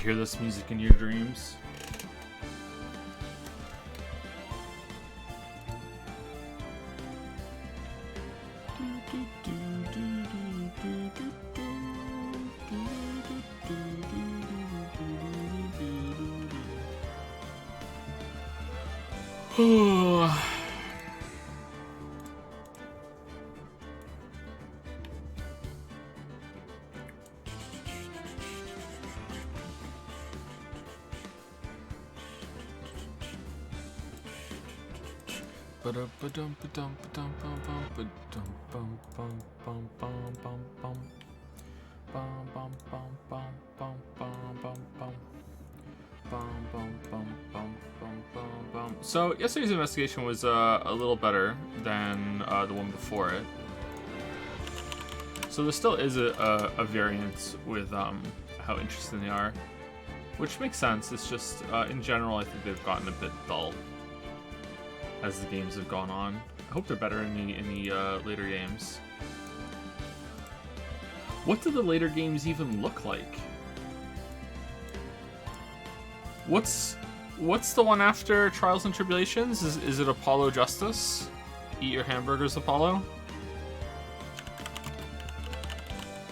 hear this music in your dreams? So yesterday's investigation was a little better than the one before it. So there still is a variance with how interesting they are, which makes sense. It's just in general, I think they've gotten a bit dull as the games have gone on. I hope they're better in the later games. What do the later games even look like? What's the one after Trials and Tribulations? Is it Apollo Justice? Eat your hamburgers, Apollo?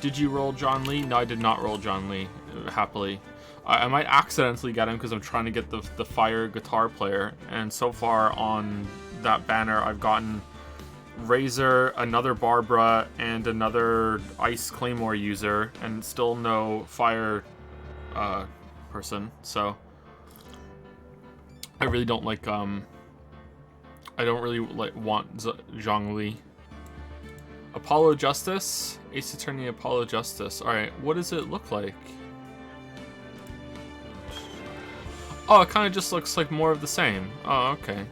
Did you roll John Lee? No, I did not roll John Lee, happily. I might accidentally get him because I'm trying to get the fire guitar player, and so far on that banner I've gotten Razor, another Barbara, and another Ice Claymore user, and still no fire person, so I really don't like I don't really want Zhang Li. Apollo Justice? Ace Attorney Apollo Justice. Alright, what does it look like? Oh, it kind of just looks like more of the same. Oh, okay.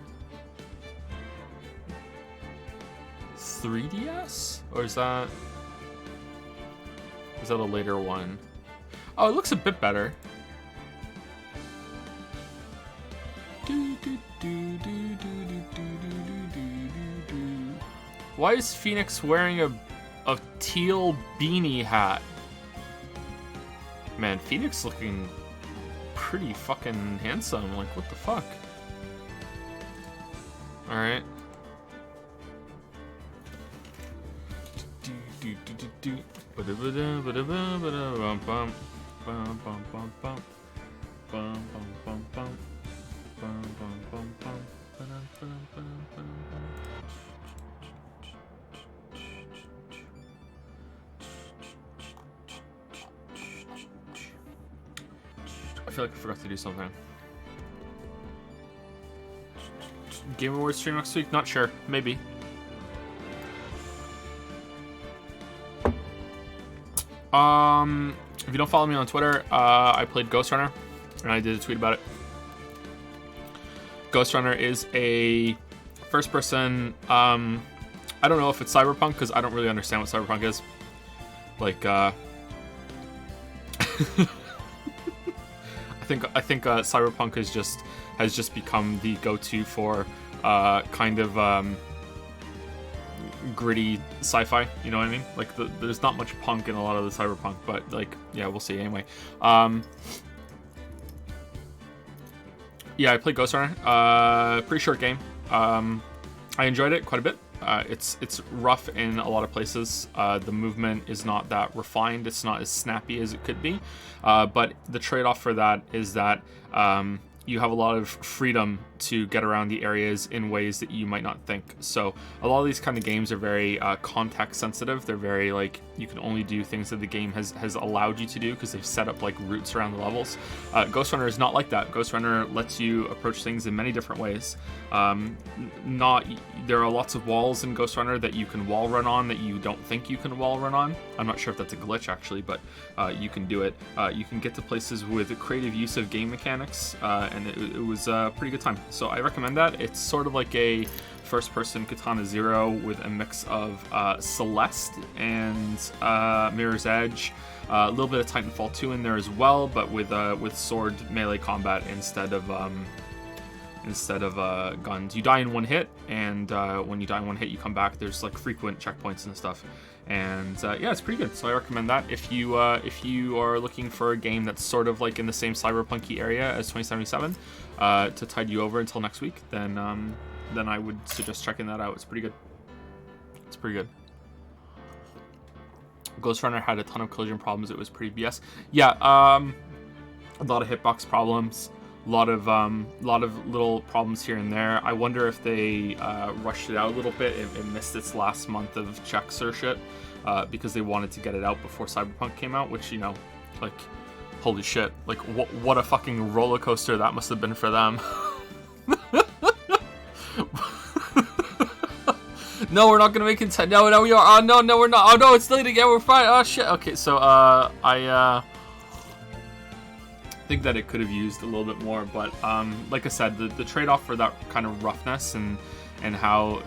3DS? Or is that a later one? Oh, it looks a bit better. Why is Phoenix wearing a teal beanie hat? Man, Phoenix looking pretty fucking handsome. Like, what the fuck? Alright. I feel like I forgot to do something. Game Awards stream next week? Not sure. Maybe. If you don't follow me on Twitter, I played Ghost Runner, and I did a tweet about it. Ghost Runner is a first-person, I don't know if it's cyberpunk, because I don't really understand what cyberpunk is. Like, I think cyberpunk has just become the go-to for kind of gritty sci-fi, you know what I mean? Like, there's not much punk in a lot of the cyberpunk, but like, yeah, we'll see. Anyway, yeah, I played Ghost Runner. Pretty short game. I enjoyed it quite a bit. It's rough in a lot of places. The movement is not that refined. It's not as snappy as it could be. But the trade-off for that is that you have a lot of freedom to get around the areas in ways that you might not think. So a lot of these kind of games are very context sensitive. They're very like, you can only do things that the game has allowed you to do because they've set up like routes around the levels. Ghost Runner is not like that. Ghost Runner lets you approach things in many different ways. There are lots of walls in Ghost Runner that you can wall run on that you don't think you can wall run on. I'm not sure if that's a glitch actually, but you can do it. You can get to places with a creative use of game mechanics, and it was a pretty good time. So I recommend that. It's sort of like a first-person Katana Zero with a mix of Celeste and Mirror's Edge. A little bit of Titanfall 2 in there as well, but with sword melee combat instead of instead of guns. You die in one hit, and when you die in one hit, you come back. There's like frequent checkpoints and stuff, and yeah, it's pretty good. So I recommend that if you are looking for a game that's sort of like in the same cyberpunky area as 2077 to tide you over until next week, then I would suggest checking that out. It's pretty good. It's pretty good. Ghost Runner had a ton of collision problems. It was pretty BS. Yeah, a lot of hitbox problems, a lot of little problems here and there. I wonder if they rushed it out a little bit. It missed its last month of checks or shit because they wanted to get it out before Cyberpunk came out, which, you know, like, holy shit, like what a fucking roller coaster that must have been for them. No, we're not gonna make it. No, we are. Oh, no, we're not. Oh no, it's late again. We're fine. Oh shit. Okay, so I think that it could have used a little bit more, but like I said, the trade-off for that kind of roughness and how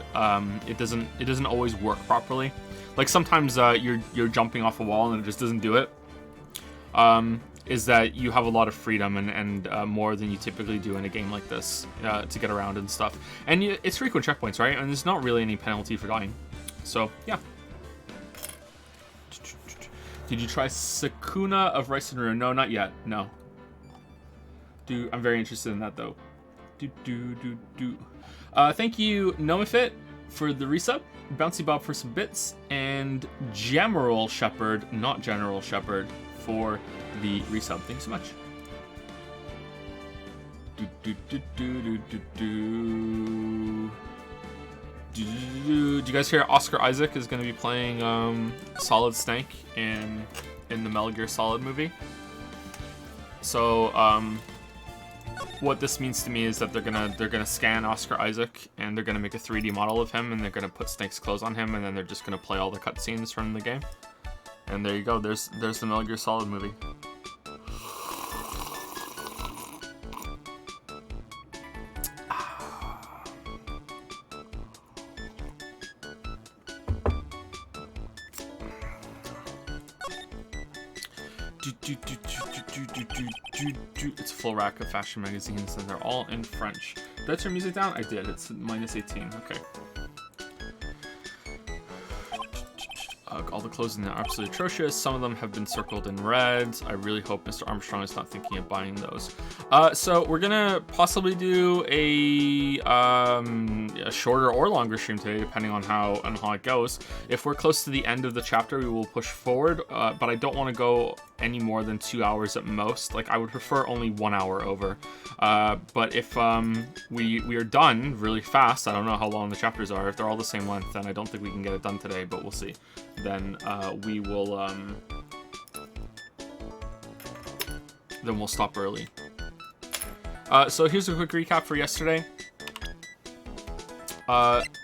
it doesn't always work properly. Like sometimes you're jumping off a wall and it just doesn't do it. Is that you have a lot of freedom and more than you typically do in a game like this to get around and stuff. And it's frequent checkpoints, right? And there's not really any penalty for dying. So, yeah. Did you try Sakuna of Rice and Ruin? No, not yet. No. I'm very interested in that, though. Thank you, Nomifit, for the resub. Bouncy Bob for some bits. And General Shepherd, not General Shepherd, for the resub. Thanks so much. Did you guys hear Oscar Isaac is going to be playing Solid Snake in the Metal Gear Solid movie? So what this means to me is that they're gonna scan Oscar Isaac and they're gonna make a 3D model of him and they're gonna put Snake's clothes on him and then they're just gonna play all the cutscenes from the game. And there you go. There's the Metal Gear Solid movie. It's a full rack of fashion magazines and they're all in French. Did I turn music down? I did. It's -18. Okay. All the clothes in there are absolutely atrocious. Some of them have been circled in red. I really hope Mr. Armstrong is not thinking of buying those. So we're gonna possibly do a shorter or longer stream today, depending on how it goes. If we're close to the end of the chapter, we will push forward. But I don't want to go any more than 2 hours at most. Like I would prefer only 1 hour over. But if we are done really fast, I don't know how long the chapters are. If they're all the same length, then I don't think we can get it done today. But we'll see. Then we will. Then we'll stop early. So here's a quick recap for yesterday.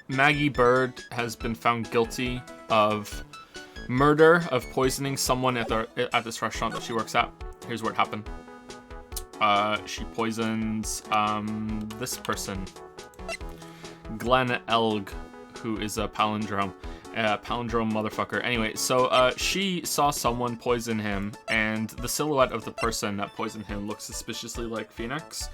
Maggie Bird has been found guilty of murder, of poisoning someone at this restaurant that she works at. Here's where it happened. She poisons this person, Glenn Elg, who is a palindrome. Palindrome motherfucker. Anyway, so she saw someone poison him, and the silhouette of the person that poisoned him looked suspiciously like Phoenix.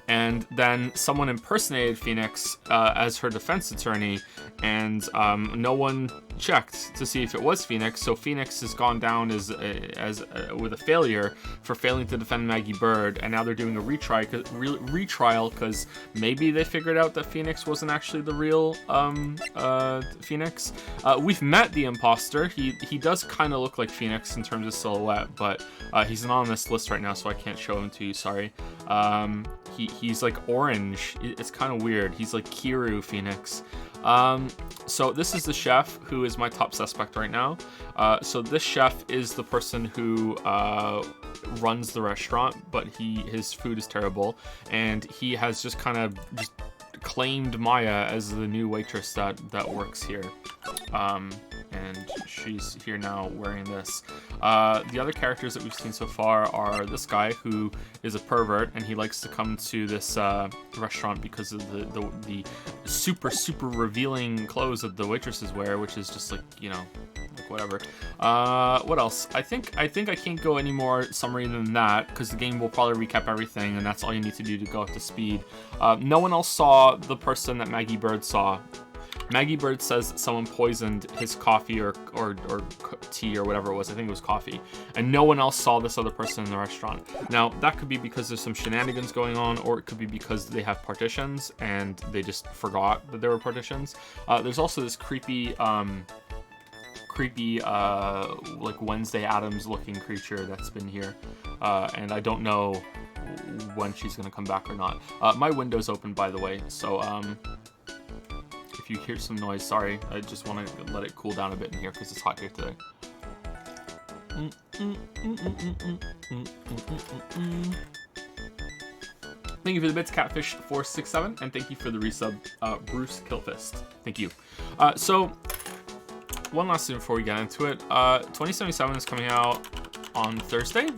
And then someone impersonated Phoenix as her defense attorney, and no one checked to see if it was Phoenix. So Phoenix has gone down as with a failure for failing to defend Maggie Bird, and now they're doing a retrial because maybe they figured out that Phoenix wasn't actually the real Phoenix. We've met the imposter. He does kind of look like Phoenix in terms of silhouette, but he's not on this list right now, so I can't show him to you. Sorry. He's like orange. It's kind of weird. He's like Kiru Phoenix. So this is the chef who is my top suspect right now. So this chef is the person who runs the restaurant, but his food is terrible, and he has just kind of claimed Maya as the new waitress that works here. and she's here now wearing this. The other characters that we've seen so far are this guy who is a pervert, and he likes to come to this restaurant because of the super revealing clothes that the waitresses wear, which is just like, you know, like whatever. What else? I think I can't go any more summary than that, because the game will probably recap everything, and that's all you need to do to go up to speed. No one else saw the person that Maggie Bird saw. Maggie Bird says someone poisoned his coffee or tea or whatever it was. I think it was coffee. And no one else saw this other person in the restaurant. Now, that could be because there's some shenanigans going on, or it could be because they have partitions and they just forgot that there were partitions. There's also this creepy like Wednesday Addams looking creature that's been here. And I don't know when she's going to come back or not. My window's open, by the way, so if you hear some noise, sorry. I just want to let it cool down a bit in here because it's hot here today. Thank you for the bits, Catfish467, and thank you for the resub, Bruce Killfist. Thank you. So, one last thing before we get into it. 2077 is coming out on Thursday,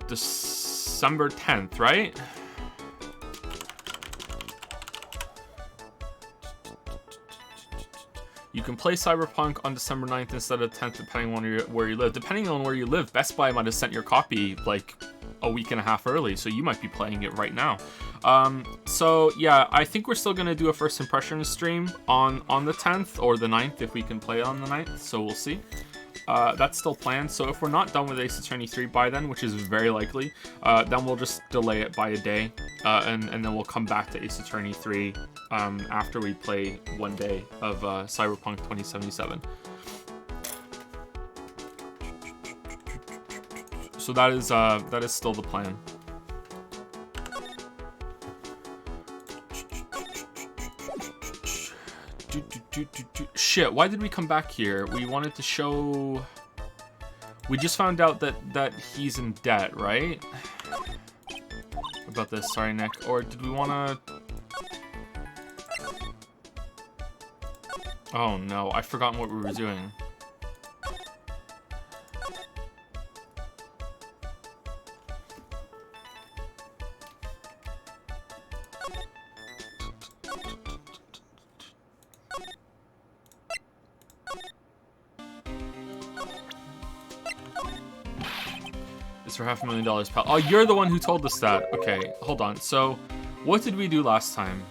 December 10th, right? You can play Cyberpunk on December 9th instead of 10th, depending on where you live. Depending on where you live, Best Buy might have sent your copy like a week and a half early, so you might be playing it right now. So yeah, I think we're still gonna do a first impression stream on the 10th or the 9th if we can play on the 9th. So we'll see. That's still planned. So if we're not done with Ace Attorney 3 by then, which is very likely, then we'll just delay it by a day, and then we'll come back to Ace Attorney 3 after we play one day of Cyberpunk 2077. So that is still the plan. Shit, why did we come back here? We wanted to show... We just found out that he's in debt, right? About this, sorry, Nick. Or did we want to... Oh no, I've forgotten what we were doing. For $500,000, pal. Oh, you're the one who told us that. Okay, hold on. So, what did we do last time?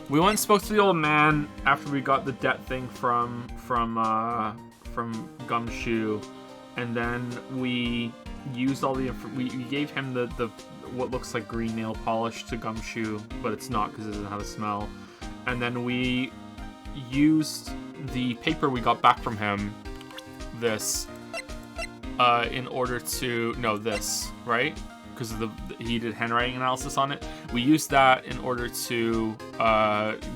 We went and spoke to the old man after we got the debt thing from Gumshoe, and then we used all the we gave him the what looks like green nail polish to Gumshoe, but it's not because it doesn't have a smell. And then we used the paper we got back from him, this, in order to, no, this, right? Because of he did handwriting analysis on it. We used that in order to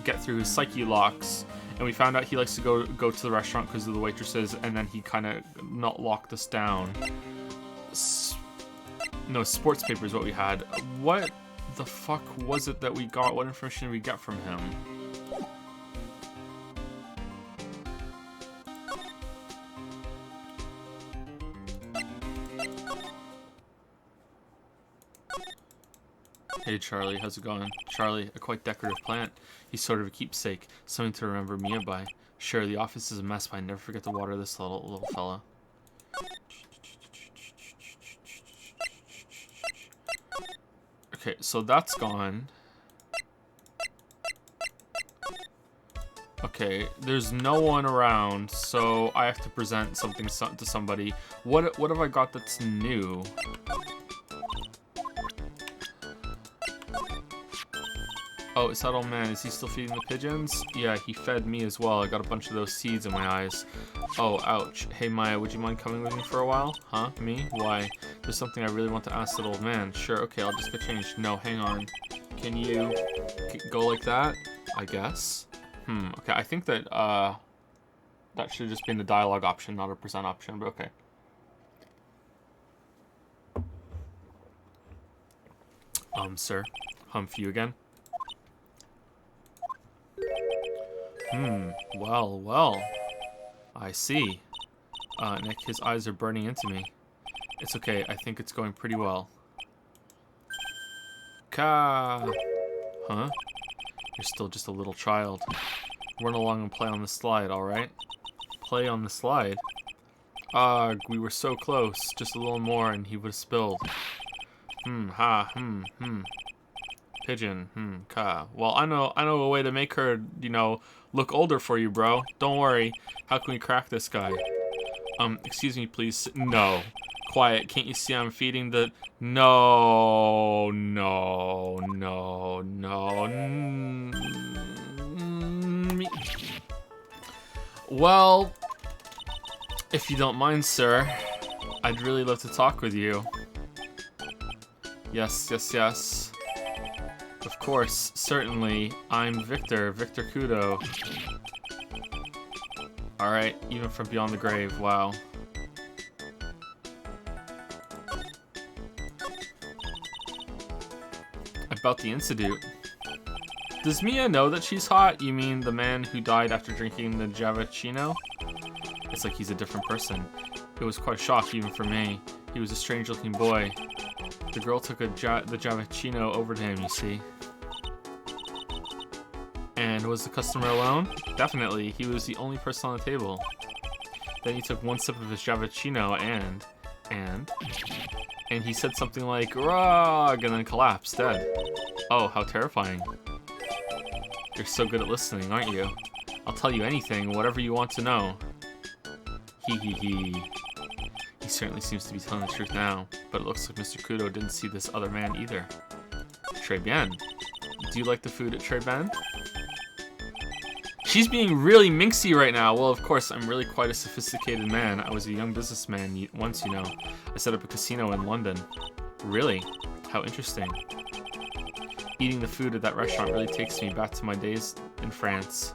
get through his psyche locks, and we found out he likes to go to the restaurant because of the waitresses, and then he kind of not locked us down. No, sports paper is what we had. What the fuck was it that we got? What information did we get from him? Hey Charlie, how's it going? Charlie, a quite decorative plant. He's sort of a keepsake, something to remember Mia by. Sure, the office is a mess, but I never forget to water this little fella. Okay, so that's gone. Okay, there's no one around, so I have to present something to somebody. What have I got that's new? Oh, is that old man? Is he still feeding the pigeons? Yeah, he fed me as well. I got a bunch of those seeds in my eyes. Oh, ouch. Hey, Maya, would you mind coming with me for a while? Huh? Me? Why? There's something I really want to ask that old man. Sure, okay, I'll just get changed. No, hang on. Can you go like that? I guess. Okay, I think that, that should have just been the dialogue option, not a present option, but okay. Sir. Humph you again? Well, well. I see. Nick, his eyes are burning into me. It's okay, I think it's going pretty well. Huh? You're still just a little child. Run along and play on the slide, alright? Play on the slide? Ugh, we were so close. Just a little more and he would have spilled. Pigeon, ka. Well, I know a way to make her, you know, look older for you, bro. Don't worry. How can we crack this guy? Excuse me, please. No. Quiet. Can't you see I'm feeding the... No. Well, if you don't mind, sir, I'd really love to talk with you. Yes. Of course, certainly. I'm Victor Kudo. Alright, even from beyond the grave, wow. About the Institute. Does Mia know that she's hot? You mean the man who died after drinking the Javachino? It's like he's a different person. It was quite a shock even for me. He was a strange-looking boy. The girl took the Javachino over to him, you see. And was the customer alone? Definitely. He was the only person on the table. Then he took one sip of his Javachino and he said something like, "Rog," and then collapsed, dead. Oh, how terrifying. You're so good at listening, aren't you? I'll tell you anything, whatever you want to know. He certainly seems to be telling the truth now, but it looks like Mr. Kudo didn't see this other man either. Très bien. Do you like the food at Très bien? She's being really minxy right now. Well, of course, I'm really quite a sophisticated man. I was a young businessman once, you know. I set up a casino in London. Really? How interesting. Eating the food at that restaurant really takes me back to my days in France.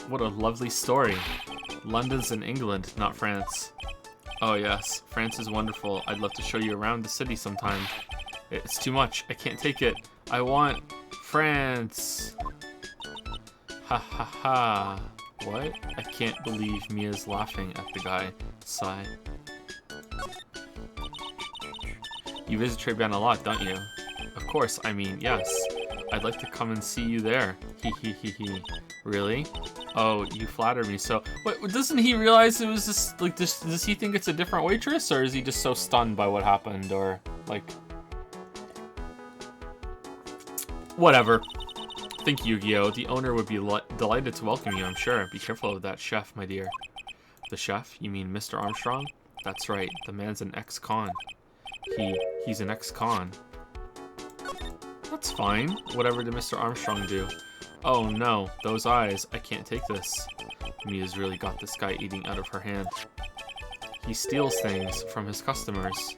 What a lovely story. London's in England, not France. Oh yes, France is wonderful. I'd love to show you around the city sometime. It's too much. I can't take it. I want France. Ha ha ha. What? I can't believe Mia's laughing at the guy. Sigh. You visit Très bien a lot, don't you? Of course, I mean, yes. I'd like to come and see you there. He. Really? Oh, you flatter me so. What, doesn't he realize it was just, like, does he think it's a different waitress? Or is he just so stunned by what happened? Or, like... Whatever. Think Yu-Gi-Oh! The owner would be delighted to welcome you, I'm sure. Be careful of that chef, my dear. The chef? You mean Mr. Armstrong? That's right. The man's an ex-con. He's an ex-con. That's fine. Whatever did Mr. Armstrong do? Oh no, those eyes. I can't take this. Mia's really got this guy eating out of her hand. He steals things from his customers.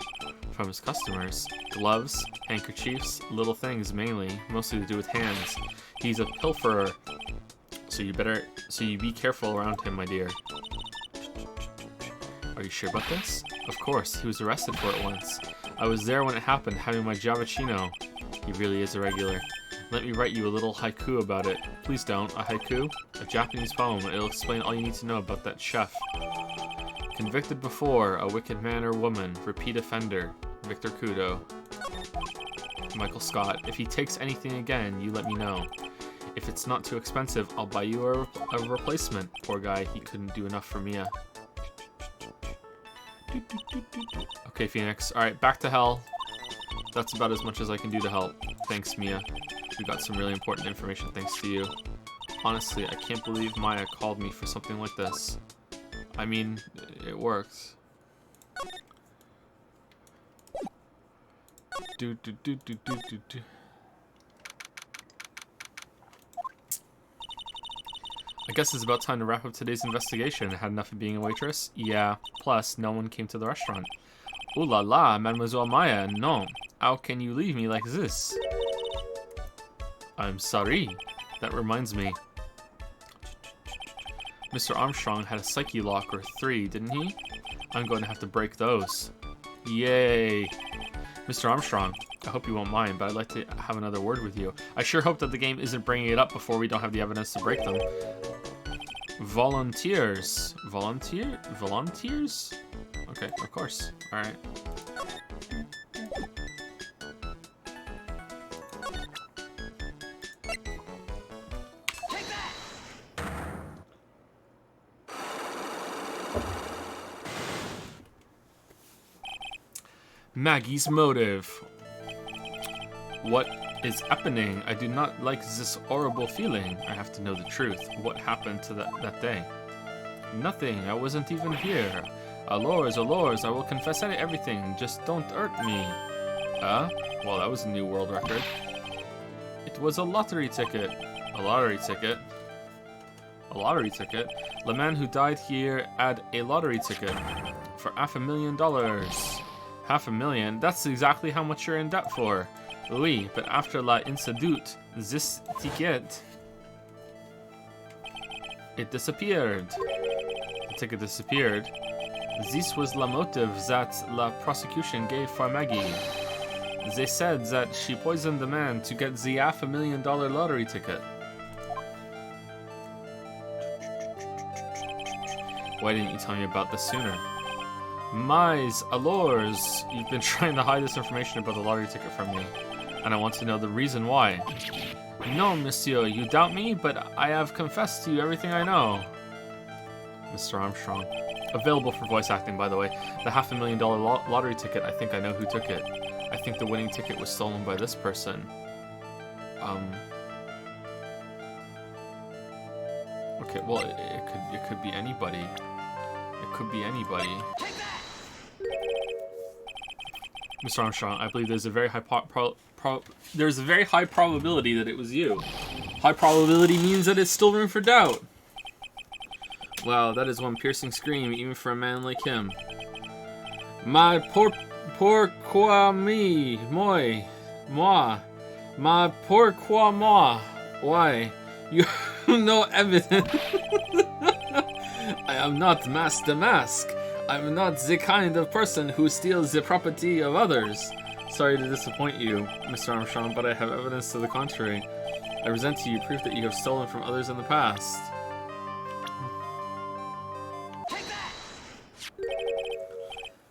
From his customers? Gloves, handkerchiefs, little things mainly, mostly to do with hands. He's a pilferer. So you be careful around him, my dear. Are you sure about this? Of course, he was arrested for it once. I was there when it happened, having my Javachino. He really is a regular. Let me write you a little haiku about it. Please don't. A haiku? A Japanese poem. It'll explain all you need to know about that chef. Convicted before, a wicked man or woman. Repeat offender. Victor Kudo. Michael Scott. If he takes anything again, you let me know. If it's not too expensive, I'll buy you a replacement. Poor guy, he couldn't do enough for Mia. Okay, Phoenix. Alright, back to hell. That's about as much as I can do to help. Thanks, Mia. We got some really important information thanks to you. Honestly, I can't believe Maya called me for something like this. I mean, it works. I guess it's about time to wrap up today's investigation. Had enough of being a waitress? Yeah. Plus, no one came to the restaurant. Ooh la la, Mademoiselle Maya, no. How can you leave me like this? I'm sorry. That reminds me. Mr. Armstrong had a psyche lock or 3, didn't he? I'm going to have to break those. Yay. Mr. Armstrong, I hope you won't mind, but I'd like to have another word with you. I sure hope that the game isn't bringing it up before we don't have the evidence to break them. Volunteers. Volunteers? Okay, of course. Alright. Maggie's motive. What is happening? I do not like this horrible feeling. I have to know the truth. What happened to that day? Nothing. I wasn't even here. Allures, I will confess everything. Just don't hurt me. Well, that was a new world record. It was a lottery ticket. A lottery ticket? A lottery ticket? The man who died here had a lottery ticket for $500,000. $500,000? That's exactly how much you're in debt for. Oui, but after la incident, this ticket, it disappeared. The ticket disappeared. This was the motive that la prosecution gave for Maggie. They said that she poisoned the man to get the $500,000 lottery ticket. Why didn't you tell me about this sooner? Mais allures, you've been trying to hide this information about the lottery ticket from me, and I want to know the reason why. No, monsieur, you doubt me, but I have confessed to you everything I know. Mr. Armstrong. Available for voice acting, by the way. The $500,000 lottery ticket, I think I know who took it. I think the winning ticket was stolen by this person. Okay, well, it could be anybody. It could be anybody. Mr. Armstrong, I believe there's a very high there's a very high probability that it was you. High probability means that it's still room for doubt. Wow, that is one piercing scream, even for a man like him. My pourquoi moi, my pourquoi moi, why? You have no evidence. I am not Master Mask. I'm not the kind of person who steals the property of others. Sorry to disappoint you, Mr. Armstrong, but I have evidence to the contrary. I present to you proof that you have stolen from others in the past.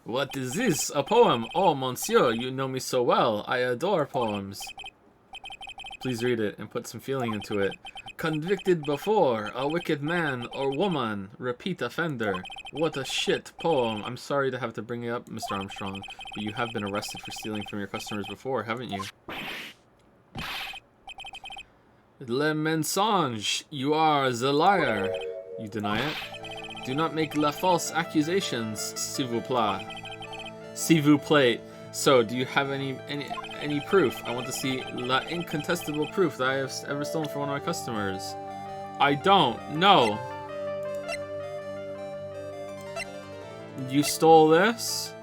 What is this? A poem? Oh, monsieur, you know me so well. I adore poems. Please read it and put some feeling into it. Convicted before, a wicked man or woman, repeat offender. What a shit poem. I'm sorry to have to bring it up, Mr. Armstrong, but you have been arrested for stealing from your customers before, haven't you? Le mensonge. You are the liar. You deny it? Do not make la false accusations, s'il vous plaît. S'il vous plaît. So, do you have any proof? I want to see la incontestable proof that I have ever stolen from one of my customers. I don't. No. You stole this?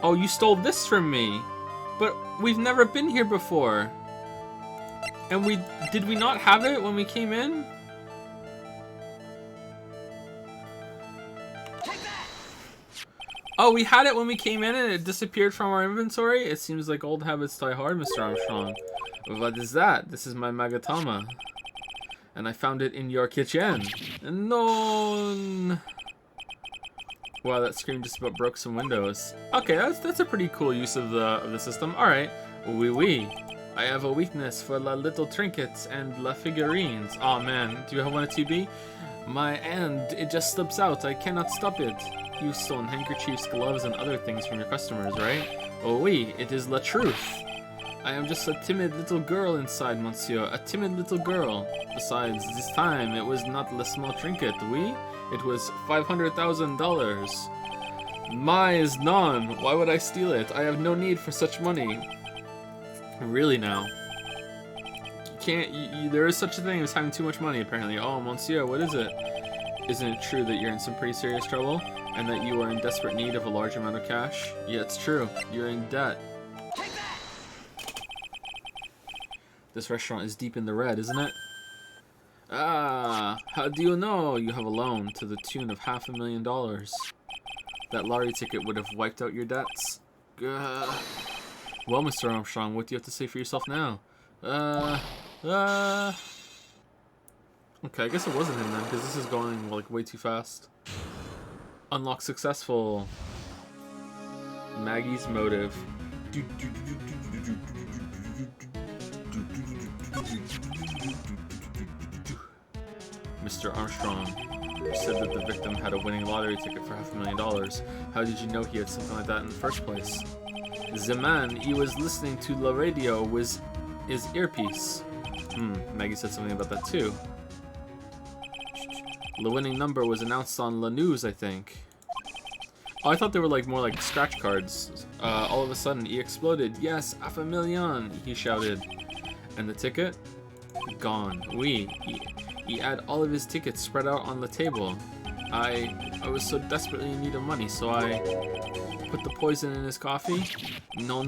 Oh, you stole this from me. But we've never been here before. And did we not have it when we came in? Oh, we had it when we came in and it disappeared from our inventory? It seems like old habits die hard, Mr. Armstrong. What is that? This is my Magatama. And I found it in your kitchen. No. Wow, that scream just about broke some windows. Okay, that's a pretty cool use of the system. Alright. Oui. I have a weakness for la little trinkets and la figurines. Aw, man. Do you have one at 2B? My hand, it just slips out. I cannot stop it. You've stolen handkerchiefs, gloves, and other things from your customers, right? Oh, oui, it is la truth. I am just a timid little girl inside, monsieur. A timid little girl. Besides, this time, it was not la small trinket, oui? It was $500,000. My is none. Why would I steal it? I have no need for such money. Really now? You can't... there is such a thing as having too much money, apparently. Oh, monsieur, what is it? Isn't it true that you're in some pretty serious trouble? And that you are in desperate need of a large amount of cash? Yeah, it's true. You're in debt. This restaurant is deep in the red, isn't it? Ah, how do you know you have a loan to the tune of $500,000? That lottery ticket would have wiped out your debts. Well, Mr. Armstrong, what do you have to say for yourself now? Okay, I guess it wasn't him then, because this is going, like, way too fast. Unlock successful. Maggie's motive. Mr. Armstrong, you said that the victim had a winning lottery ticket for $500,000. How did you know he had something like that in the first place? The man, he was listening to the radio with his earpiece. Maggie said something about that too. The winning number was announced on La News, I think. Oh, I thought they were like more like scratch cards. All of a sudden, he exploded. Yes, $500,000, he shouted. And the ticket? Gone. He had all of his tickets spread out on the table. I was so desperately in need of money, so I put the poison in his coffee. No,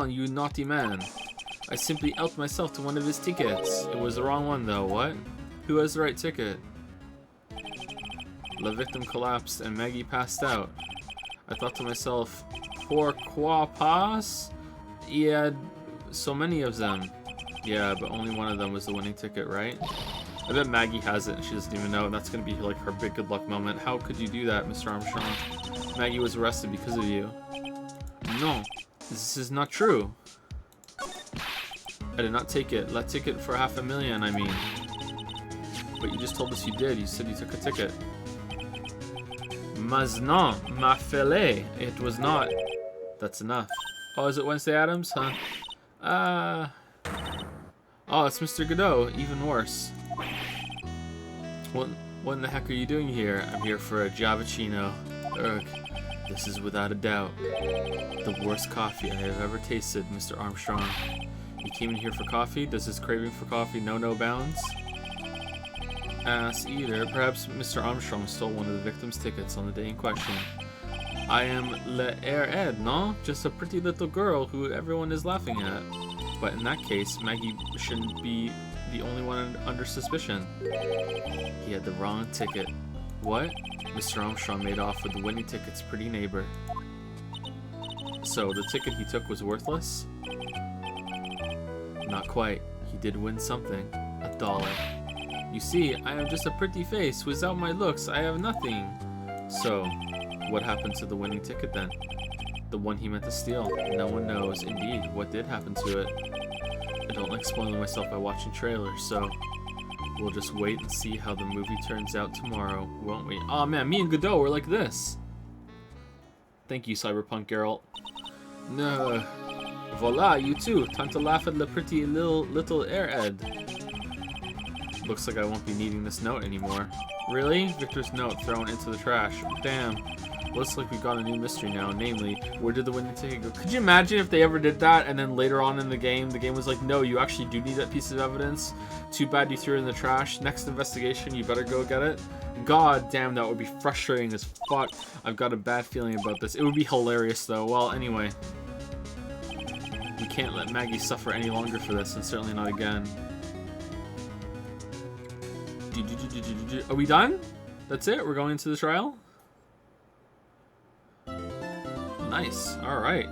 you naughty man. I simply helped myself to one of his tickets. It was the wrong one though, what? Who has the right ticket? The victim collapsed and Maggie passed out. I thought to myself, pourquoi pas? He had so many of them. Yeah, but only one of them was the winning ticket, right? I bet Maggie has it and she doesn't even know, and that's going to be like her big good luck moment. How could you do that, Mr. Armstrong? Maggie was arrested because of you. No, this is not true. I did not take it. That ticket for $500,000, I mean. But you just told us you did. You said you took a ticket. Mas non, ma fille. It was not. That's enough. Oh, is it Wednesday Addams, huh? Oh, it's Mr. Godot. Even worse. What in the heck are you doing here? I'm here for a Javachino. Ugh. This is without a doubt the worst coffee I have ever tasted, Mr. Armstrong. You came in here for coffee? Does his craving for coffee know no bounds? Ass eater. Perhaps Mr. Armstrong stole one of the victim's tickets on the day in question. I am Le Air Ed, no? Just a pretty little girl who everyone is laughing at. But in that case, Maggie shouldn't be the only one under suspicion. He had the wrong ticket. What? Mr. Armstrong made off with the winning ticket's pretty neighbor. So, the ticket he took was worthless? Not quite. He did win something. $1. You see, I am just a pretty face. Without my looks, I have nothing. So, what happened to the winning ticket then? The one he meant to steal. No one knows. Indeed, what did happen to it? I don't like spoiling myself by watching trailers, so we'll just wait and see how the movie turns out tomorrow, won't we? Aw, man, me and Godot were like this. Thank you, Cyberpunk Geralt. No. Voila, you too. Time to laugh at the pretty little air Ed. Looks like I won't be needing this note anymore. Really? Victor's note thrown into the trash. Damn. Looks like we got a new mystery now, namely, where did the winning ticket go? Could you imagine if they ever did that and then later on in the game was like, no, you actually do need that piece of evidence. Too bad you threw it in the trash. Next investigation, you better go get it. God damn, that would be frustrating as fuck. I've got a bad feeling about this. It would be hilarious though. Well, anyway. We can't let Maggie suffer any longer for this, and certainly not again. Are we done? That's it? We're going into the trial? Nice. Alright.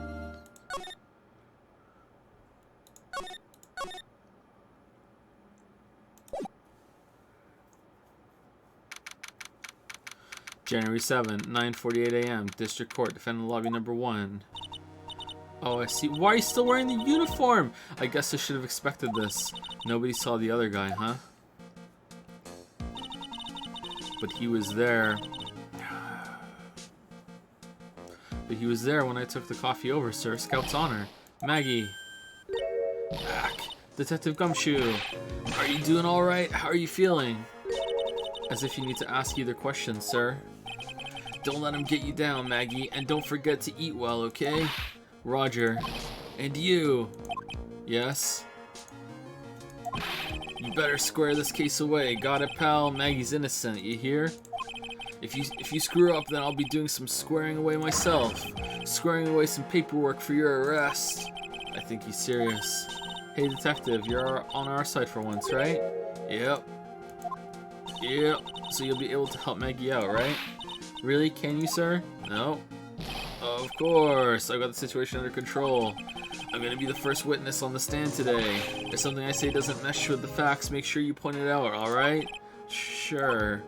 January 7th, 9:48 a.m. District Court, defendant lobby number 1. Oh, I see. Why are you still wearing the uniform? I guess I should have expected this. Nobody saw the other guy, huh? But he was there. But he was there when I took the coffee over, sir. Scout's honor. Maggie. Back. Detective Gumshoe. Are you doing alright? How are you feeling? As if you need to ask either question, sir. Don't let him get you down, Maggie. And don't forget to eat well, okay? Roger. And you. Yes? You better square this case away. Got it, pal? Maggie's innocent, you hear? If you screw up, then I'll be doing some squaring away myself. Squaring away some paperwork for your arrest. I think he's serious. Hey, detective, you're on our side for once, right? Yep. Yep. So you'll be able to help Maggie out, right? Really? Can you, sir? No. Of course. I've got the situation under control. I'm gonna be the first witness on the stand today. If something I say doesn't mesh with the facts, make sure you point it out, alright? Sure.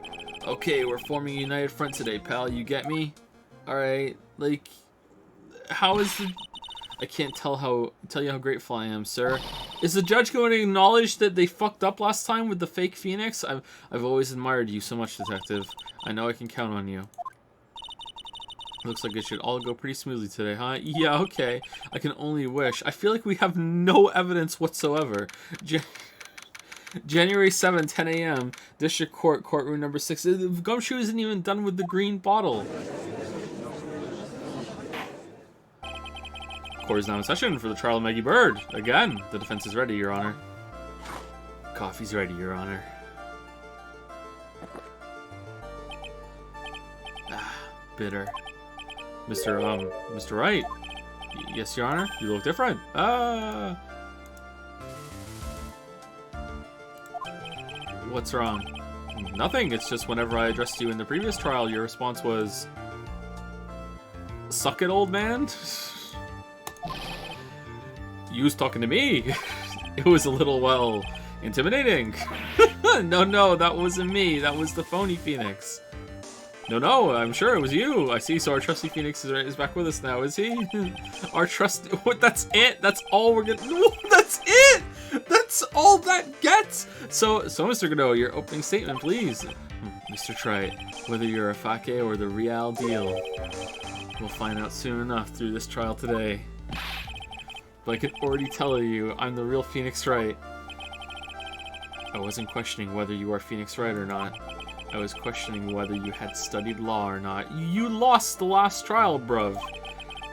Okay, we're forming a united front today, pal. You get me? Alright. Like, how is the... I can't tell you how grateful I am, sir. Is the judge going to acknowledge that they fucked up last time with the fake Phoenix? I've always admired you so much, detective. I know I can count on you. Looks like it should all go pretty smoothly today, huh? Yeah, okay. I can only wish. I feel like we have no evidence whatsoever. January 7, 10 a.m. District Court, courtroom number 6. Gumshoe isn't even done with the green bottle. Court is now in session for the trial of Maggie Bird. Again, the defense is ready, Your Honor. Coffee's ready, Your Honor. Ah, bitter. Mr. Wright. Yes, Your Honor. You look different. What's wrong? Nothing. It's just whenever I addressed you in the previous trial, your response was, "Suck it, old man." You was talking to me. It was a little, well, intimidating. No, that wasn't me. That was the phony Phoenix. No, I'm sure it was you. I see, so our trusty Phoenix is back with us now, is he? Our trust... What, that's it? That's all we're gonna... No, that's it! That's all that gets! So Mr. Godot, your opening statement, please. Mr. Trite, whether you're a fake or the real deal, we'll find out soon enough through this trial today. But I can already tell you, I'm the real Phoenix Wright. I wasn't questioning whether you are Phoenix Wright or not. I was questioning whether you had studied law or not. You lost the last trial, bruv.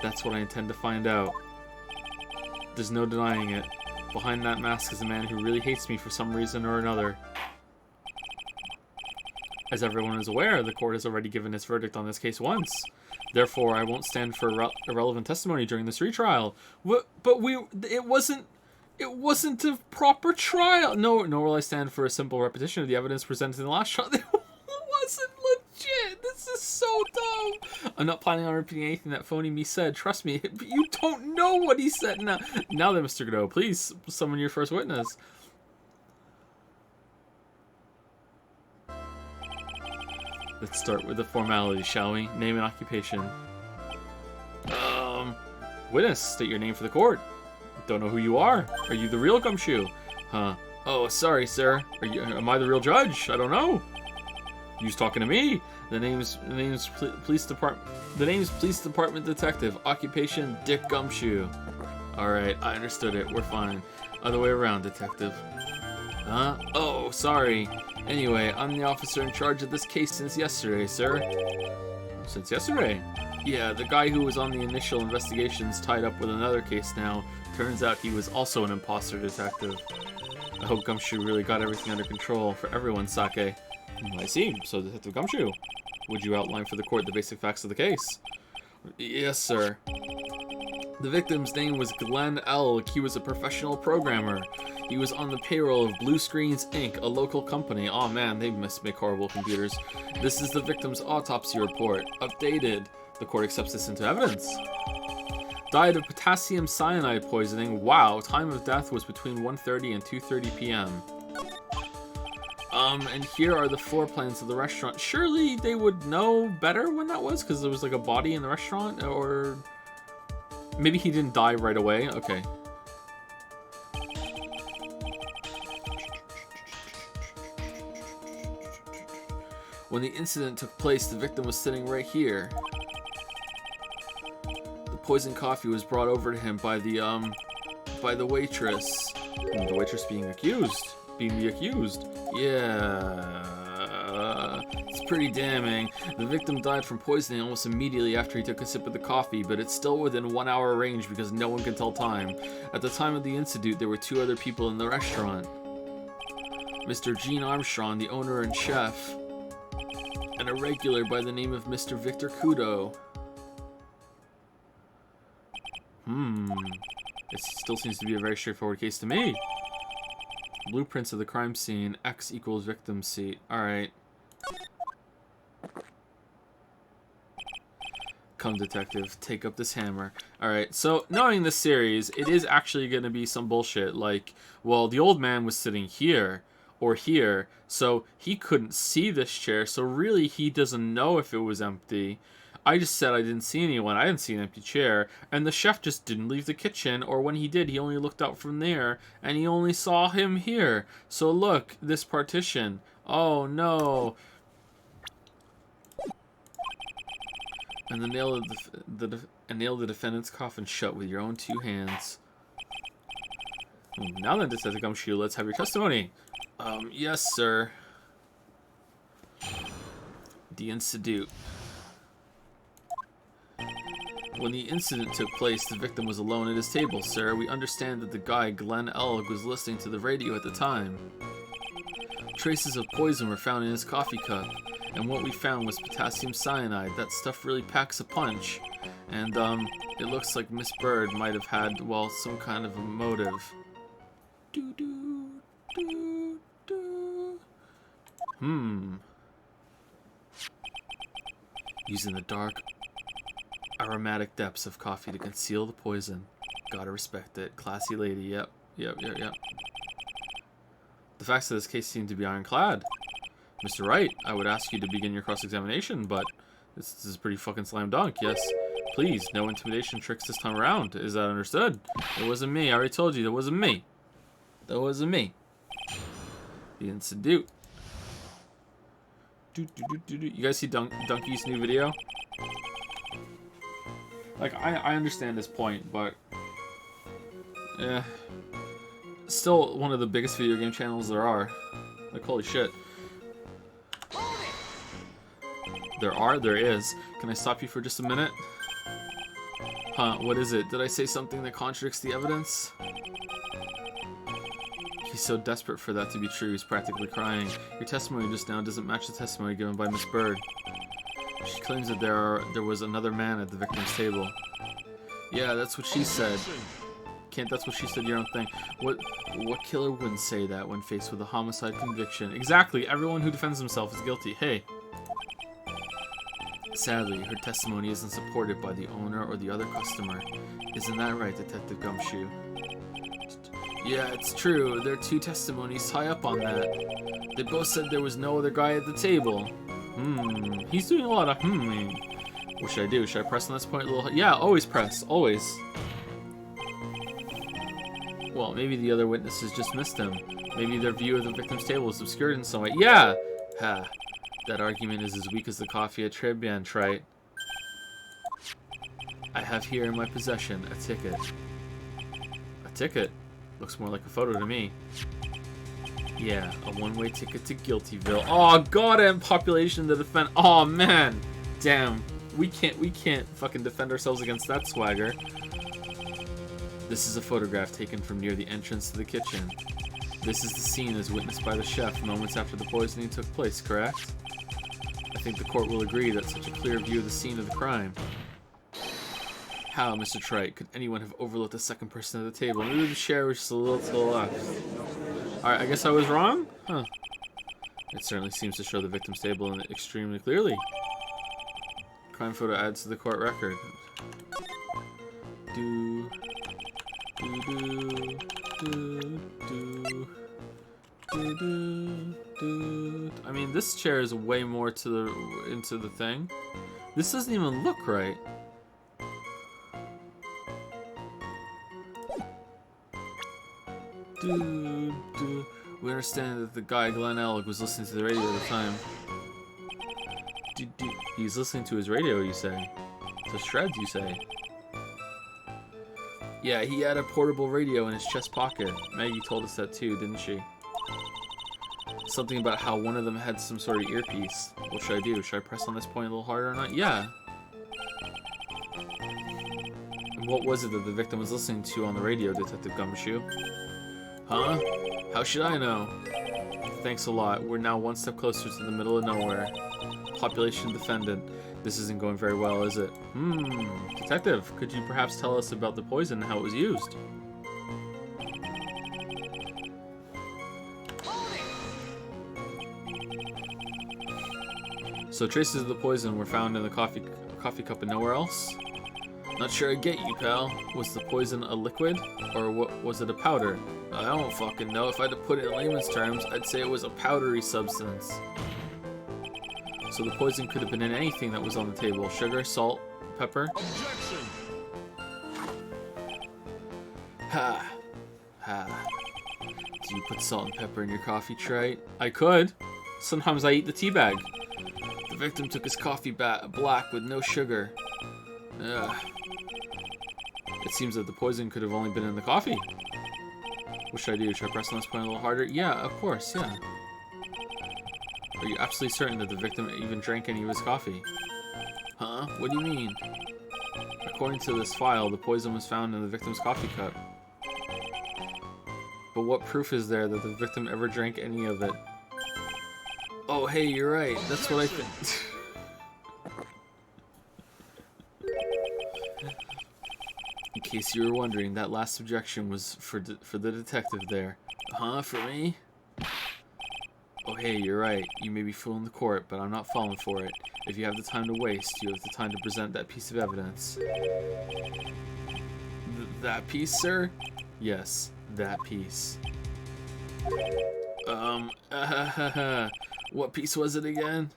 That's what I intend to find out. There's no denying it. Behind that mask is a man who really hates me for some reason or another. As everyone is aware, the court has already given its verdict on this case once. Therefore, I won't stand for irrelevant testimony during this retrial. It wasn't a proper trial. Nor will I stand for a simple repetition of the evidence presented in the last trial. It wasn't legit. This is so dumb. I'm not planning on repeating anything that phony me said. Trust me. But you don't know what he said now. Now then, Mr. Godot, please summon your first witness. Let's start with the formalities, shall we? Name and occupation. Witness, state your name for the court. Don't know who you are. Are you the real Gumshoe? Huh. Oh, sorry, sir. Am I the real judge? I don't know. You was talking to me. The name's police department detective. Occupation Dick Gumshoe. All right, I understood it. We're fine. Other way around, detective. Huh? Oh, sorry. Anyway, I'm the officer in charge of this case since yesterday, sir. Since yesterday? Yeah, the guy who was on the initial investigation's tied up with another case now. Turns out he was also an imposter detective. I hope Gumshoe really got everything under control for everyone's sake. I see. So, Detective Gumshoe, would you outline for the court the basic facts of the case? Yes, sir. The victim's name was Glenn Elk. He was a professional programmer. He was on the payroll of Blue Screens Inc., a local company. Aw, man, they must make horrible computers. This is the victim's autopsy report. Updated. The court accepts this into evidence. Died of potassium cyanide poisoning. Wow, time of death was between 1:30 and 2:30 p.m. And here are the floor plans of the restaurant. Surely they would know better when that was, because there was like a body in the restaurant, or maybe he didn't die right away. Okay. When the incident took place, the victim was sitting right here. The poisoned coffee was brought over to him by the waitress. The waitress being the accused. Yeah. It's pretty damning. The victim died from poisoning almost immediately after he took a sip of the coffee, but it's still within 1 hour range because no one can tell time. At the time of the incident, there were 2 other people in the restaurant. Mr. Gene Armstrong, the owner and chef, and a regular by the name of Mr. Victor Kudo. It still seems to be a very straightforward case to me. Blueprints of the crime scene. X equals victim seat. Alright. Come, detective. Take up this hammer. Alright, so knowing this series, it is actually going to be some bullshit. Like, well, the old man was sitting here or here, so he couldn't see this chair, so really he doesn't know if it was empty. I just said I didn't see anyone. I didn't see an empty chair. And the chef just didn't leave the kitchen, or when he did, he only looked out from there, and he only saw him here. So look, this partition. Oh, no. And nail the defendant's coffin shut with your own 2 hands. Now then, Detective Gumshoe, let's have your testimony. Yes, sir. The incident. When the incident took place, the victim was alone at his table, sir. We understand that the guy, Glenn Elg, was listening to the radio at the time. Traces of poison were found in his coffee cup, and what we found was potassium cyanide. That stuff really packs a punch. And, it looks like Miss Bird might have had, well, some kind of a motive. Using the dark, aromatic depths of coffee to conceal the poison. Gotta respect it. Classy lady, yep. The facts of this case seem to be ironclad. Mr. Wright, I would ask you to begin your cross-examination, but this is pretty fucking slam dunk. Yes, please, no intimidation tricks this time around. Is that understood? It wasn't me. I already told you, that wasn't me. That wasn't me. The incident. You guys see Donkey's new video? Like, I understand this point, but still one of the biggest video game channels there are. Like, holy shit. There is. Can I stop you for just a minute? Huh, what is it? Did I say something that contradicts the evidence? He's so desperate for that to be true, he's practically crying. Your testimony just now doesn't match the testimony given by Miss Bird. She claims that there was another man at the victim's table. Yeah, that's what she said. That's what she said, your own thing. What killer wouldn't say that when faced with a homicide conviction? Exactly, everyone who defends himself is guilty. Hey. Sadly, her testimony isn't supported by the owner or the other customer. Isn't that right, Detective Gumshoe? Yeah, it's true. There are 2 testimonies tie up on that. They both said there was no other guy at the table. He's doing a lot of What should I do? Should I press on this point a little? Yeah, always press. Always. Well, maybe the other witnesses just missed him. Maybe their view of the victim's table is obscured in some way. Yeah! Ha. That argument is as weak as the coffee at Tribune, right? I have here in my possession a ticket. A ticket? Looks more like a photo to me. Yeah, a one-way ticket to Guiltyville. Oh god, and population to defend. Oh man, damn. We can't fucking defend ourselves against that swagger. This is a photograph taken from near the entrance to the kitchen. This is the scene as witnessed by the chef moments after the poisoning took place, correct? I think the court will agree that such a clear view of the scene of the crime. How, Mr. Trite, could anyone have overlooked the second person at the table? Maybe the chair was just a little to the left. Alright, I guess I was wrong? Huh. It certainly seems to show the victim's table extremely clearly. Crime photo adds to the court record. I mean, this chair is way more into the thing. This doesn't even look right. We understand that the guy, Glenn Elg, was listening to the radio at the time. He's listening to his radio, you say? To shreds, you say? Yeah, he had a portable radio in his chest pocket. Maggie told us that too, didn't she? Something about how one of them had some sort of earpiece. What should I do? Should I press on this point a little harder or not? Yeah. And what was it that the victim was listening to on the radio, Detective Gumshoe? Huh? How should I know? Thanks a lot. We're now one step closer to the middle of nowhere. Population defendant. This isn't going very well, is it? Detective, could you perhaps tell us about the poison and how it was used? So traces of the poison were found in the coffee cup and nowhere else? Not sure I get you, pal. Was the poison a liquid? Or what was it, a powder? I don't fucking know. If I had to put it in layman's terms, I'd say it was a powdery substance. So the poison could have been in anything that was on the table. Sugar, salt, pepper. Objection! Ha. Ha. Do you put salt and pepper in your coffee tray? I could. Sometimes I eat the tea bag. The victim took his coffee black with no sugar. Ugh. It seems that the poison could have only been in the coffee. What should I do? Should I press on this point a little harder? Yeah, of course, yeah. Are you absolutely certain that the victim even drank any of his coffee? Huh? What do you mean? According to this file, the poison was found in the victim's coffee cup. But what proof is there that the victim ever drank any of it? Oh, hey, you're right. That's what I think. In case you were wondering, that last objection was for the detective there. Huh? For me? Oh, hey, you're right. You may be fooling the court, but I'm not falling for it. If you have the time to waste, you have the time to present that piece of evidence. That piece, sir? Yes, that piece. What piece was it again?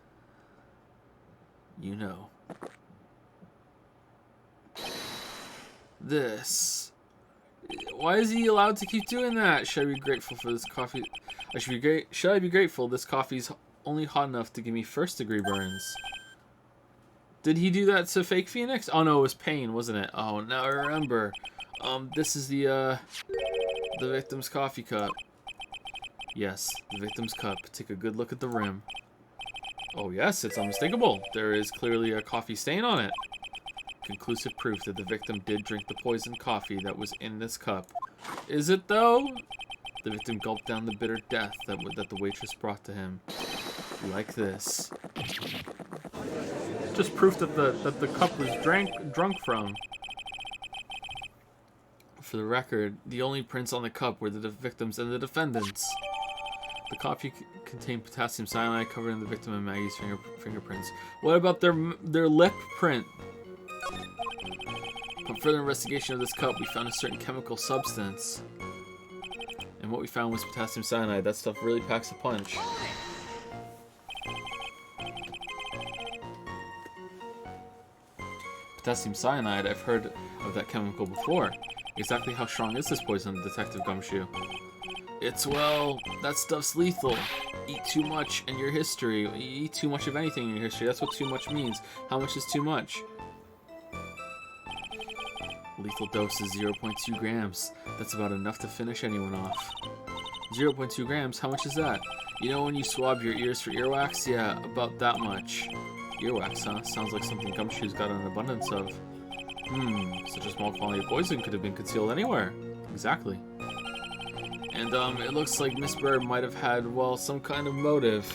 You know. This. Why is he allowed to keep doing that? Should I be grateful for this coffee? Should I be grateful this coffee's only hot enough to give me first-degree burns? Did he do that to Fake Phoenix? Oh no, it was Pain, wasn't it? Oh, now I remember. This is the victim's coffee cup. Yes, the victim's cup. Take a good look at the rim. Oh yes, it's unmistakable. There is clearly a coffee stain on it. Conclusive proof that the victim did drink the poisoned coffee that was in this cup. Is it though? The victim gulped down the bitter death that the waitress brought to him. Like this. Just proof that the cup was drunk from. For the record, the only prints on the cup were the victims and the defendants. The coffee contained potassium cyanide covered in the victim and Maggie's fingerprints. What about their lip print? Upon further investigation of this cup, we found a certain chemical substance. And what we found was potassium cyanide. That stuff really packs a punch. Potassium cyanide, I've heard of that chemical before. Exactly how strong is this poison, Detective Gumshoe? It's, well, that stuff's lethal. Eat too much in your history. You eat too much of anything in your history. That's what too much means. How much is too much? Lethal dose is 0.2 grams. That's about enough to finish anyone off. 0.2 grams? How much is that? You know when you swab your ears for earwax? Yeah, about that much. Earwax, huh? Sounds like something Gumshoe's got an abundance of. Such a small quantity of poison could have been concealed anywhere. Exactly. And, it looks like Miss Bird might have had, well, some kind of motive.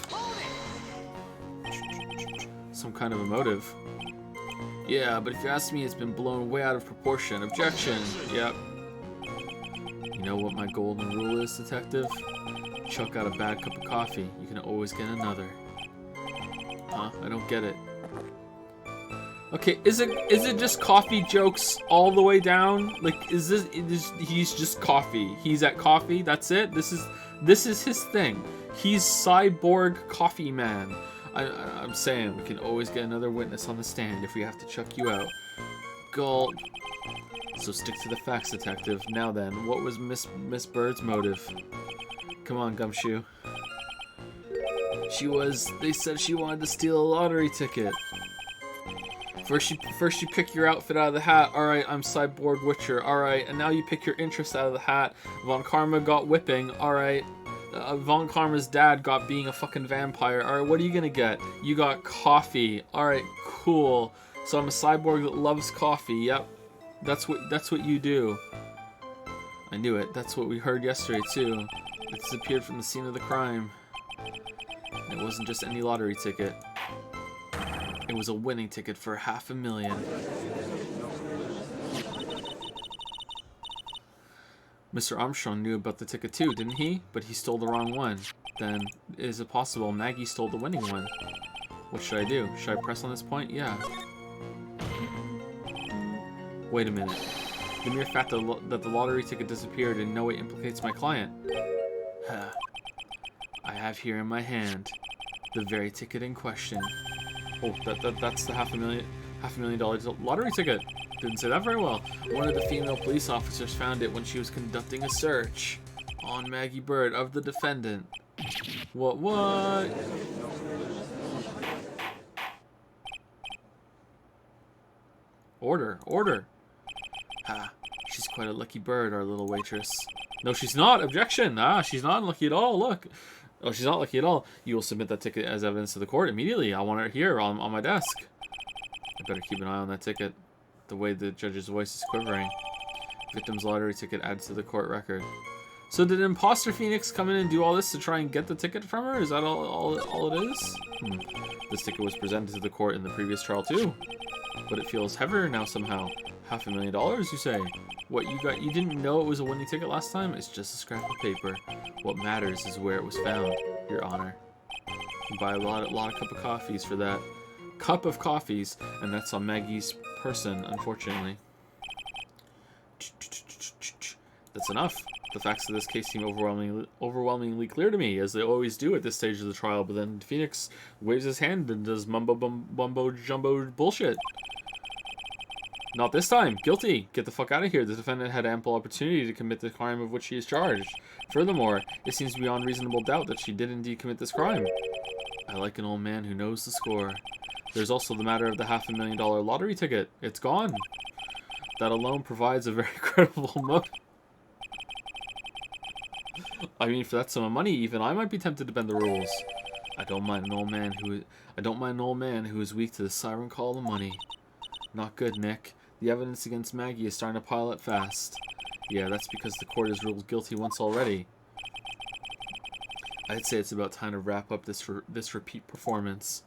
Some kind of a motive. Yeah, but if you ask me, it's been blown way out of proportion. Objection! Yep. You know what my golden rule is, Detective? Chuck out a bad cup of coffee. You can always get another. Huh? I don't get it. Okay, is it just coffee jokes all the way down? Like, he's just coffee. He's at coffee, that's it? This is his thing. He's Cyborg Coffee Man. I'm saying we can always get another witness on the stand if we have to chuck you out. Gulp. So stick to the facts, Detective. Now then, what was Miss Bird's motive? Come on, Gumshoe. They said she wanted to steal a lottery ticket. First you pick your outfit out of the hat. Alright, I'm Cyborg Witcher. Alright, and now you pick your interest out of the hat. Von Karma got whipping. Alright. Von Karma's dad got being a fucking vampire. Alright, what are you gonna get? You got coffee. Alright, cool. So I'm a cyborg that loves coffee. Yep. That's what you do. I knew it. That's what we heard yesterday too. It disappeared from the scene of the crime. And it wasn't just any lottery ticket. It was a winning ticket for $500,000. Mr. Armstrong knew about the ticket too, didn't he? But he stole the wrong one. Then, is it possible Maggie stole the winning one? What should I do? Should I press on this point? Yeah. Wait a minute. The mere fact that the lottery ticket disappeared in no way implicates my client. I have here in my hand the very ticket in question. Oh, that's the half a million dollar lottery ticket. Didn't say that very well. One of the female police officers found it when she was conducting a search on Maggie Bird of the defendant. What? Order. Ha, she's quite a lucky bird, our little waitress. No, she's not. Objection. She's not lucky at all. Look. Oh, she's not lucky at all. You will submit that ticket as evidence to the court immediately. I want it here on my desk. I better keep an eye on that ticket. The way the judge's voice is quivering. Victim's lottery ticket added to the court record. So did Imposter Phoenix come in and do all this to try and get the ticket from her? Is that all it is? This ticket was presented to the court in the previous trial too. But it feels heavier now somehow. $500,000, you say? What you got? You didn't know it was a winning ticket last time? It's just a scrap of paper. What matters is where it was found, Your Honor. You buy a lot of cup of coffees for that. Cup of coffees, and that's on Maggie's person, unfortunately. That's enough. The facts of this case seem overwhelmingly clear to me, as they always do at this stage of the trial, but then Phoenix waves his hand and does mumbo jumbo bullshit. Not this time. Guilty. Get the fuck out of here. The defendant had ample opportunity to commit the crime of which he is charged. Furthermore, it seems beyond reasonable doubt that she did indeed commit this crime. I like an old man who knows the score. There's also the matter of the $500,000 lottery ticket. It's gone. That alone provides a very credible motive. I mean, for that sum of money, even I might be tempted to bend the rules. I don't mind an old man who is weak to the siren call of money. Not good, Nick. The evidence against Maggie is starting to pile up fast. Yeah, that's because the court has ruled guilty once already. I'd say it's about time to wrap up this repeat performance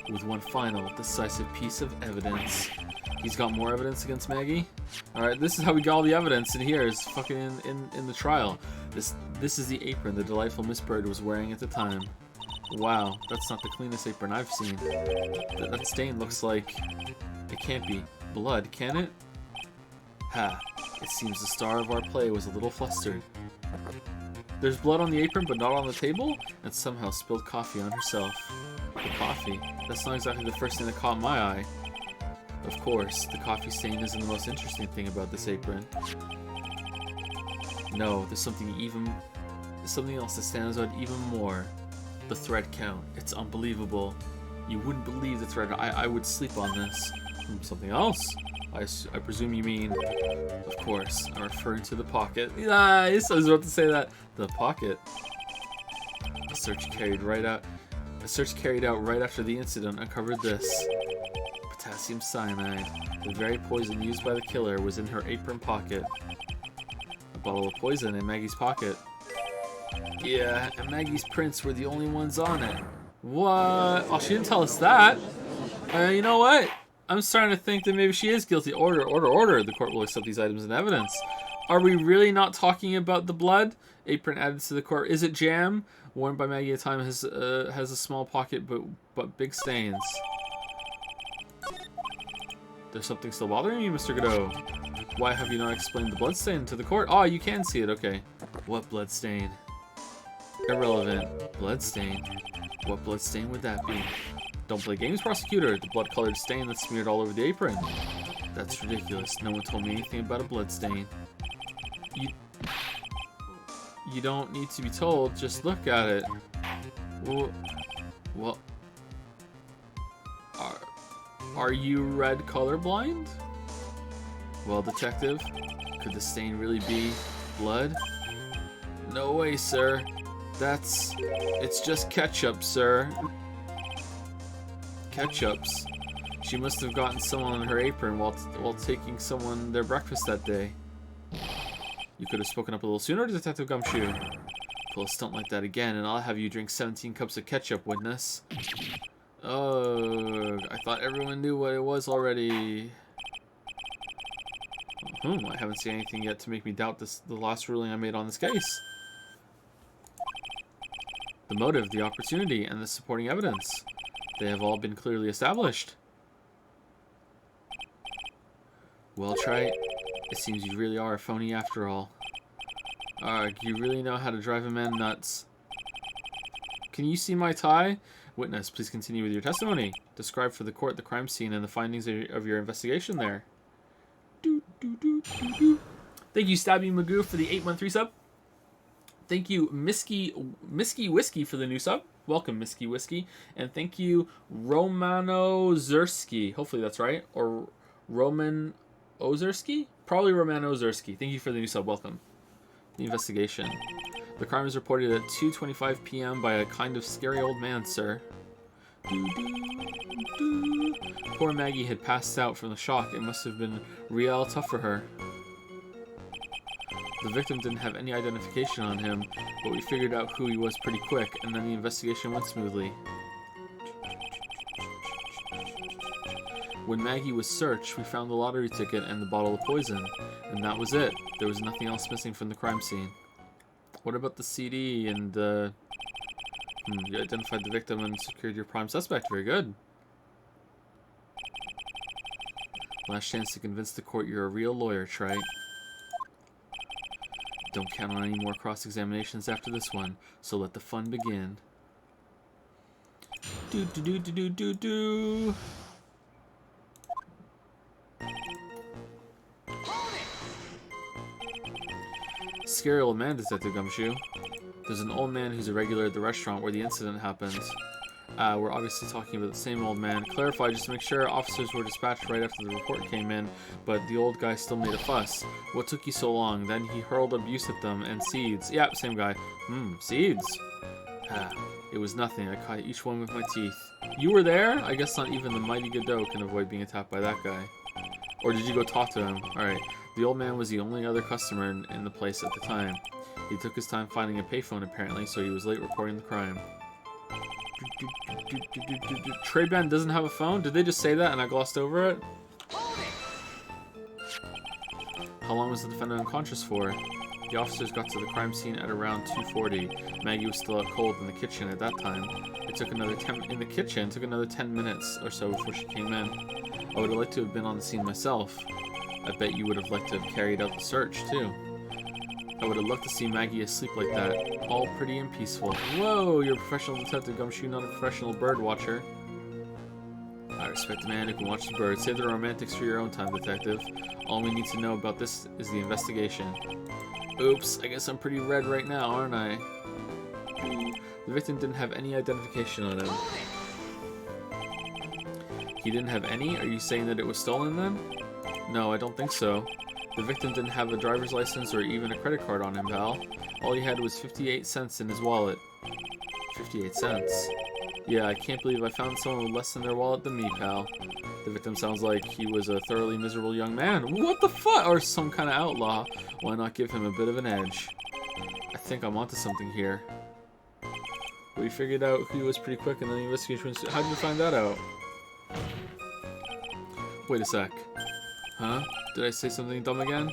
with one final, decisive piece of evidence. He's got more evidence against Maggie? Alright, this is how we got all the evidence in here, is fucking in the trial. This is the apron the delightful Miss Bird was wearing at the time. Wow, that's not the cleanest apron I've seen. That stain looks like... It can't be blood, can it? Ha, it seems the star of our play was a little flustered. There's blood on the apron but not on the table? And somehow spilled coffee on herself. The coffee? That's not exactly the first thing that caught my eye. Of course, the coffee stain isn't the most interesting thing about this apron. No, there's something else that stands out even more. The thread count. It's unbelievable. You wouldn't believe the thread. I would sleep on this. Something else? I presume you mean... Of course, I'm referring to the pocket. Nice! I was about to say that. The pocket. A search carried out right after the incident uncovered this. Potassium cyanide. The very poison used by the killer was in her apron pocket. A bottle of poison in Maggie's pocket. Yeah, and Maggie's prints were the only ones on it. What? Oh, she didn't tell us that. You know what? I'm starting to think that maybe she is guilty. Order. The court will accept these items in evidence. Are we really not talking about the blood? Apron added to the court. Is it jam? Worn by Maggie at a time has a small pocket but big stains. There's something still bothering you, Mr. Godot. Why have you not explained the blood stain to the court? Oh, you can see it. Okay. What blood stain? Irrelevant. Blood stain? What blood stain would that be? Don't play games, prosecutor. The blood-colored stain that's smeared all over the apron. That's ridiculous. No one told me anything about a blood stain. You don't need to be told. Just look at it. Well, are you red colorblind? Well, detective, could the stain really be blood? No way, sir. It's just ketchup, sir. Ketchups. She must have gotten someone on her apron while taking someone their breakfast that day. You could have spoken up a little sooner, Detective Gumshoe. Pull a stunt like that again, and I'll have you drink 17 cups of ketchup, witness. Oh, I thought everyone knew what it was already. I haven't seen anything yet to make me doubt the last ruling I made on this case. The motive, the opportunity, and the supporting evidence. They have all been clearly established. Well, Trite, it seems you really are a phony after all. You really know how to drive a man nuts. Can you see my tie? Witness, please continue with your testimony. Describe for the court the crime scene and the findings of your investigation there. Thank you, Stabby Magoo, for the 813 sub. Thank you, Misky Whiskey, for the new sub. Welcome, Misky Whiskey. And thank you, Romano Zerski. Hopefully that's right. Or Roman Ozerski? Probably Romano Ozerski. Thank you for the new sub. Welcome. The investigation. The crime was reported at 2:25 p.m. by a kind of scary old man, sir. Poor Maggie had passed out from the shock. It must have been real tough for her. The victim didn't have any identification on him, but we figured out who he was pretty quick, and then the investigation went smoothly. When Maggie was searched, we found the lottery ticket and the bottle of poison, and that was it. There was nothing else missing from the crime scene. What about the CD and, you identified the victim and secured your prime suspect. Very good. Last chance to convince the court you're a real lawyer, Trite. Don't count on any more cross-examinations after this one, so let the fun begin. Scary old man, Detective Gumshoe. There's an old man who's a regular at the restaurant where the incident happened. We're obviously talking about the same old man. Clarify, just to make sure, officers were dispatched right after the report came in, but the old guy still made a fuss. What took you so long? Then he hurled abuse at them, and seeds. Yeah, same guy. Seeds. It was nothing. I caught each one with my teeth. You were there? I guess not even the mighty Godot can avoid being attacked by that guy. Or did you go talk to him? Alright. The old man was the only other customer in the place at the time. He took his time finding a payphone apparently, so he was late reporting the crime. Trade-ban doesn't have a phone? Did they just say that and I glossed over it? How long was the defendant unconscious for? The officers got to the crime scene at around 2:40. Maggie was still out cold in the kitchen at that time. It took another 10 minutes or so before she came in. I would have liked to have been on the scene myself. I bet you would have liked to have carried out the search too. I would have loved to see Maggie asleep like that, all pretty and peaceful. Whoa, you're a professional detective, Gumshoe, not a professional bird watcher. I respect the man who can watch the birds. Save the romantics for your own time, detective. All we need to know about this is the investigation. Oops, I guess I'm pretty red right now, aren't I? The victim didn't have any identification on him. He didn't have any? Are you saying that it was stolen then? No, I don't think so. The victim didn't have a driver's license or even a credit card on him, pal. All he had was 58 cents in his wallet. 58 cents? Yeah, I can't believe I found someone with less in their wallet than me, pal. The victim sounds like he was a thoroughly miserable young man. What the fuck? Or some kind of outlaw. Why not give him a bit of an edge? I think I'm onto something here. We figured out who he was pretty quick and then the investigation was... How did you find that out? Wait a sec. Huh? Did I say something dumb again?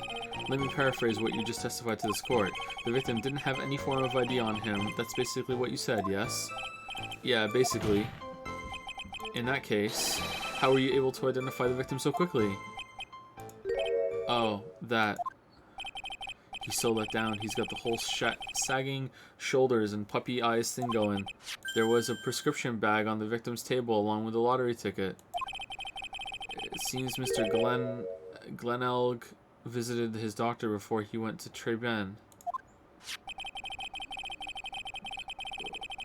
Let me paraphrase what you just testified to this court. The victim didn't have any form of ID on him. That's basically what you said, yes? Yeah, basically. In that case, how were you able to identify the victim so quickly? Oh, that. He's so let down. He's got the whole sagging shoulders and puppy eyes thing going. There was a prescription bag on the victim's table along with the lottery ticket. It seems Mr. Glenelg visited his doctor before he went to Treben.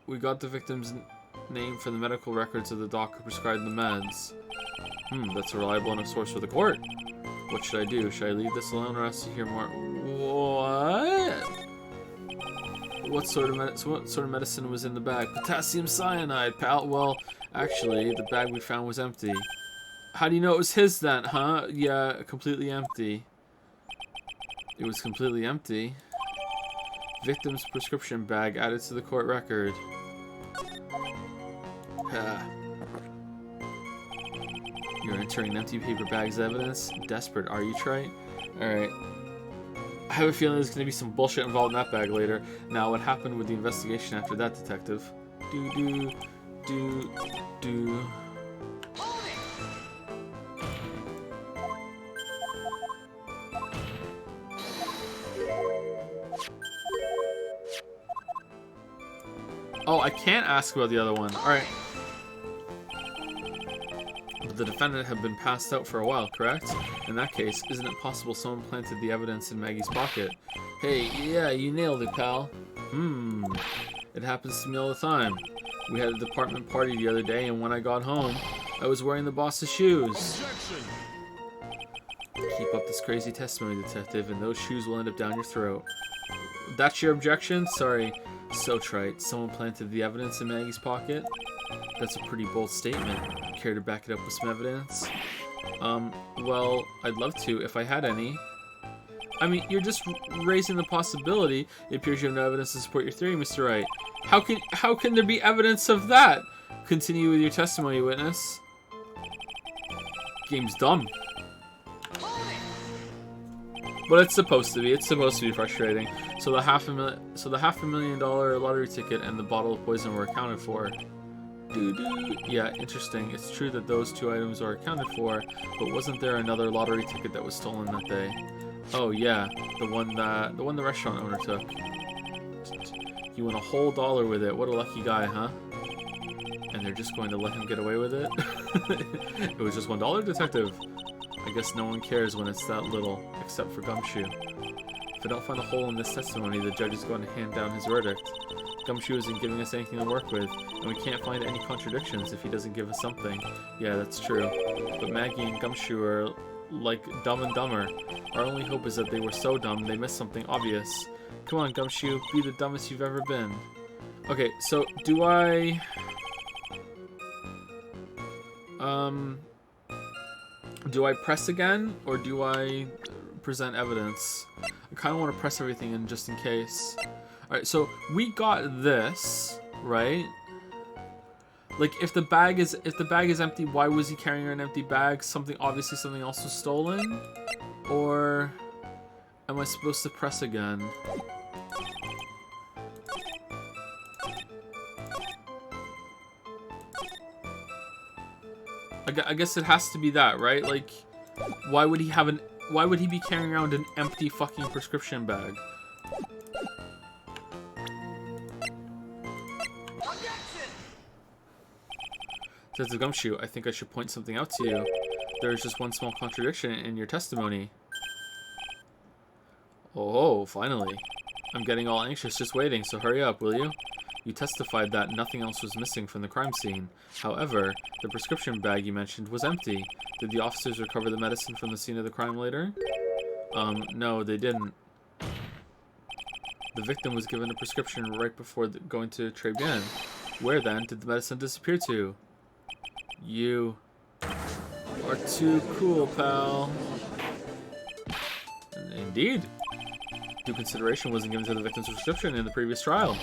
We got the victim's name from the medical records of the doc who prescribed the meds. That's a reliable enough source for the court. What should I do? Should I leave this alone or ask to hear more? What? What sort of medicine was in the bag? Potassium cyanide, pal. Well, actually, the bag we found was empty. How do you know it was his then, huh? Yeah, completely empty. It was completely empty. Victim's prescription bag added to the court record. You're entering empty paper bags evidence? Desperate, are you, Trite? Alright. have a feeling there's going to be some bullshit involved in that bag later. Now, what happened with the investigation after that, detective? Do. Oh, I can't ask about the other one. Alright. The defendant had been passed out for a while, correct? In that case, isn't it possible someone planted the evidence in Maggie's pocket? Hey, yeah, you nailed it, pal. It happens to me all the time. We had a department party the other day, and when I got home, I was wearing the boss's shoes. Objection. Keep up this crazy testimony, detective, and those shoes will end up down your throat. That's your objection? Sorry. So trite. Someone planted the evidence in Maggie's pocket? That's a pretty bold statement. Care to back it up with some evidence? Well, I'd love to if I had any. I mean, you're just raising the possibility. It appears you have no evidence to support your theory, Mr. Wright. How can there be evidence of that? Continue with your testimony, witness. Game's dumb. But it's supposed to be. It's supposed to be frustrating. So the $500,000 lottery ticket and the bottle of poison were accounted for. Yeah, interesting. It's true that those two items are accounted for, but wasn't there another lottery ticket that was stolen that day? Oh yeah, the one the restaurant owner took. He won a whole dollar with it. What a lucky guy, huh? And they're just going to let him get away with it? It was just $1, detective. I guess no one cares when it's that little, except for Gumshoe. If I don't find a hole in this testimony, the judge is going to hand down his verdict. Gumshoe isn't giving us anything to work with, and we can't find any contradictions if he doesn't give us something. Yeah, that's true. But Maggie and Gumshoe are like Dumb and Dumber. Our only hope is that they were so dumb they missed something obvious. Come on, Gumshoe, be the dumbest you've ever been. Okay, so do I... Do I press again, or do I present evidence? I kind of want to press everything in just in case. Alright, so we got this, right? Like, if the bag is empty, why was he carrying an empty bag? Obviously something else was stolen? Or am I supposed to press again? I guess it has to be that, right? Like, why would he be carrying around an empty fucking prescription bag? Says the Gumshoe, I think I should point something out to you. There is just one small contradiction in your testimony. Oh, finally. I'm getting all anxious just waiting, so hurry up, will you? You testified that nothing else was missing from the crime scene. However, the prescription bag you mentioned was empty. Did the officers recover the medicine from the scene of the crime later? No, they didn't. The victim was given a prescription right before going to Très Bien. Where then did the medicine disappear to? You are too cool, pal. Indeed. Due consideration wasn't given to the victim's prescription in the previous trial.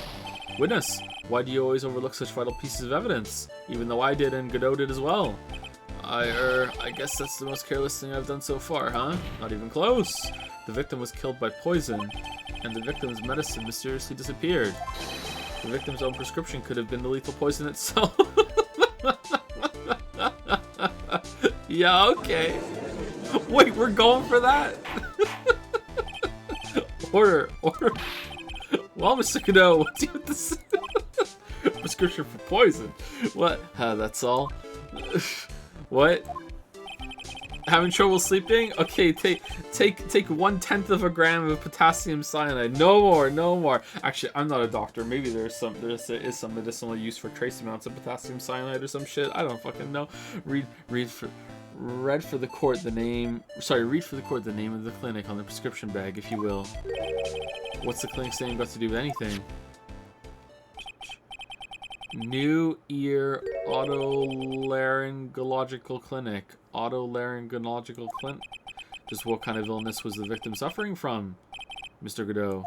Witness, why do you always overlook such vital pieces of evidence? Even though I did and Godot did as well. I guess that's the most careless thing I've done so far, huh? Not even close. The victim was killed by poison, and the victim's medicine mysteriously disappeared. The victim's own prescription could have been the lethal poison itself. Yeah, okay. Wait, we're going for that? Order. Well, Mr. Godot, what do you have to say? Prescription for poison. What? That's all? What? Having trouble sleeping? Okay, take 1/10 of a gram of potassium cyanide. No more. Actually, I'm not a doctor. Maybe there is some medicinal use for trace amounts of potassium cyanide or some shit. I don't fucking know. Read for the court the name of the clinic on the prescription bag, if you will. What's the clinic's name got to do with anything? New Ear Otolaryngological Clinic. Otolaryngological Clinic? Just what kind of illness was the victim suffering from, Mr. Godot?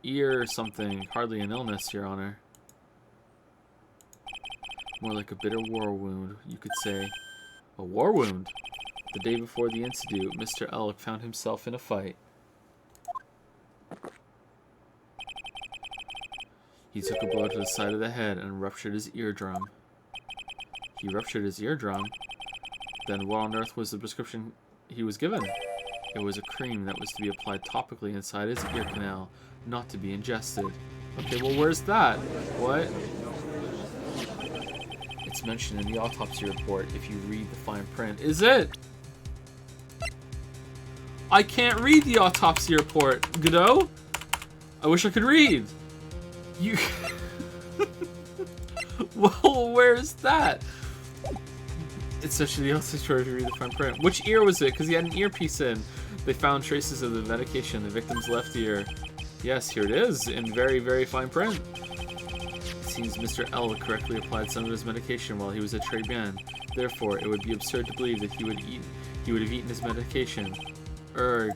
Ear something. Hardly an illness, Your Honor. More like a bitter war wound, you could say. A war wound? The day before the incident, Mr. Elk found himself in a fight. He took a blow to the side of the head and ruptured his eardrum. He ruptured his eardrum? Then what on earth was the prescription he was given? It was a cream that was to be applied topically inside his ear canal, not to be ingested. Okay, well, where's that? What? It's mentioned in the autopsy report if you read the fine print. Is it? I can't read the autopsy report, Godot. I wish I could read. You... Well, where's that? It's actually the autopsy report to read the fine print. Which ear was it? Because he had an earpiece in. They found traces of the medication in the victim's left ear. Yes, here it is, in very, very fine print. It seems Mr. L correctly applied some of his medication while he was at Très Bien. Therefore, it would be absurd to believe that he would have eaten his medication. Erg.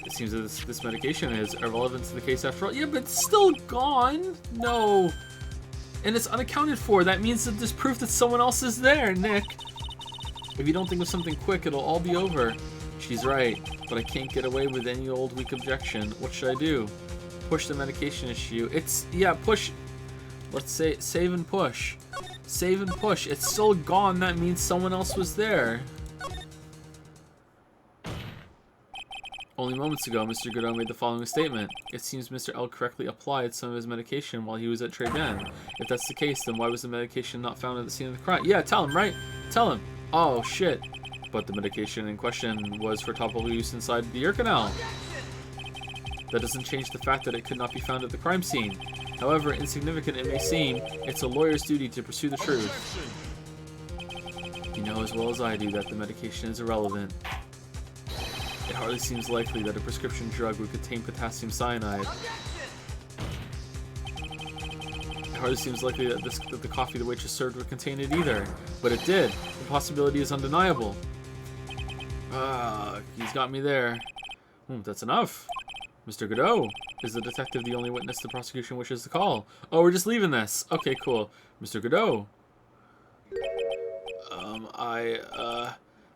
It seems that this medication is irrelevant to the case after all. Yeah, but it's still gone. No. And it's unaccounted for. That means that there's proof that someone else is there, Nick. If you don't think of something quick, it'll all be over. She's right, but I can't get away with any old weak objection. What should I do? Push the medication issue. Yeah, push. Let's say save and push. Save and push. It's still gone. That means someone else was there. Only moments ago, Mr. Godot made the following statement. It seems Mr. L correctly applied some of his medication while he was at Très Bien. If that's the case, then why was the medication not found at the scene of the crime? Yeah, tell him, right? Tell him. Oh, shit. But the medication in question was for topical use inside the ear canal. That doesn't change the fact that it could not be found at the crime scene. However insignificant it may seem, it's a lawyer's duty to pursue the truth. You know as well as I do that the medication is irrelevant. It hardly seems likely that a prescription drug would contain potassium cyanide. It hardly seems likely that the coffee the waitress served would contain it either. But it did. The possibility is undeniable. He's got me there. That's enough. Mr. Godot, is the detective the only witness the prosecution wishes to call? Oh, we're just leaving this. Okay, cool. Mr. Godot.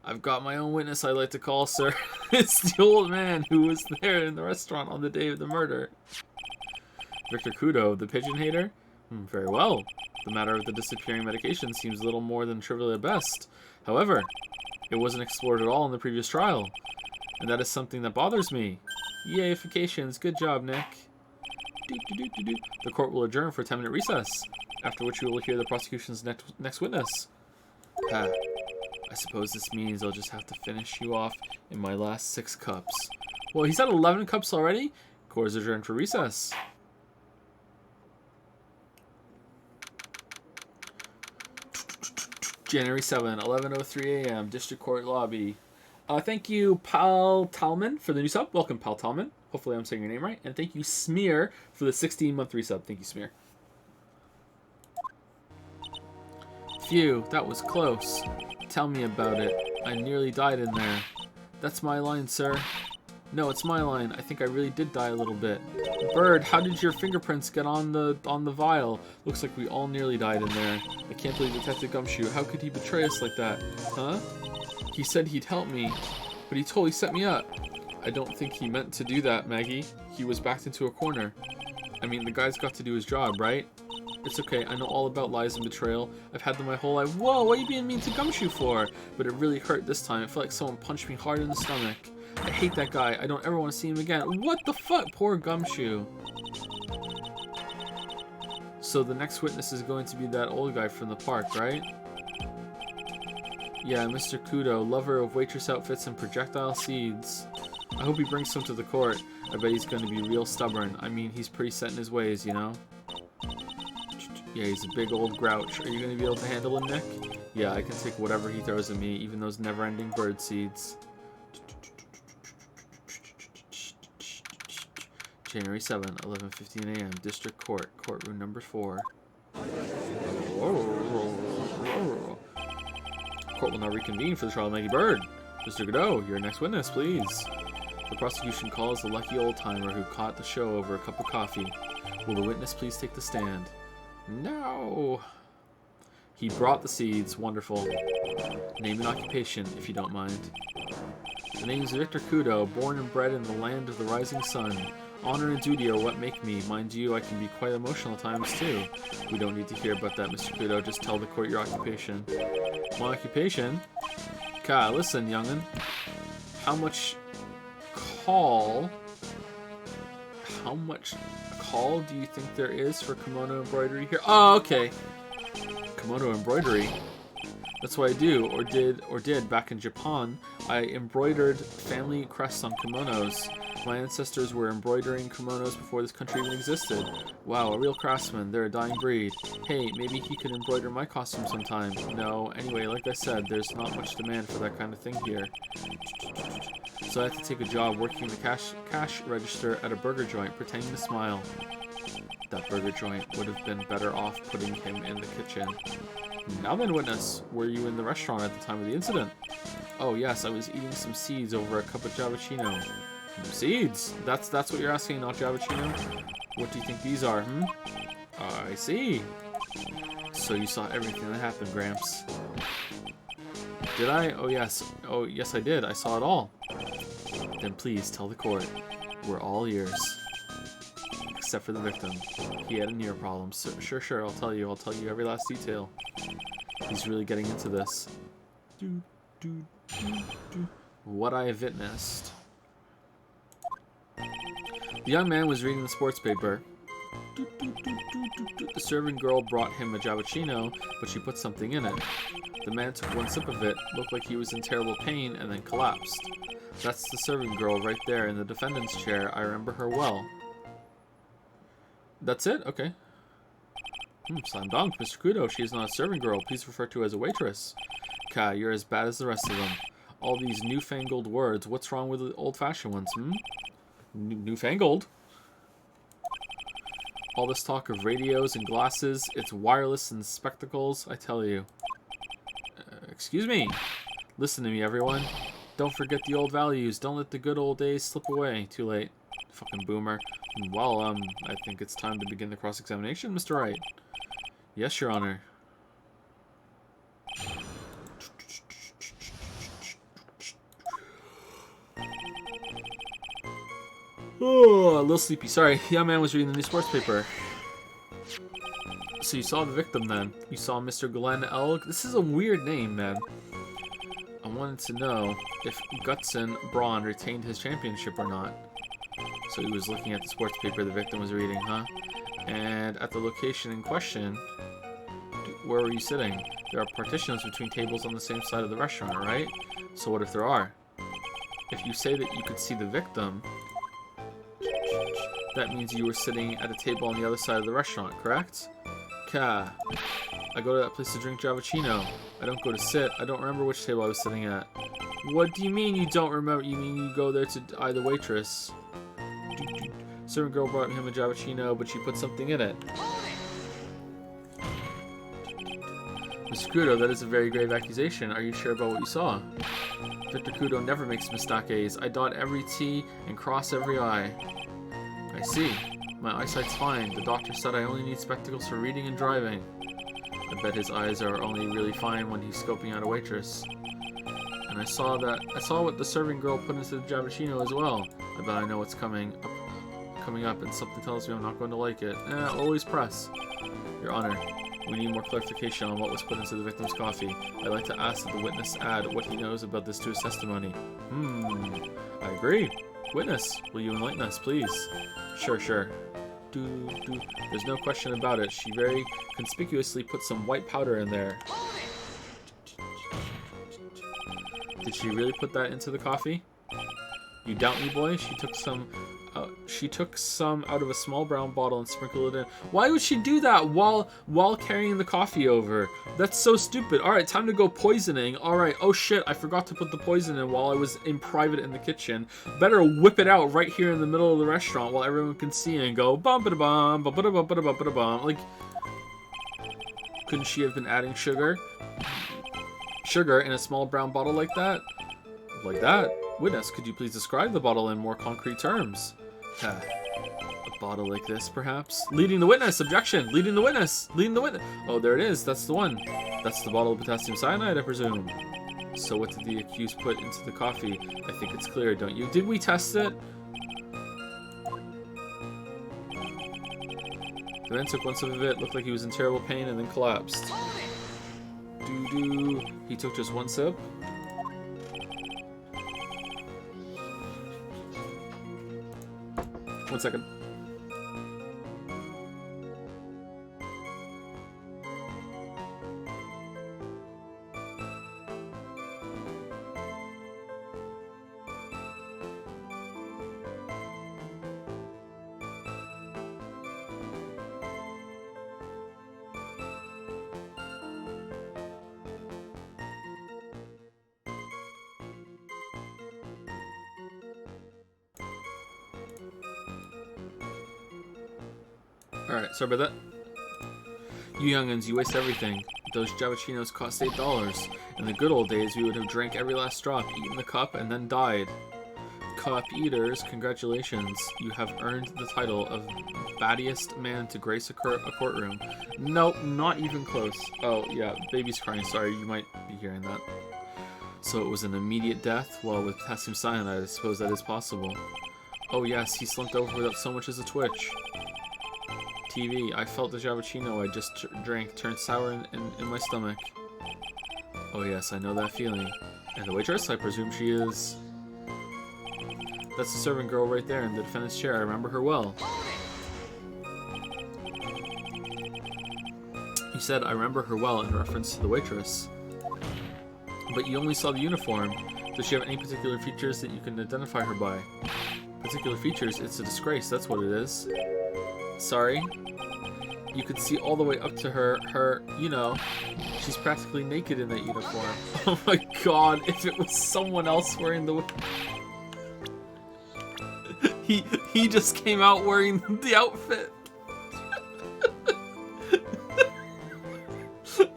I've got my own witness I'd like to call, sir. It's the old man who was there in the restaurant on the day of the murder. Victor Kudo, the pigeon hater? Very well. The matter of the disappearing medication seems little more than trivial at best. However, it wasn't explored at all in the previous trial. And that is something that bothers me. Yayifications. Good job, Nick. The court will adjourn for a 10-minute recess, after which we will hear the prosecution's next witness. I suppose this means I'll just have to finish you off in my last 6 cups. Well, he's at 11 cups already? Court is adjourned for recess. January 7, 11:03 a.m. District Court Lobby. Thank you, Pal Talman, for the new sub. Welcome, Pal Talman. Hopefully I'm saying your name right. And thank you, Smear, for the 16-month resub. Thank you, Smear. Phew, that was close. Tell me about it. I nearly died in there. That's my line, sir. No, it's my line. I think I really did die a little bit. Bird, how did your fingerprints get on the vial? Looks like we all nearly died in there. I can't believe Detective Gumshoe. How could he betray us like that? Huh? He said he'd help me, but he totally set me up. I don't think he meant to do that, Maggie. He was backed into a corner. I mean, the guy's got to do his job, right? It's okay, I know all about lies and betrayal. I've had them my whole life. Whoa, what are you being mean to Gumshoe for? But it really hurt this time. It felt like someone punched me hard in the stomach. I hate that guy. I don't ever want to see him again. What the fuck? Poor Gumshoe. So the next witness is going to be that old guy from the park, right? Yeah, Mr. Kudo, lover of waitress outfits and projectile seeds. I hope he brings some to the court. I bet he's going to be real stubborn. I mean, he's pretty set in his ways, you know? Yeah, he's a big old grouch. Are you going to be able to handle him, Nick? Yeah, I can take whatever he throws at me, even those never-ending bird seeds. January 7, 11:15 a.m. District Court, courtroom number 4. Court will now reconvene for the trial of Maggie Bird. Mr. Godot, your next witness, please. The prosecution calls the lucky old-timer who caught the show over a cup of coffee. Will the witness please take the stand? No. He brought the seeds. Wonderful. Name and occupation, if you don't mind. The name is Victor Kudo, born and bred in the land of the rising sun. Honor and duty are what make me. Mind you, I can be quite emotional at times too. We don't need to hear about that, Mr. Kudo. Just tell the court your occupation. My occupation? Ka, listen, young'un. How much call do you think there is for kimono embroidery here? Oh, okay. Kimono embroidery. That's what I do, or did back in Japan. I embroidered family crests on kimonos. My ancestors were embroidering kimonos before this country even existed. Wow, a real craftsman. They're a dying breed. Hey, maybe he could embroider my costume sometime. No, anyway, like I said, there's not much demand for that kind of thing here. So I had to take a job working the cash register at a burger joint, pretending to smile. That burger joint would have been better off putting him in the kitchen. Now then, witness, were you in the restaurant at the time of the incident? Oh yes, I was eating some seeds over a cup of Javachino. Seeds? That's what you're asking, not Javachino? What do you think these are, I see. So you saw everything that happened, Gramps. Did I? Oh yes. Oh yes I did. I saw it all. Then please tell the court. We're all ears. Except for the victim. He had an ear problem. So, sure, I'll tell you every last detail. He's really getting into this. What I have witnessed. The young man was reading the sports paper. The serving girl brought him a Javachino, but she put something in it. The man took one sip of it, looked like he was in terrible pain, and then collapsed. That's the serving girl right there in the defendant's chair. I remember her well. That's it? Okay. Slam dunk, Mr. Kudo. She is not a serving girl. Please refer to her as a waitress. Ka, you're as bad as the rest of them. All these newfangled words. What's wrong with the old-fashioned ones, Newfangled? All this talk of radios and glasses, it's wireless and spectacles, I tell you. Excuse me. Listen to me, everyone. Don't forget the old values. Don't let the good old days slip away. Too late. Fucking boomer. Well, I think it's time to begin the cross-examination, Mr. Wright. Yes, Your Honor. Oh, a little sleepy. Sorry, the young man was reading the new sports paper. So you saw the victim then. You saw Mr. Glenn L. This is a weird name, man. I wanted to know if Gutson Braun retained his championship or not. So he was looking at the sports paper the victim was reading, huh? And at the location in question, where were you sitting? There are partitions between tables on the same side of the restaurant, right? So what if there are? If you say that you could see the victim, that means you were sitting at a table on the other side of the restaurant, correct? Ka. I go to that place to drink Javachino. I don't go to sit. I don't remember which table I was sitting at. What do you mean you don't remember? You mean you go there to eye the waitress? Servant girl brought him a Javachino, but she put something in it. Mr. Kudo, that is a very grave accusation. Are you sure about what you saw? Victor Kudo never makes mistakes. I dot every T and cross every I. I see. My eyesight's fine. The doctor said I only need spectacles for reading and driving. I bet his eyes are only really fine when he's scoping out a waitress. And I saw what the serving girl put into the Javachino as well. I bet I know what's coming up, and something tells me I'm not going to like it. Always press. Your Honor, we need more clarification on what was put into the victim's coffee. I'd like to ask that the witness add what he knows about this to his testimony. I agree. Witness, will you enlighten us, please? Sure. There's no question about it. She very conspicuously put some white powder in there. Did she really put that into the coffee? You doubt me, boy? She took some out of a small brown bottle and sprinkled it in. Why would she do that while carrying the coffee over? That's so stupid. Alright, time to go poisoning. Alright, oh shit, I forgot to put the poison in while I was in private in the kitchen. Better whip it out right here in the middle of the restaurant while everyone can see and go bum-ba-da-bum, ba-ba-da-bum. Like, couldn't she have been adding sugar in a small brown bottle like that? Like that? Witness, could you please describe the bottle in more concrete terms? A bottle like this, perhaps? Leading the witness! Objection! Leading the witness! Oh, there it is. That's the one. That's the bottle of potassium cyanide, I presume. So what did the accused put into the coffee? I think it's clear, don't you? Did we test it? and then took one sip of it, looked like he was in terrible pain, and then collapsed. Doo-doo. He took just one sip. One second. Alright, sorry about that. You young'uns, you waste everything. Those Javachinos cost $8. In the good old days, we would have drank every last drop, eaten the cup, and then died. Cup eaters, congratulations. You have earned the title of battiest man to grace a courtroom. Nope, not even close. Oh, yeah, baby's crying. Sorry, you might be hearing that. So it was an immediate death? Well, with potassium cyanide, I suppose that is possible. Oh yes, he slumped over without so much as a twitch. TV, I felt the Javachino I just drank turn sour in my stomach. Oh yes, I know that feeling. And the waitress, I presume she is... That's the servant girl right there in the defendant's chair. I remember her well. You said, I remember her well in reference to the waitress. But you only saw the uniform. Does she have any particular features that you can identify her by? Particular features? It's a disgrace, that's what it is. Sorry? You could see all the way up to her, you know, she's practically naked in that uniform. Oh my god, if it was someone else wearing the... He just came out wearing the outfit.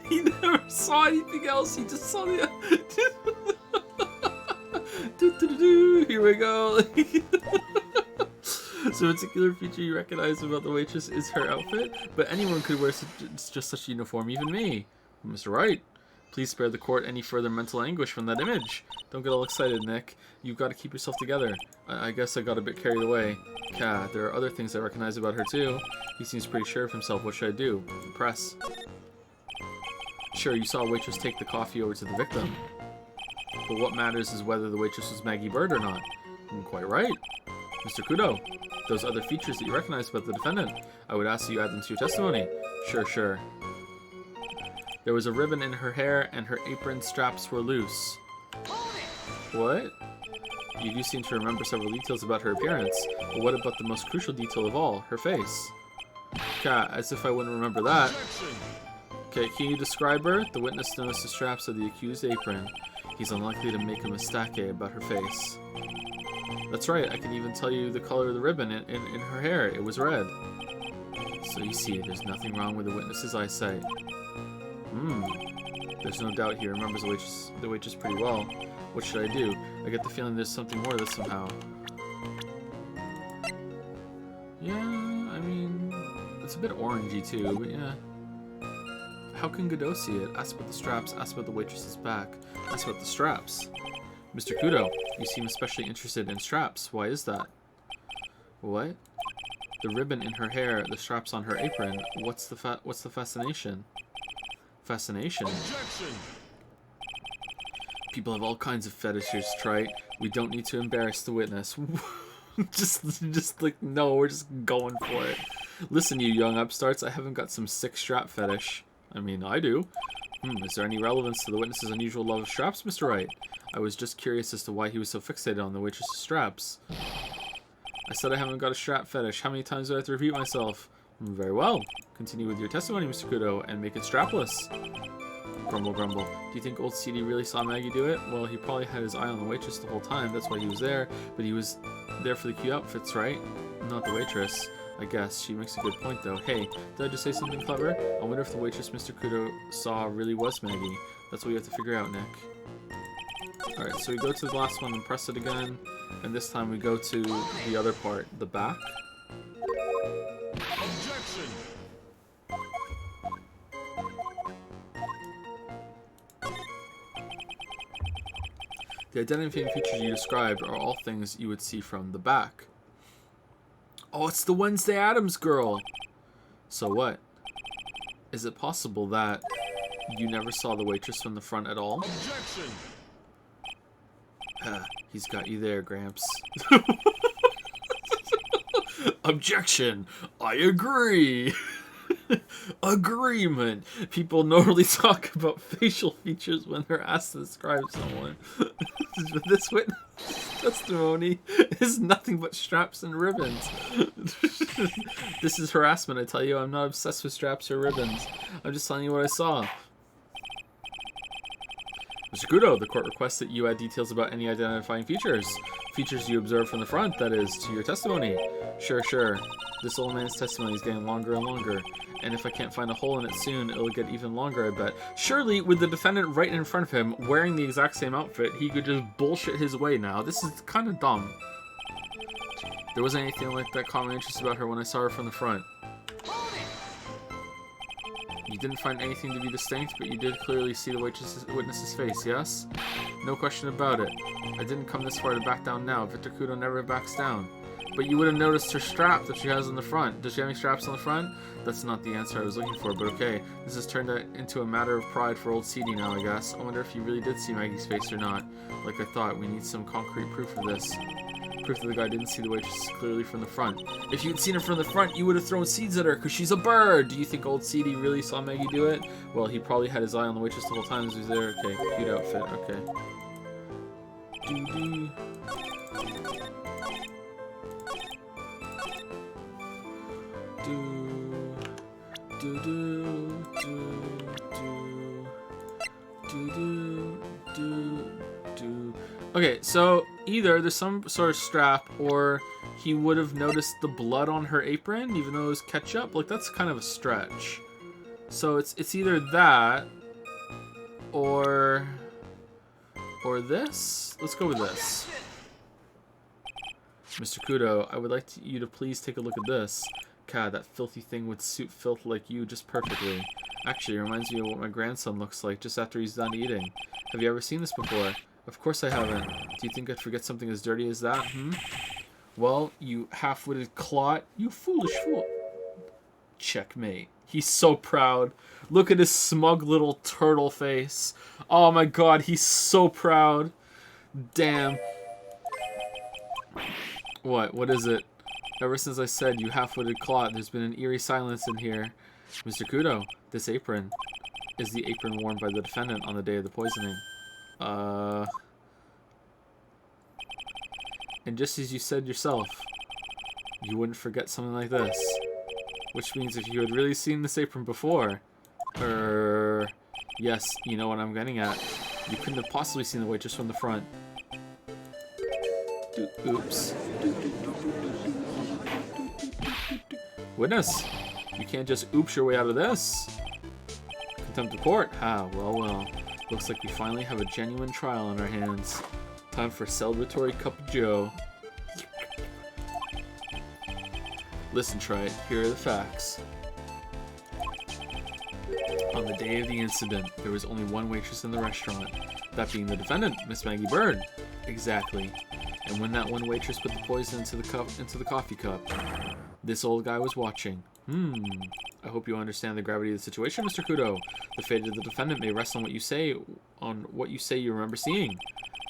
He never saw anything else, he just saw the... Here we go. So a particular feature you recognize about the waitress is her outfit, but anyone could wear just such a uniform, even me. Mr. Wright, please spare the court any further mental anguish from that image. Don't get all excited, Nick. You've got to keep yourself together. I guess I got a bit carried away. Kat, there are other things I recognize about her too. He seems pretty sure of himself. What should I do? Press. Sure, you saw a waitress take the coffee over to the victim. But what matters is whether the waitress was Maggie Bird or not. Quite right. Mr. Kudo, those other features that you recognize about the defendant, I would ask that you add them to your testimony. Sure. There was a ribbon in her hair and her apron straps were loose. What? You do seem to remember several details about her appearance, but what about the most crucial detail of all, her face? Kat, as if I wouldn't remember that. Okay, can you describe her? The witness noticed the straps of the accused apron. He's unlikely to make a mistake about her face. That's right, I can even tell you the color of the ribbon in her hair. It was red. So you see, there's nothing wrong with the witness's eyesight. There's no doubt he remembers the waitress pretty well. What should I do? I get the feeling there's something more to this somehow. Yeah, I mean, it's a bit orangey too, but yeah. How can Godot see it? Ask about the straps, ask about the waitress's back, ask about the straps. Mr. Kudo, you seem especially interested in straps. Why is that? What? The ribbon in her hair, the straps on her apron. What's the fascination? Fascination? Objection! People have all kinds of fetishes, Trite. We don't need to embarrass the witness. just like, no, we're just going for it. Listen, you young upstarts, I haven't got some sick strap fetish. I mean, I do. Is there any relevance to the witness's unusual love of straps, Mr. Wright? I was just curious as to why he was so fixated on the waitress's straps. I said I haven't got a strap fetish. How many times do I have to repeat myself? Very well. Continue with your testimony, Mr. Kudo, and make it strapless. Grumble, grumble. Do you think old CD really saw Maggie do it? Well, he probably had his eye on the waitress the whole time. That's why he was there. But he was there for the cute outfits, right? Not the waitress. I guess. She makes a good point, though. Hey, did I just say something clever? I wonder if the waitress Mr. Kudo saw really was Maggie. That's what we have to figure out, Nick. Alright, so we go to the last one and press it again. And this time we go to the other part, the back. Objection! The identifying features you described are all things you would see from the back. Oh, it's the Wednesday Addams girl! So what? Is it possible that you never saw the waitress from the front at all? Objection! He's got you there, Gramps. Objection! I agree! Agreement! People normally talk about facial features when they're asked to describe someone. This witness testimony is nothing but straps and ribbons. This is harassment, I tell you. I'm not obsessed with straps or ribbons. I'm just telling you what I saw. Mr. Kudo, the court requests that you add details about any identifying features. Features you observed from the front, that is, to your testimony. Sure. This old man's testimony is getting longer and longer. And if I can't find a hole in it soon, it'll get even longer, I bet. Surely, with the defendant right in front of him, wearing the exact same outfit, he could just bullshit his way now. This is kind of dumb. There wasn't anything like that common interest about her when I saw her from the front. You didn't find anything to be distinct, but you did clearly see the witness's face, yes? No question about it. I didn't come this far to back down now. Victor Kudo never backs down. But you would have noticed her strap that she has on the front. Does she have any straps on the front? That's not the answer I was looking for, but okay. This has turned into a matter of pride for old CD now, I guess. I wonder if you really did see Maggie's face or not. Like I thought, we need some concrete proof of this. Proof that the guy didn't see the waitress clearly from the front. If you'd seen her from the front, you would have thrown seeds at her, because she's a bird! Do you think old CD really saw Maggie do it? Well, he probably had his eye on the waitress the whole time as he was there. Okay, cute outfit, okay. Doo-doo. Okay, so either there's some sort of strap, or he would have noticed the blood on her apron, even though it was ketchup. Like, that's kind of a stretch. So it's either that, or this. Let's go with this. Mr. Kudo, I would like you to please take a look at this. God, that filthy thing would suit filth like you just perfectly. Actually, it reminds me of what my grandson looks like just after he's done eating. Have you ever seen this before? Of course I haven't. Do you think I'd forget something as dirty as that, Well, you half-witted clot. You foolish fool. Checkmate. He's so proud. Look at his smug little turtle face. Oh my god, he's so proud. Damn. What is it? Ever since I said you half-witted clot, there's been an eerie silence in here. Mr. Kudo, this apron is the apron worn by the defendant on the day of the poisoning. And just as you said yourself, you wouldn't forget something like this. Which means if you had really seen this apron before, yes, you know what I'm getting at. You couldn't have possibly seen the waitress from the front. Oops. Witness, you can't just oops your way out of this. Contempt of court. Well. Looks like we finally have a genuine trial on our hands. Time for celebratory cup of joe. Listen, Trite, here are the facts. On the day of the incident, there was only one waitress in the restaurant, that being the defendant, Miss Maggie Bird. Exactly. And when that one waitress put the poison into the coffee cup, this old guy was watching. I hope you understand the gravity of the situation, Mr. Kudo. The fate of the defendant may rest on what you say you remember seeing.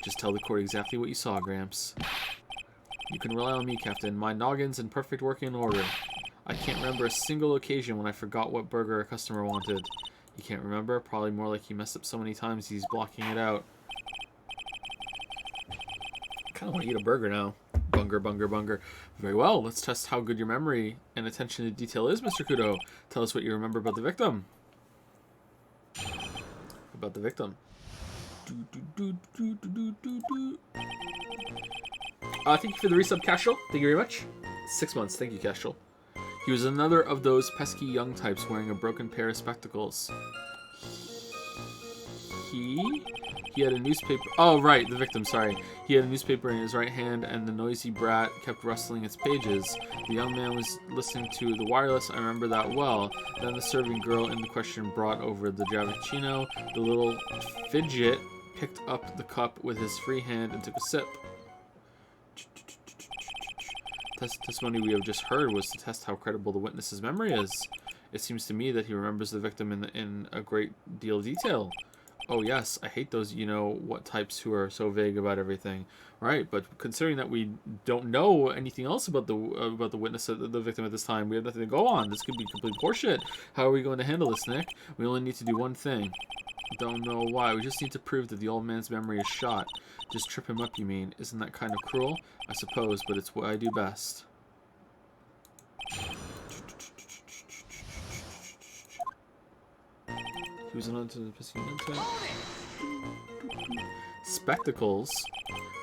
Just tell the court exactly what you saw, Gramps. You can rely on me, Captain. My noggin's in perfect working order. I can't remember a single occasion when I forgot what burger a customer wanted. You can't remember? Probably more like he messed up so many times he's blocking it out. I kind of want to eat a burger now. Bunger. Very well, let's test how good your memory and attention to detail is, Mr. Kudo. Tell us what you remember about the victim. Thank you for the resub, Castrol. Thank you very much. 6 months. Thank you, Castrol. He was another of those pesky young types wearing a broken pair of spectacles. He had a newspaper... Oh, right, the victim, sorry. He had a newspaper in his right hand, and the noisy brat kept rustling its pages. The young man was listening to the wireless, I remember that well. Then the serving girl in the question brought over the Javicino. The little fidget picked up the cup with his free hand and took a sip. The testimony we have just heard was to test how credible the witness's memory is. It seems to me that he remembers the victim in a great deal of detail. Oh yes, I hate those you-know-what types who are so vague about everything. Right, but considering that we don't know anything else about the witness, the victim at this time, we have nothing to go on. This could be complete horseshit. How are we going to handle this, Nick? We only need to do one thing. Don't know why. We just need to prove that the old man's memory is shot. Just trip him up, you mean? Isn't that kind of cruel? I suppose, but it's what I do best. He was on to the Piscina. Spectacles?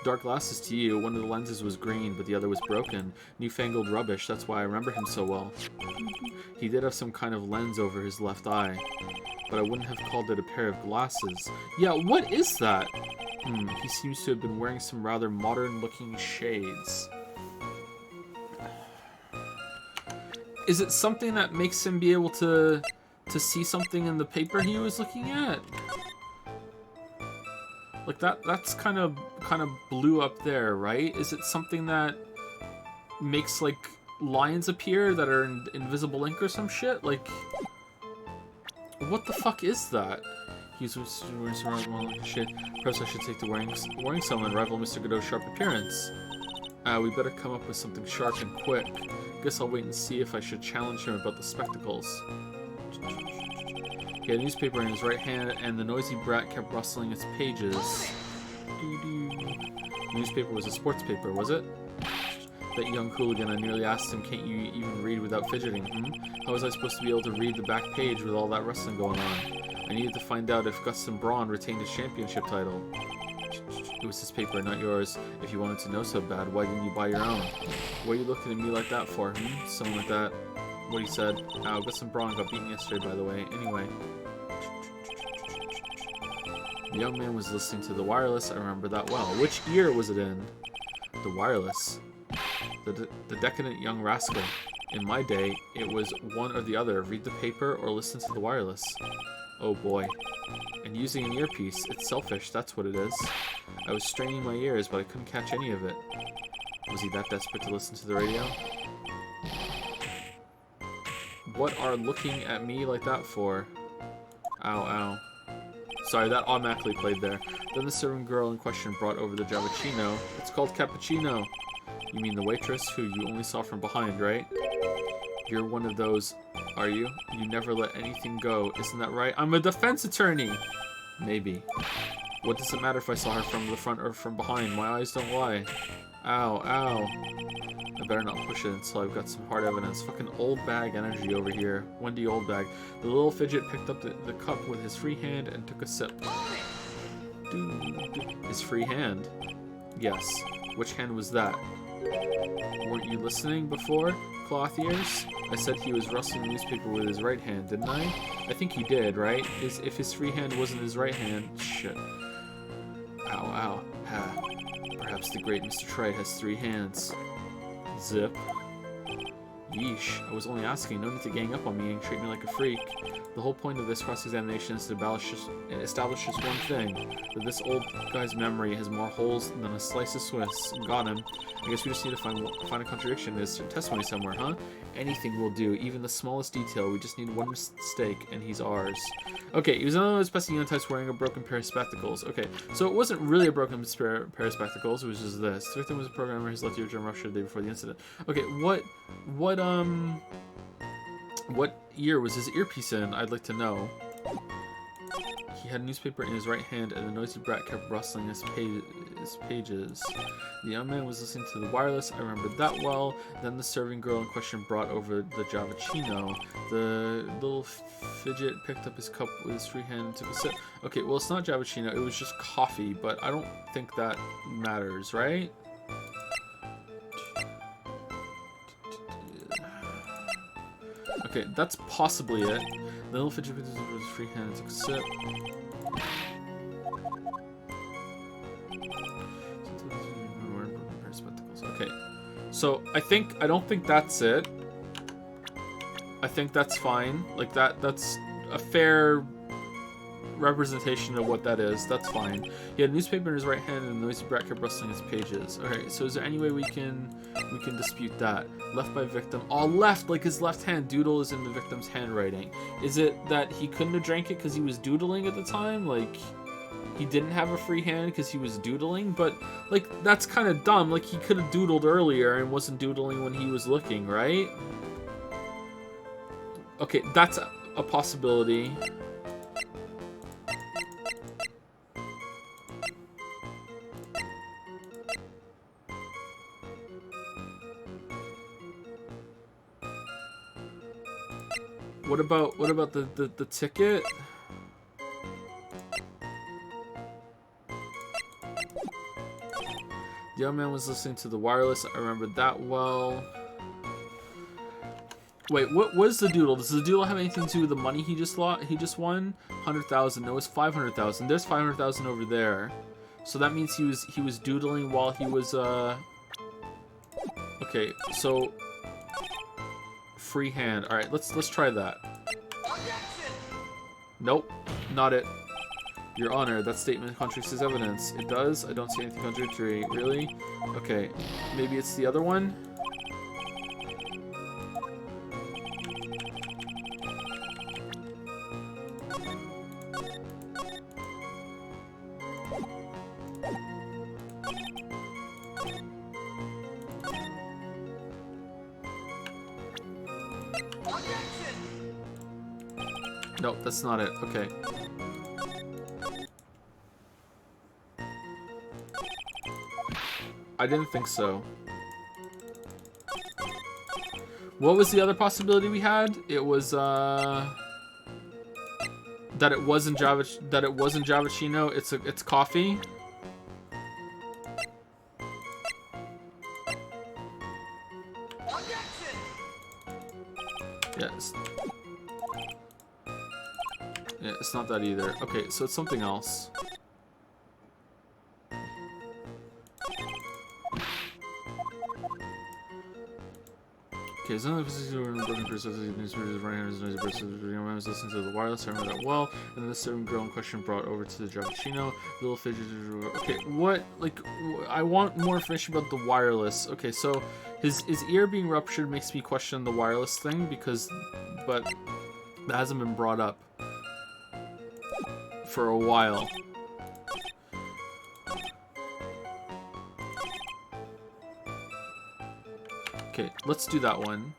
Dark glasses to you. One of the lenses was green, but the other was broken. Newfangled rubbish. That's why I remember him so well. He did have some kind of lens over his left eye, but I wouldn't have called it a pair of glasses. Yeah, what is that? He seems to have been wearing some rather modern-looking shades. Is it something that makes him be able to see something in the paper he was looking at? Like that's kind of blue up there, right? Is it something that makes like lines appear that are in invisible ink or some shit? Like, what the fuck is that? He's wearing some rather modern shit. Perhaps I should take to wearing some and rival Mr. Godot's sharp appearance. We better come up with something sharp and quick. Guess I'll wait and see if I should challenge him about the spectacles. He had a newspaper in his right hand, and the noisy brat kept rustling its pages. The newspaper was a sports paper, was it? That young hooligan, I nearly asked him, can't you even read without fidgeting, How was I supposed to be able to read the back page with all that rustling going on? I needed to find out if Gustin Braun retained his championship title. It was his paper, not yours. If you wanted to know so bad, why didn't you buy your own? What are you looking at me like that for, Something like that. What he said. Ow, Gustin Braun got beaten yesterday, by the way. Anyway. The young man was listening to the wireless. I remember that well. Which ear was it in? The wireless. The decadent young rascal. In my day, it was one or the other. Read the paper or listen to the wireless. Oh boy. And using an earpiece. It's selfish, that's what it is. I was straining my ears, but I couldn't catch any of it. Was he that desperate to listen to the radio? What are looking at me like that for? Ow, ow. Sorry, that automatically played there. Then the serving girl in question brought over the Javicino. It's called cappuccino. You mean the waitress who you only saw from behind, right? You're one of those, are you? You never let anything go, isn't that right? I'm a defense attorney! Maybe. What does it matter if I saw her from the front or from behind? My eyes don't lie. Ow, ow. I better not push it until I've got some hard evidence. Fucking old bag energy over here. Wendy old bag. The little fidget picked up the cup with his free hand and took a sip. His free hand? Yes. Which hand was that? Weren't you listening before, cloth ears? I said he was rustling the newspaper with his right hand, didn't I? I think you did, right? If his free hand wasn't his right hand, shit. Ow, ow. Ha. Perhaps the great Mr. Trite has 3 hands. Zip. Yeesh, I was only asking, no need to gang up on me and treat me like a freak. The whole point of this cross-examination is to establish just one thing, that this old guy's memory has more holes than a slice of Swiss. Got him. I guess we just need to find a contradiction in his testimony somewhere, huh? Anything will do, even the smallest detail. We just need one mistake, and he's ours. Okay, he was one of those pesky types wearing a broken pair of spectacles. Okay, so it wasn't really a broken pair of spectacles, it was just this. The victim was a programmer, his left eardrum ruptured the day before the incident. Okay, what ear was his earpiece in? I'd like to know. He had a newspaper in his right hand, and the noisy brat kept rustling his pages. The young man was listening to the wireless. I remembered that well. Then the serving girl in question brought over the Javicino. The little fidget picked up his cup with his free hand and took a sip. Okay, well, it's not Javicino. It was just coffee, but I don't think that matters, right? Okay, that's possibly it. The little fidget picked up his free hand and took a sip. Okay, so I don't think that's it. I think that's fine. Like that's a fair representation of what that is. That's fine. He had a newspaper in his right hand and a noisy brat kept rustling its pages. Okay, so is there any way we can dispute that? Left by victim. Oh, left, like his left hand. Doodle is in the victim's handwriting. Is it that he couldn't have drank it because he was doodling at the time? Like, he didn't have a free hand because he was doodling? But, like, that's kind of dumb. Like, he could have doodled earlier and wasn't doodling when he was looking, right? Okay, that's a possibility. What about the ticket? The young man was listening to the wireless. I remember that well. Wait, what was the doodle? Does the doodle have anything to do with the money he just won? 100,000. No, it's 500,000. There's 500,000 over there. So that means he was doodling while he was Okay, so free hand. All right, let's try that. Nope, not it. Your Honor, that statement contradicts his evidence. It does? I don't see anything contradictory. Really? Okay, maybe it's the other one? Nope, that's not it. Okay. I didn't think so. What was the other possibility we had? It was that it wasn't Javachino. It's coffee. Yes. Yeah, it's not that either. Okay, so it's something else. Okay, some of the positions were in the broken process of the newspaper's right hand is noisy burst. The young man was listening to the wireless. I remember that well. And then the certain girl in question brought over to the Javachino. Little fidget. Okay, what? Like, I want more information about the wireless. Okay, so his ear being ruptured makes me question the wireless thing but that hasn't been brought up for a while. Okay, let's do that one.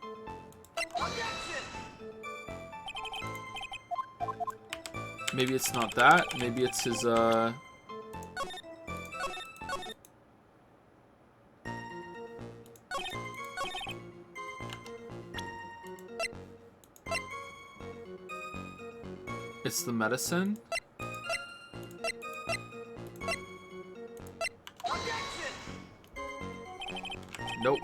Maybe it's not that. Maybe it's his, It's the medicine. Nope.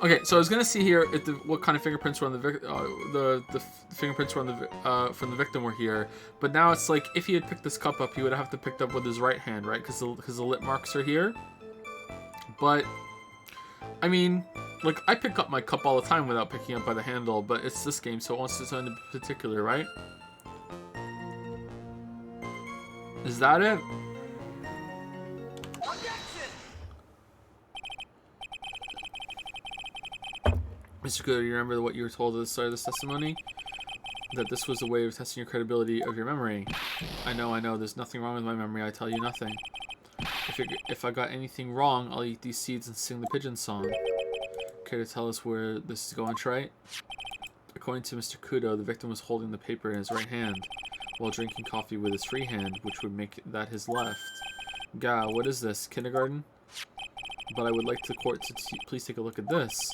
Okay, so I was gonna see here if what kind of fingerprints were on the fingerprints were on the from the victim were here, but now it's like if he had picked this cup up, he would have to picked up with his right hand, right? Because the lip marks are here. But I mean, like I pick up my cup all the time without picking up by the handle, but it's this game, so it wants to sound in particular, right? Is that it? Mr. Good, you remember what you were told at the start of this testimony? That this was a way of testing your credibility of your memory. I know, there's nothing wrong with my memory, I tell you nothing. If I got anything wrong, I'll eat these seeds and sing the pigeon song. Care to tell us where this is going, Trite? According to Mr. Kudo, the victim was holding the paper in his right hand, while drinking coffee with his free hand, which would make that his left. Gah, what is this, kindergarten? But I would like the court to please take a look at this.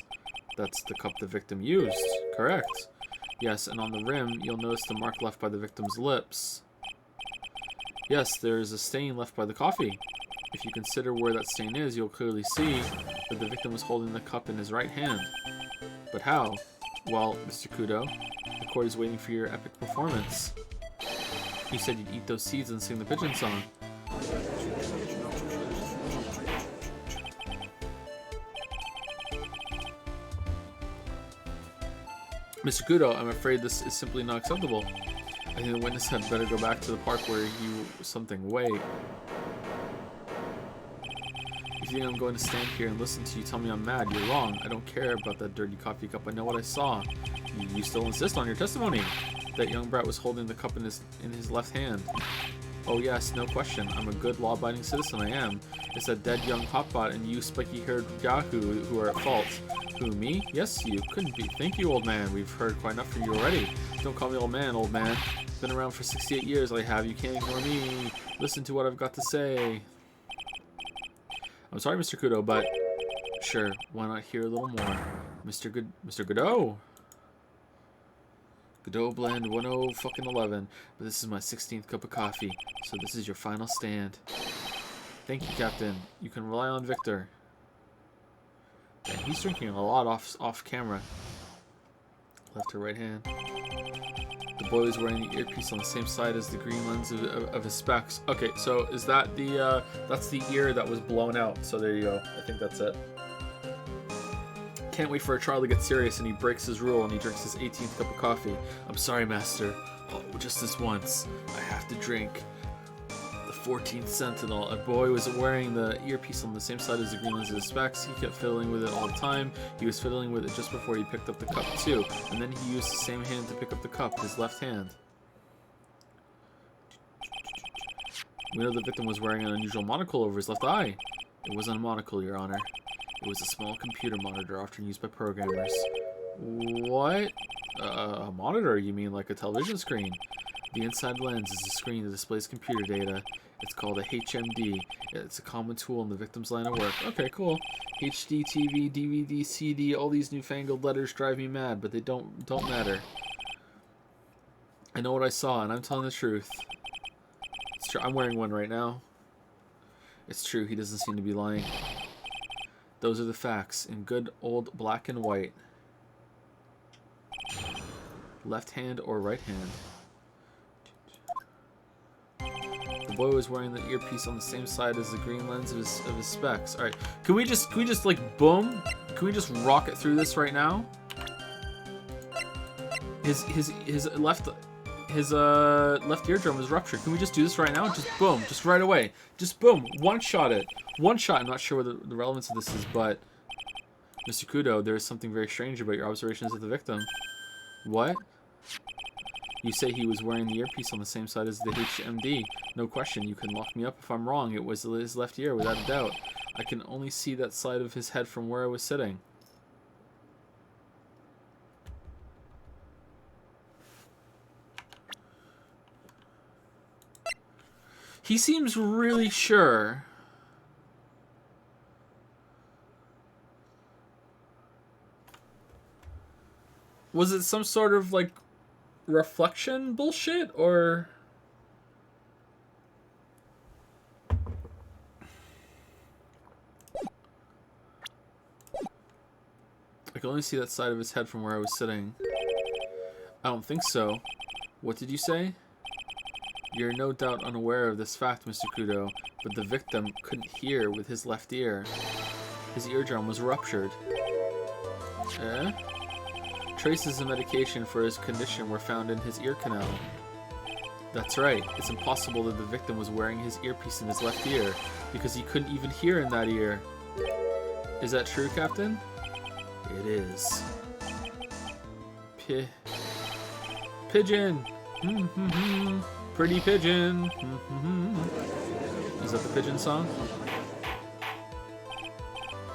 That's the cup the victim used. Correct. Yes, and on the rim, you'll notice the mark left by the victim's lips. Yes, there is a stain left by the coffee. If you consider where that stain is, you'll clearly see that the victim was holding the cup in his right hand. But how? Well, Mr. Kudo, the court is waiting for your epic performance. You said you'd eat those seeds and sing the pigeon song. Mr. Kudo, I'm afraid this is simply not acceptable. I think the witness had better go back to the park where you something. Wait. If you think I'm going to stand here and listen to you tell me I'm mad, you're wrong. I don't care about that dirty coffee cup. I know what I saw. You still insist on your testimony. That young brat was holding the cup in his left hand. Oh yes, no question. I'm a good law-abiding citizen, I am. It's that dead young hotbot and you spiky-haired yahoo who are at fault. Who, me? Yes, you. Couldn't be. Thank you, old man. We've heard quite enough from you already. Don't call me old man, old man. Been around for 68 years, I have. You can't ignore me. Listen to what I've got to say. I'm sorry, Mr. Kudo, but... Sure, why not hear a little more? Mr. Godot! Godot Blend 10-11. But this is my 16th cup of coffee, so this is your final stand. Thank you, Captain. You can rely on Victor. And he's drinking a lot off camera. Left or right hand. The boy is wearing the earpiece on the same side as the green lens of his specs. Okay, so is that the that's the ear that was blown out. So there you go. I think that's it. Can't wait for a trial to get serious, and he breaks his rule and he drinks his 18th cup of coffee. I'm sorry, master. Oh, just this once. I have to drink. 14th Sentinel. A boy was wearing the earpiece on the same side as the green lens of his specs. He kept fiddling with it all the time. He was fiddling with it just before he picked up the cup too. And then he used the same hand to pick up the cup, his left hand. We know the victim was wearing an unusual monocle over his left eye. It wasn't a monocle, Your Honor. It was a small computer monitor often used by programmers. What? A monitor? You mean like a television screen? The inside lens is a screen that displays computer data. It's called a HMD. It's a common tool in the victim's line of work. Okay, cool. HD, TV, DVD, CD, all these newfangled letters drive me mad, but they don't matter. I know what I saw, and I'm telling the truth. It's true. I'm wearing one right now. It's true, he doesn't seem to be lying. Those are the facts, in good old black and white. Left hand or right hand. The boy was wearing the earpiece on the same side as the green lens of his specs. All right, can we just like boom? Can we just rock it through this right now? His left eardrum is ruptured. Can we just do this right now? Just boom, just right away. Just boom, one shot it. One shot. I'm not sure what the relevance of this is, but Mr. Kudo, there is something very strange about your observations of the victim. What? You say he was wearing the earpiece on the same side as the HMD. No question, you can lock me up if I'm wrong. It was his left ear, without a doubt. I can only see that side of his head from where I was sitting. He seems really sure. Was it some sort of, like, reflection bullshit, or... I can only see that side of his head from where I was sitting. I don't think so. What did you say? You're no doubt unaware of this fact, Mr. Kudo, but the victim couldn't hear with his left ear. His eardrum was ruptured. Eh? Traces of medication for his condition were found in his ear canal. That's right. It's impossible that the victim was wearing his earpiece in his left ear, because he couldn't even hear in that ear. Is that true, Captain? It is. Pigeon! Pretty pigeon! Is that the pigeon song?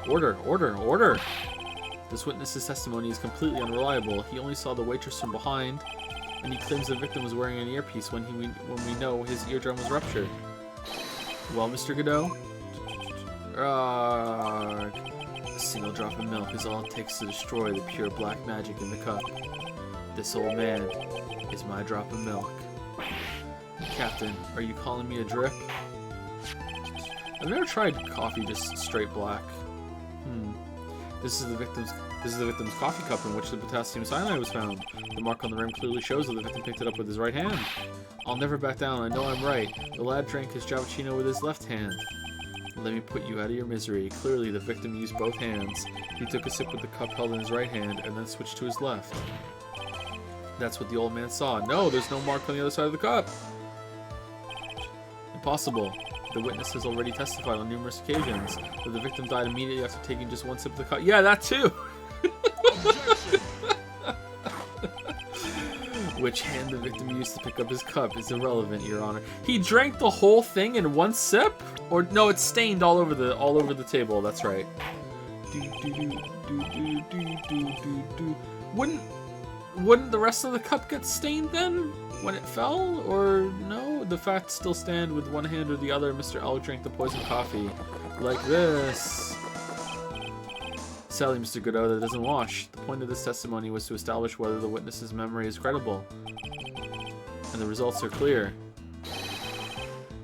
Order! Order! Order! This witness's testimony is completely unreliable. He only saw the waitress from behind, and he claims the victim was wearing an earpiece when we know his eardrum was ruptured. Well, Mr. Godot? A single drop of milk is all it takes to destroy the pure black magic in the cup. This old man is my drop of milk. Captain, are you calling me a drip? I've never tried coffee just straight black. This is the victim's coffee cup in which the potassium cyanide was found. The mark on the rim clearly shows that the victim picked it up with his right hand. I'll never back down. I know I'm right. The lad drank his Javachino with his left hand. Let me put you out of your misery. Clearly, the victim used both hands. He took a sip with the cup held in his right hand and then switched to his left. That's what the old man saw. No, there's no mark on the other side of the cup. Impossible. The witness has already testified on numerous occasions that the victim died immediately after taking just one sip of the cup. Yeah, that too! Which hand the victim used to pick up his cup is irrelevant, Your Honor. He drank the whole thing in one sip? Or no, it's stained all over the table. That's right. Wouldn't the rest of the cup get stained then when it fell? Or no? The facts still stand. With one hand or the other, Mr. L drank the poisoned coffee like this. Sadly, Mr. Godot, that doesn't wash. The point of this testimony was to establish whether the witness's memory is credible. And the results are clear.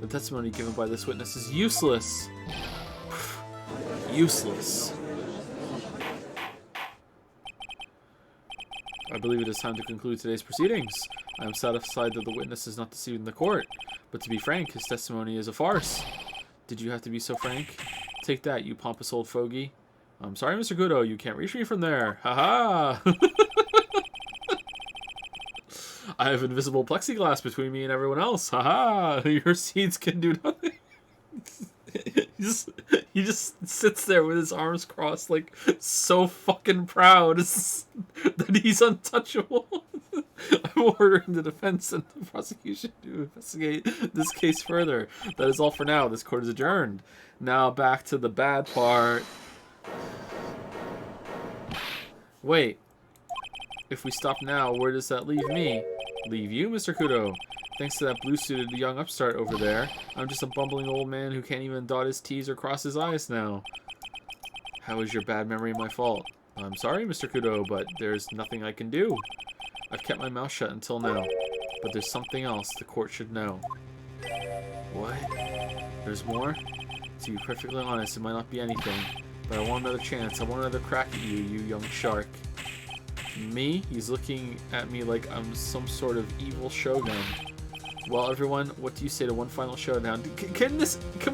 The testimony given by this witness is useless. Useless. I believe it is time to conclude today's proceedings. I am satisfied that the witness is not deceived in the court. But to be frank, his testimony is a farce. Did you have to be so frank? Take that, you pompous old fogey. I'm sorry, Mr. Godot, you can't reach me from there. Haha! I have invisible plexiglass between me and everyone else. Haha! Your seeds can do nothing. He just sits there with his arms crossed, like, so fucking proud that he's untouchable. I'm ordering the defense and the prosecution to investigate this case further. That is all for now. This court is adjourned. Now back to the bad part. Wait. If we stop now, where does that leave me? Leave you, Mr. Kudo? Thanks to that blue-suited young upstart over there, I'm just a bumbling old man who can't even dot his T's or cross his I's now. How is your bad memory my fault? I'm sorry, Mr. Kudo, but there's nothing I can do. I've kept my mouth shut until now, but there's something else the court should know. What? There's more? To be perfectly honest, it might not be anything, but I want another chance. I want another crack at you, you young shark. Me? He's looking at me like I'm some sort of evil shogun. Well, everyone, what do you say to one final showdown? Can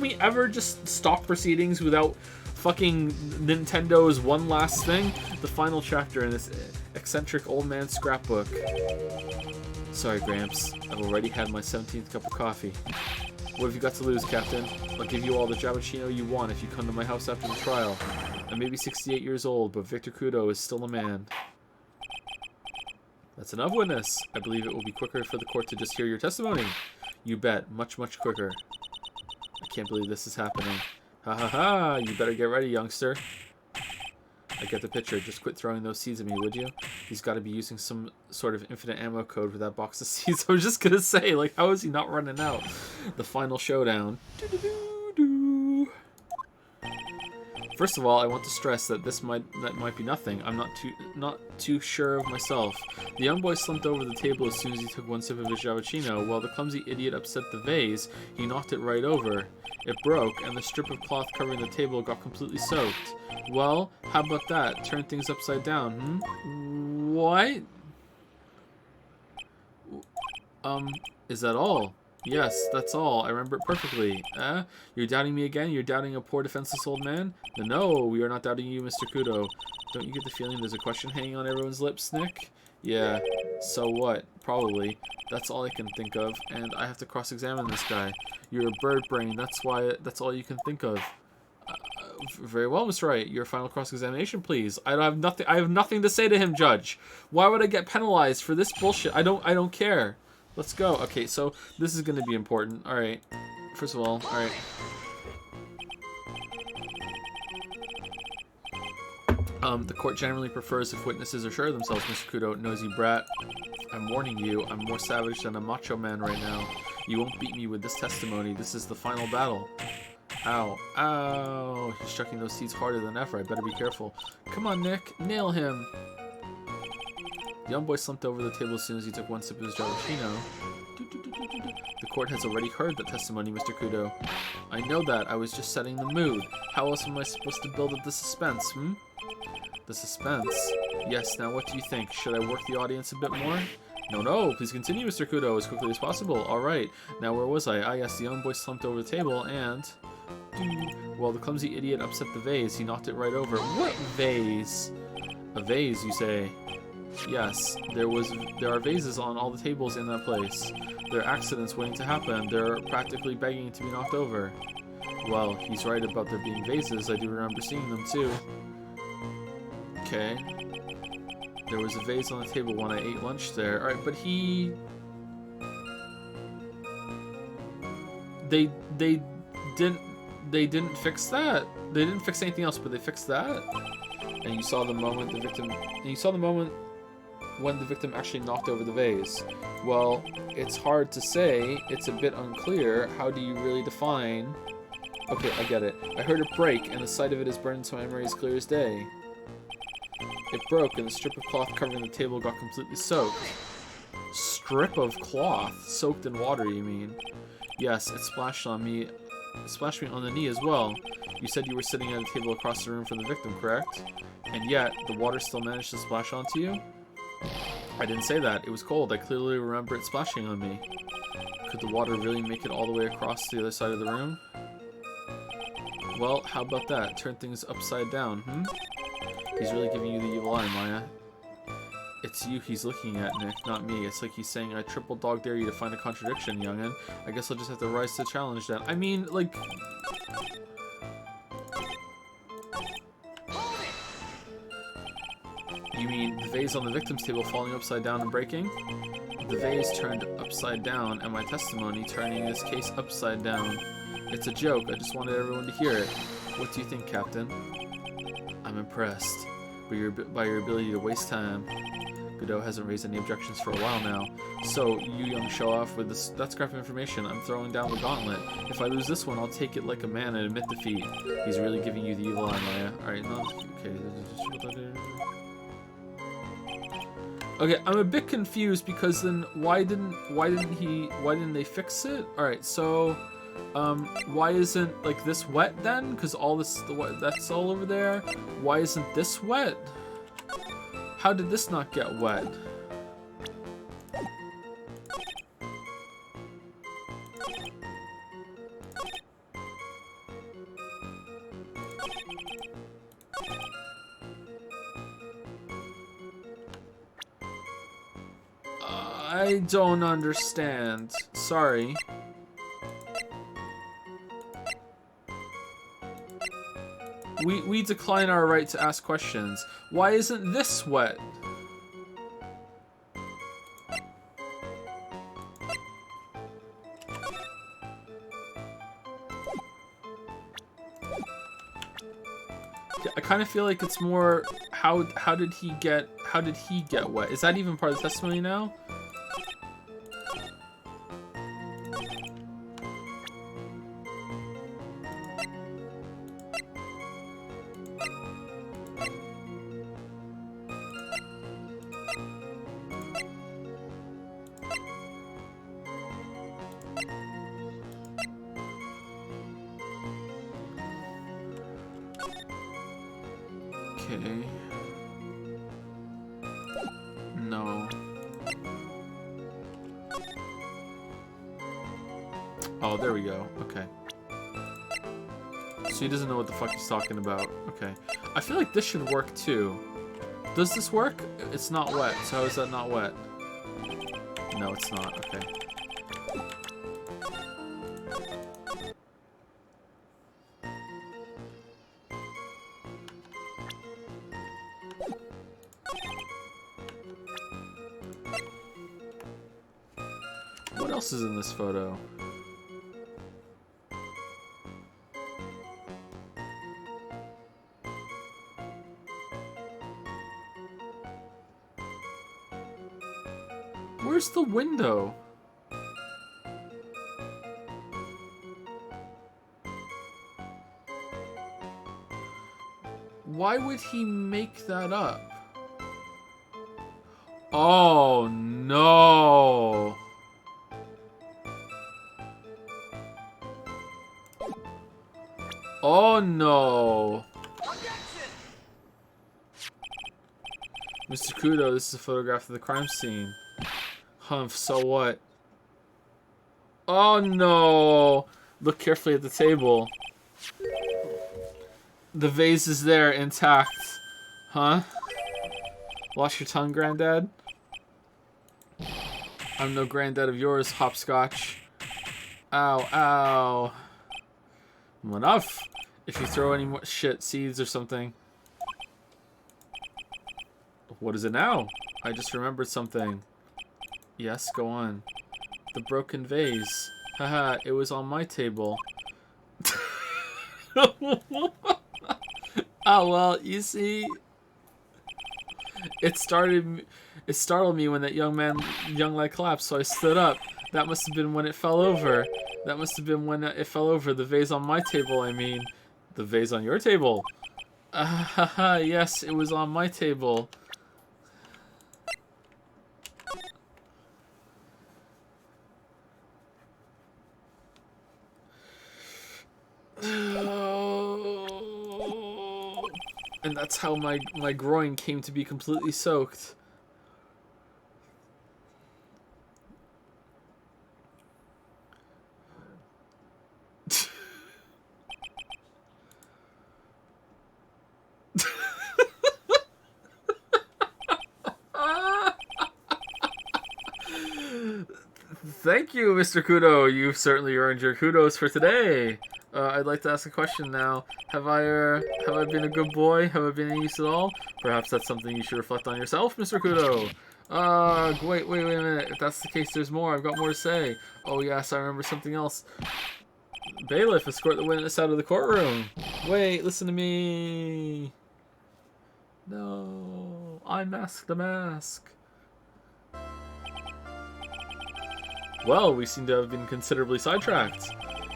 we ever just stop proceedings without fucking Nintendo's one last thing? The final chapter in this eccentric old man's scrapbook. Sorry, Gramps. I've already had my 17th cup of coffee. What have you got to lose, Captain? I'll give you all the Javachino you want if you come to my house after the trial. I may be 68 years old, but Victor Kudo is still a man. That's enough, witness. I believe it will be quicker for the court to just hear your testimony. You bet. Much, much quicker. I can't believe this is happening. Ha ha ha! You better get ready, youngster. I get the picture. Just quit throwing those seeds at me, would you? He's got to be using some sort of infinite ammo code for that box of seeds. I was just gonna say, like, how is he not running out? The final showdown. First of all, I want to stress that that might be nothing. I'm not too sure of myself. The young boy slumped over the table as soon as he took one sip of his Javachino. While the clumsy idiot upset the vase, he knocked it right over. It broke, and the strip of cloth covering the table got completely soaked. Well, how about that? Turn things upside down, What? Is that all? Yes, that's all. I remember it perfectly. You're doubting me again? You're doubting a poor defenseless old man? No, we are not doubting you, Mr. Kudo. Don't you get the feeling there's a question hanging on everyone's lips, Nick? Yeah, so what? Probably. That's all I can think of, and I have to cross-examine this guy. You're a bird brain, that's all you can think of. Very well, Mr. Wright. Your final cross-examination, please. I have nothing to say to him, Judge. Why would I get penalized for this bullshit? I don't care. Let's go. Okay, so this is going to be important. All right. First of all, all right. The court generally prefers if witnesses are sure of themselves, Mr. Kudo. Nosy brat. I'm warning you, I'm more savage than a macho man right now. You won't beat me with this testimony. This is the final battle. Ow. Ow. He's chucking those seeds harder than ever. I better be careful. Come on, Nick. Nail him. The young boy slumped over the table as soon as he took one sip of his Jalapeno. The court has already heard that testimony, Mr. Kudo. I know that. I was just setting the mood. How else am I supposed to build up the suspense, The suspense? Yes, now what do you think? Should I work the audience a bit more? No, please continue, Mr. Kudo, as quickly as possible. Alright, now where was I? Ah, yes, the young boy slumped over the table and... Well, the clumsy idiot upset the vase. He knocked it right over. What vase? A vase, you say? Yes, there are vases on all the tables in that place. There are accidents waiting to happen. They're practically begging to be knocked over. Well, he's right about there being vases. I do remember seeing them too. Okay. There was a vase on the table when I ate lunch there. Alright, but They didn't fix that. They didn't fix anything else, but they fixed that. And you saw the moment when the victim actually knocked over the vase. Well, it's hard to say. It's a bit unclear. How do you really define... Okay, I get it. I heard it break, and the sight of it is burned into my memory as clear as day. It broke, and the strip of cloth covering the table got completely soaked. Strip of cloth? Soaked in water, you mean? Yes, it splashed me on the knee as well. You said you were sitting at a table across the room from the victim, correct? And yet, the water still managed to splash onto you? I didn't say that. It was cold. I clearly remember it splashing on me. Could the water really make it all the way across to the other side of the room? Well, how about that? Turn things upside down, He's really giving you the evil eye, Maya. It's you he's looking at, Nick, not me. It's like he's saying, I triple dog dare you to find a contradiction, young'un. I guess I'll just have to rise to the challenge then. I mean, like... You mean the vase on the victim's table falling upside down and breaking? The vase turned upside down, and my testimony turning this case upside down. It's a joke. I just wanted everyone to hear it. What do you think, Captain? I'm impressed by your ability to waste time. Godot hasn't raised any objections for a while now. So, you young show-off with this... That's crap information. I'm throwing down the gauntlet. If I lose this one, I'll take it like a man and admit defeat. He's really giving you the evil eye, Maya. Alright, no... Okay. Okay, I'm a bit confused because then why didn't they fix it? Alright, so... why isn't, like, this wet then? Because all this... That's all over there. Why isn't this wet? How did this not get wet? I don't understand. Sorry. We decline our right to ask questions. Why isn't this wet? I kind of feel like it's more how did he get wet? Is that even part of the testimony now? Okay. No. Oh, there we go. Okay. So he doesn't know what the fuck he's talking about. Okay. I feel like this should work too. Does this work? It's not wet. So how is that not wet? No, it's not. Okay. What else is in this photo? Where's the window? Why would he make that up? Oh no. Oh no. Mr. Kudo, this is a photograph of the crime scene. Humph, so what? Oh no. Look carefully at the table. The vase is there, intact. Huh? Wash your tongue, Granddad? I'm no granddad of yours, Hopscotch. Ow, ow. Well, enough. If you throw any more shit, seeds or something. What is it now? I just remembered something. Yes, go on. The broken vase. Haha, it was on my table. Oh, well, you see... It startled me when that young lad collapsed, so I stood up. That must have been when it fell over. That must have been when it fell over. The vase on my table, I mean. The vase on your table. Haha, yes, it was on my table. And that's how my groin came to be completely soaked. Thank you, Mr. Kudo. You've certainly earned your kudos for today. I'd like to ask a question now. Have I been a good boy? Have I been any use at all? Perhaps that's something you should reflect on yourself, Mr. Kudo. Wait a minute. If that's the case, there's more. I've got more to say. Oh yes, I remember something else. Bailiff, escort the witness out of the courtroom. Wait, listen to me. No, unmask the mask. Well, we seem to have been considerably sidetracked,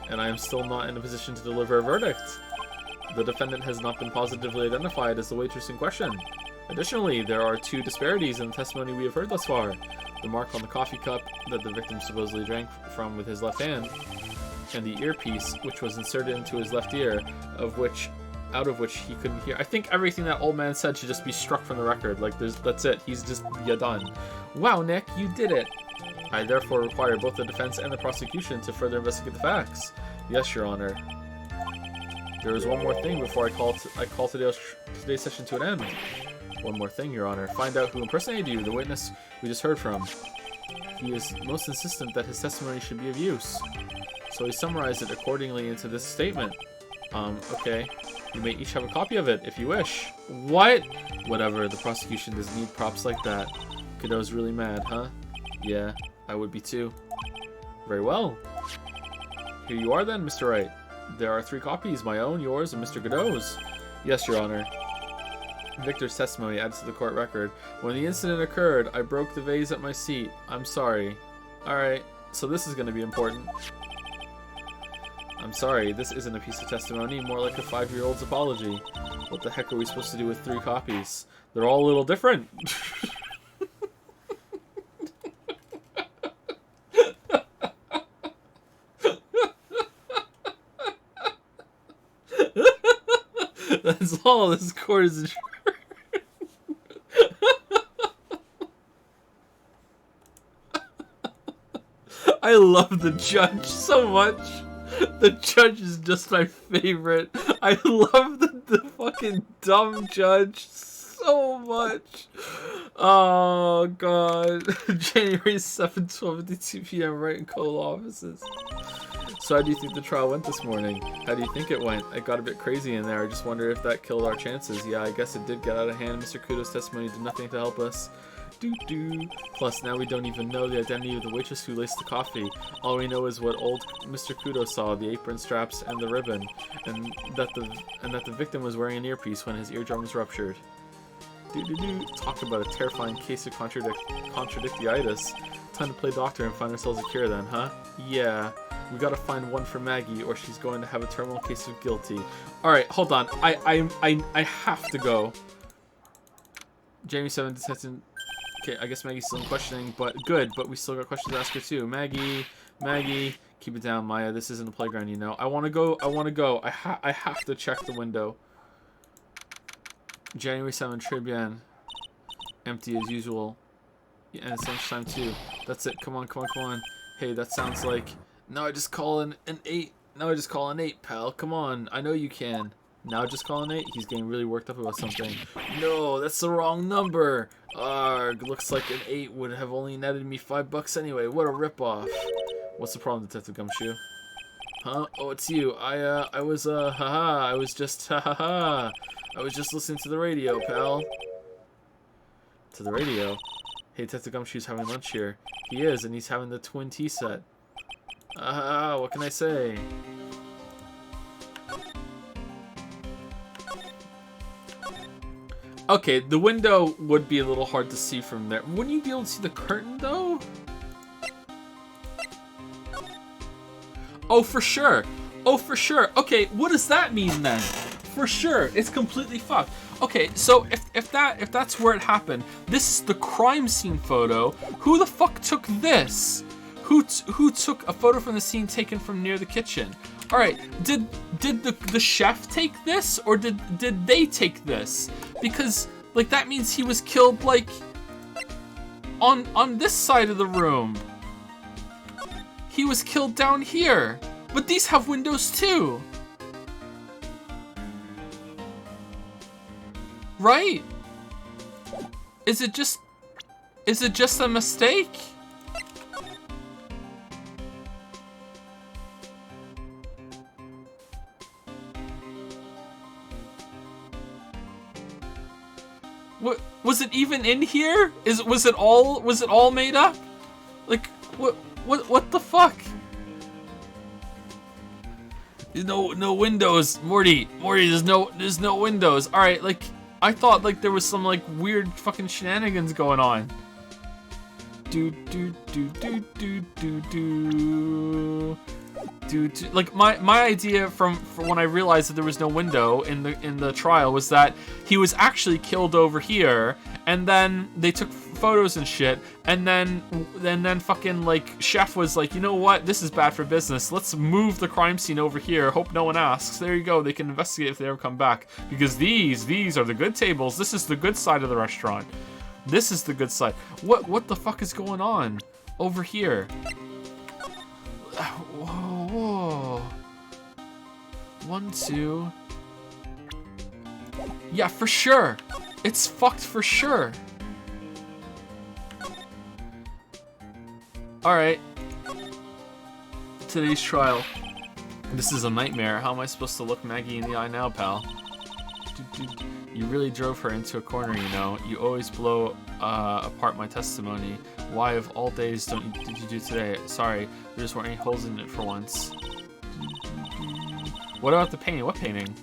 and I am still not in a position to deliver a verdict. The defendant has not been positively identified as the waitress in question. Additionally, there are two disparities in the testimony we have heard thus far. The mark on the coffee cup that the victim supposedly drank from with his left hand, and the earpiece which was inserted into his left ear, out of which he couldn't hear. I think everything that old man said should just be struck from the record. Like, that's it. He's just, you're done. Wow, Nick, you did it. I therefore require both the defense and the prosecution to further investigate the facts. Yes, Your Honor. There is one more thing before I call today's session to an end. One more thing, Your Honor. Find out who impersonated you, the witness we just heard from. He is most insistent that his testimony should be of use. So he summarized it accordingly into this statement. Okay. You may each have a copy of it, if you wish. What? Whatever, the prosecution doesn't need props like that. Kudo's really mad, huh? Yeah, I would be too. Very well. Here you are then, Mr. Wright. There are 3 copies, my own, yours, and Mr. Godot's. Yes, Your Honor. Victor's testimony adds to the court record. When the incident occurred, I broke the vase at my seat. I'm sorry. Alright, so this is going to be important. I'm sorry, this isn't a piece of testimony, more like a 5-year-old's apology. What the heck are we supposed to do with 3 copies? They're all a little different. That's all this court is. I love the judge so much. The judge is just my favorite. I love the fucking dumb judge so much. Oh god. January 7th, 12:52 p.m. right in Cole offices. So how do you think the trial went this morning? How do you think it went? It got a bit crazy in there. I just wonder if that killed our chances. Yeah, I guess it did get out of hand. Mr. Kudo's testimony did nothing to help us. Plus, now we don't even know the identity of the waitress who laced the coffee. All we know is what old Mr. Kudo saw, the apron straps and the ribbon, and that the victim was wearing an earpiece when his eardrum was ruptured. Talk about a terrifying case of contradictiitis. Time to play doctor and find ourselves a cure then, huh? Yeah. We gotta find one for Maggie, or she's going to have a terminal case of guilty. Alright, hold on. I have to go. Jamie 7 Detective Okay, I guess Maggie's still in questioning, but good. But we still got questions to ask her too. Maggie, keep it down, Maya. This isn't a playground, you know. I want to go. I have to check the window. January 7th, Tribune. Empty as usual. Yeah, and it's lunchtime too. That's it. Come on. Hey, that sounds like... Now I just call an 8. Now I just call an 8, pal. Come on. I know you can. Now just call an 8. He's getting really worked up about something. No, that's the wrong number. Arg, looks like an 8 would have only netted me $5 anyway. What a ripoff. What's the problem, Detective Gumshoe? Huh? Oh, it's you. I was just listening to the radio, pal. To the radio? Hey, Detective Gumshoe's having lunch here. He is, and he's having the twin tea set. What can I say? Okay, the window would be a little hard to see from there. Wouldn't you be able to see the curtain, though? Oh, for sure. Okay, what does that mean, then? For sure, it's completely fucked. Okay, so if that's where it happened, this is the crime scene photo. Who the fuck took this? Who took a photo from the scene taken from near the kitchen? All right, did the chef take this, or did they take this? Because like that means he was killed like on this side of the room. He was killed down here, but these have windows too. Right? Is it just a mistake? What was it even in here? Was it all made up? Like what the fuck? No windows, Morty, there's no windows. All right, like I thought like there was some like weird fucking shenanigans going on. Like my idea from when I realized that there was no window in the trial was that he was actually killed over here, and then they took photos and shit, and then fucking like chef was like, you know what, this is bad for business, let's move the crime scene over here, hope no one asks. There you go, they can investigate if they ever come back, because these are the good tables. This is the good side of the restaurant. This is the good side. What the fuck is going on over here? Whoa. 1, 2. Yeah, for sure. It's fucked for sure. Alright. Today's trial. This is a nightmare. How am I supposed to look Maggie in the eye now, pal? You really drove her into a corner, you know. You always blow apart my testimony. Why of all days did you do today? Sorry, there just weren't any holes in it for once. What about the painting? What painting?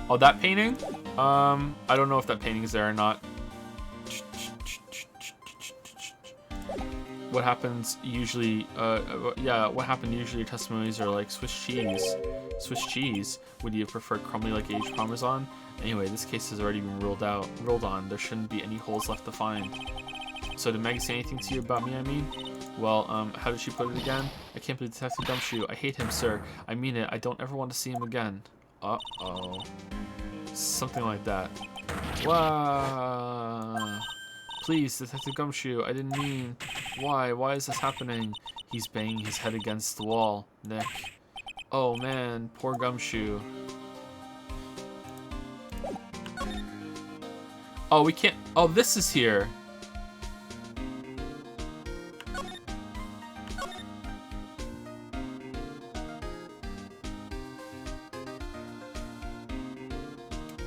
Oh, that painting? I don't know if that painting is there or not. What happens usually, what happened usually testimonies are like Swiss cheese. Swiss cheese? Would you prefer crumbly like aged Parmesan? Anyway, this case has already been ruled on. There shouldn't be any holes left to find. So did Maggie say anything to you about me, I mean? Well, how did she put it again? I can't believe Detective Gumshoe. I hate him, sir. I mean it. I don't ever want to see him again. Uh-oh. Something like that. Wow. Please, Detective Gumshoe, I didn't mean... Why? Why is this happening? He's banging his head against the wall. Nick. Oh man, poor Gumshoe. Oh, we can't... Oh, this is here.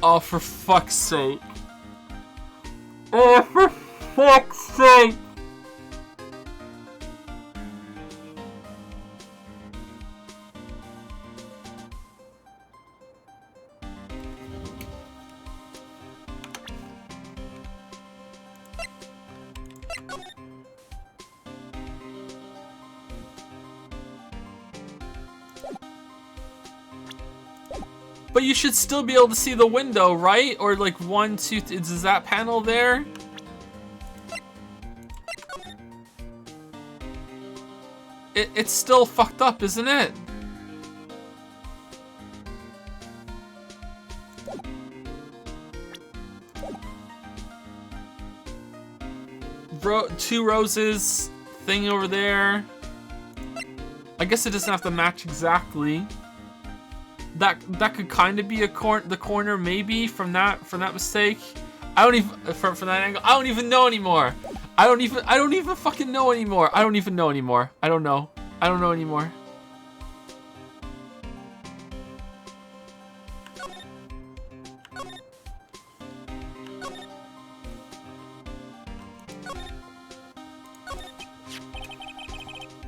Oh, for fuck's sake. Oh, for fuck's sake. But you should still be able to see the window, right? Or like 1, 2, is that panel there? It's still fucked up, isn't it? Two roses, thing over there. I guess it doesn't have to match exactly. That could kind of be the corner maybe from that mistake. I don't even from that angle. I don't even know anymore. I don't even fucking know anymore. I don't even know anymore. I don't know anymore.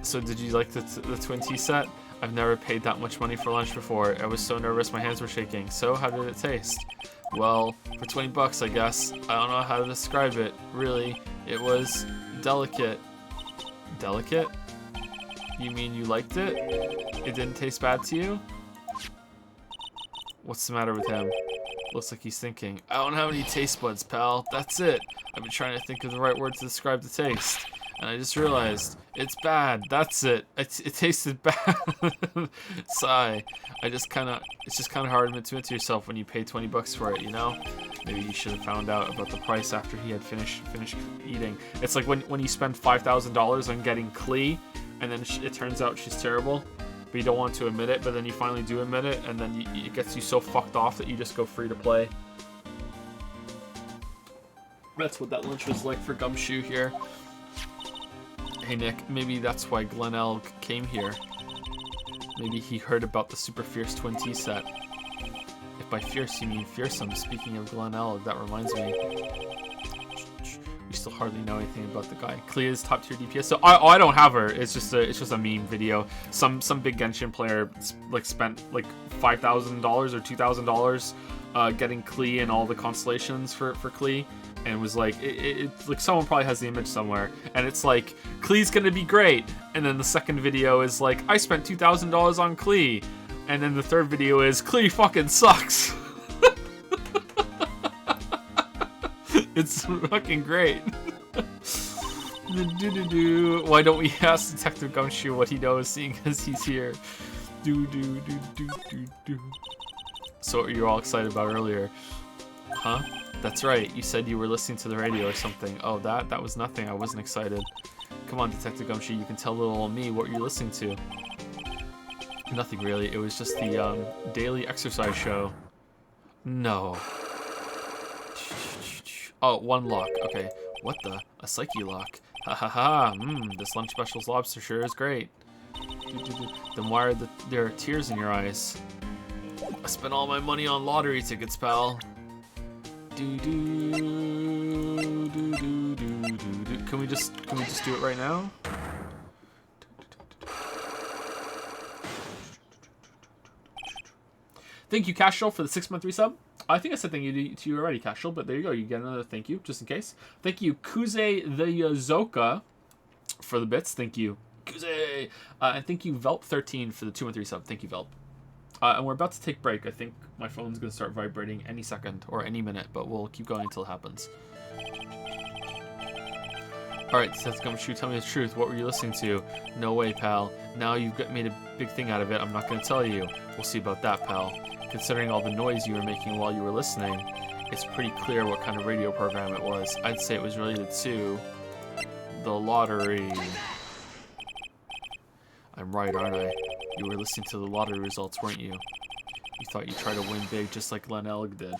So did you like the twin tea set? I've never paid that much money for lunch before. I was so nervous my hands were shaking. So how did it taste? Well, for 20 bucks, I guess. I don't know how to describe it. Really, it was delicate. Delicate? You mean you liked it? It didn't taste bad to you? What's the matter with him? Looks like he's thinking. I don't have any taste buds, pal. That's it. I've been trying to think of the right word to describe the taste. And I just realized, it's bad. That's it. It tasted bad. Sigh. It's just kind of hard to admit to yourself when you pay 20 bucks for it, you know? Maybe you should have found out about the price after he had finished eating. It's like when you spend $5,000 on getting Klee, and then it turns out she's terrible, but you don't want to admit it, but then you finally do admit it, and then it gets you so fucked off that you just go free to play. That's what that lunch was like for Gumshoe here. Hey Nick, maybe that's why Glen Elg came here. Maybe he heard about the Super Fierce Twin Tea set. If by fierce you mean fearsome, speaking of Glen Elg, that reminds me. We still hardly know anything about the guy. Klea's top tier DPS. So I don't have her. It's just a meme video. Some big Genshin player like spent like $5,000 or $2,000 getting Klee and all the constellations for Klee. And was like, it's like someone probably has the image somewhere, and it's like, Klee's gonna be great. And then the second video is like, I spent $2,000 on Klee. And then the third video is, Klee fucking sucks. It's fucking great. Why don't we ask Detective Gumshoe what he knows, seeing as he's here? So what you're all excited about earlier? Huh? That's right, you said you were listening to the radio or something. Oh, that was nothing. I wasn't excited. Come on, Detective Gumshoe, you can tell little old me what you're listening to. Nothing really, it was just the daily exercise show. No. Oh, one lock. Okay. What the? A psyche lock. Ha ha ha. This lunch special's lobster sure is great. Then why are there tears in your eyes? I spent all my money on lottery tickets, pal. Can we just do it right now? Thank you, Cashel, for the 6-month resub. I think I said thank you to you already, Cashel, but there you go. You get another thank you, just in case. Thank you, Kuze the Yozoka, for the bits. Thank you, Kuze. And thank you, Velp13, for the 2-month resub. Thank you, Velp. And we're about to take break. I think my phone's going to start vibrating any second or any minute, but we'll keep going until it happens. Alright, Seth Gumshoe, tell me the truth. What were you listening to? No way, pal. Now you've made a big thing out of it. I'm not going to tell you. We'll see about that, pal. Considering all the noise you were making while you were listening, it's pretty clear what kind of radio program it was. I'd say it was related to the lottery. I'm right, aren't I? You were listening to the lottery results, weren't you? You thought you'd try to win big just like Glen Elg did.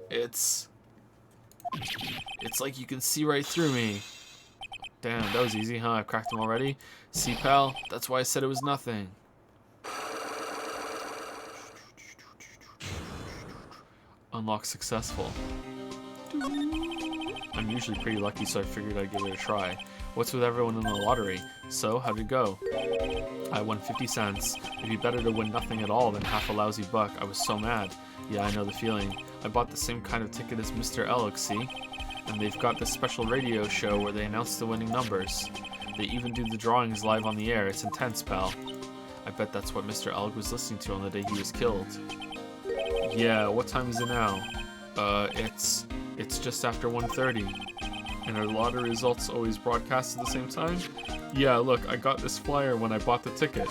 It's like you can see right through me. Damn, that was easy, huh? I've cracked them already? See, pal? That's why I said it was nothing. Unlock successful. I'm usually pretty lucky, so I figured I'd give it a try. What's with everyone in the lottery? So, how'd it go? I won 50 cents. It'd be better to win nothing at all than half a lousy buck. I was so mad. Yeah, I know the feeling. I bought the same kind of ticket as Mr. Elg, see? And they've got this special radio show where they announce the winning numbers. They even do the drawings live on the air. It's intense, pal. I bet that's what Mr. Elg was listening to on the day he was killed. Yeah, what time is it now? It's just after 1:30. And are lottery results always broadcast at the same time? Yeah, look, I got this flyer when I bought the ticket.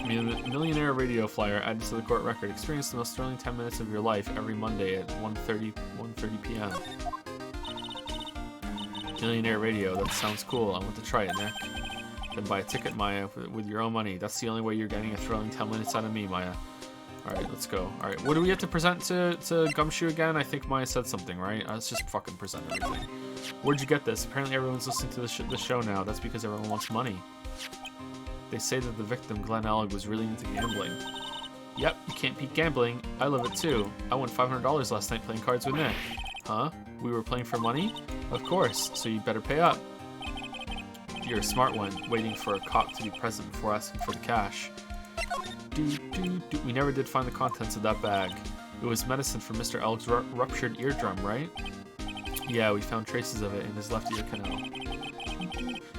Millionaire radio flyer added to the court record. Experience the most thrilling 10 minutes of your life every Monday at 1:30 p.m. Millionaire radio, that sounds cool. I want to try it, Nick. Then buy a ticket, Maya, with your own money. That's the only way you're getting a thrilling 10 minutes out of me, Maya. Alright, let's go. Alright, what do we have to present to Gumshoe again? I think Maya said something, right? Let's just fucking present everything. Where'd you get this? Apparently everyone's listening to the show now. That's because everyone wants money. They say that the victim, Glenn Elg, was really into gambling. Yep, you can't beat gambling. I love it too. I won $500 last night playing cards with Nick. Huh? We were playing for money? Of course, so you better pay up. You're a smart one, waiting for a cop to be present before asking for the cash. We never did find the contents of that bag. It was medicine for Mr. Elg's ruptured eardrum, right? Yeah, we found traces of it in his left ear canal.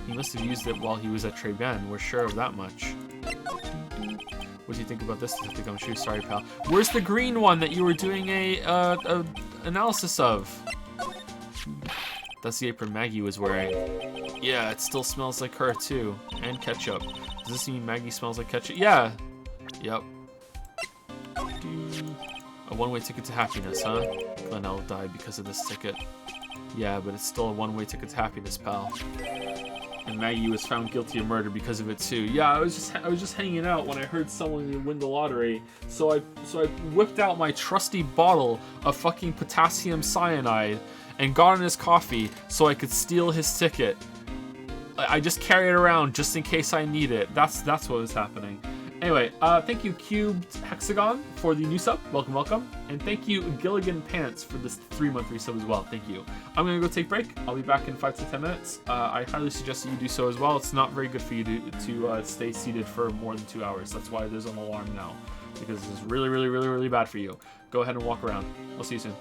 He must have used it while he was at Treban, we're sure of that much. What do you think about this, Detective Gumshoe? Sorry, pal. Where's the green one that you were doing a analysis of? That's the apron Maggie was wearing. Yeah, it still smells like her too. And ketchup. Does this mean Maggie smells like ketchup? Yeah. Yep. A one-way ticket to happiness, huh? Glenn died because of this ticket. Yeah, but it's still a one-way ticket to happiness, pal. And Maggie was found guilty of murder because of it too. Yeah, I was just hanging out when I heard someone win the lottery. So I whipped out my trusty bottle of fucking potassium cyanide and got in his coffee so I could steal his ticket. I just carry it around just in case I need it. That's what was happening. Anyway, thank you Cubed Hexagon for the new sub. Welcome, welcome. And thank you Gilligan Pants for this 3-month resub as well. Thank you. I'm going to go take a break. I'll be back in 5 to 10 minutes. I highly suggest that you do so as well. It's not very good for you to stay seated for more than 2 hours. That's why there's an alarm now. Because it's really, really, really, really bad for you. Go ahead and walk around. I'll see you soon.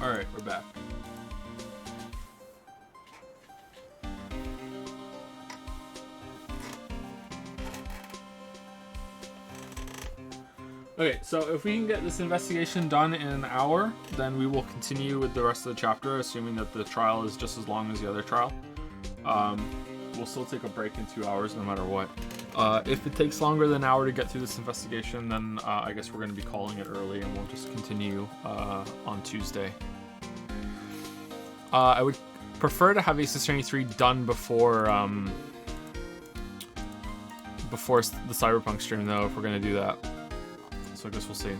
Alright, we're back. Okay, so if we can get this investigation done in an hour, then we will continue with the rest of the chapter, assuming that the trial is just as long as the other trial. We'll still take a break in 2 hours no matter what. If it takes longer than an hour to get through this investigation, then I guess we're going to be calling it early and we'll just continue on Tuesday. I would prefer to have Ace Attorney 3 done before the Cyberpunk stream, though, if we're going to do that. So I guess we'll see.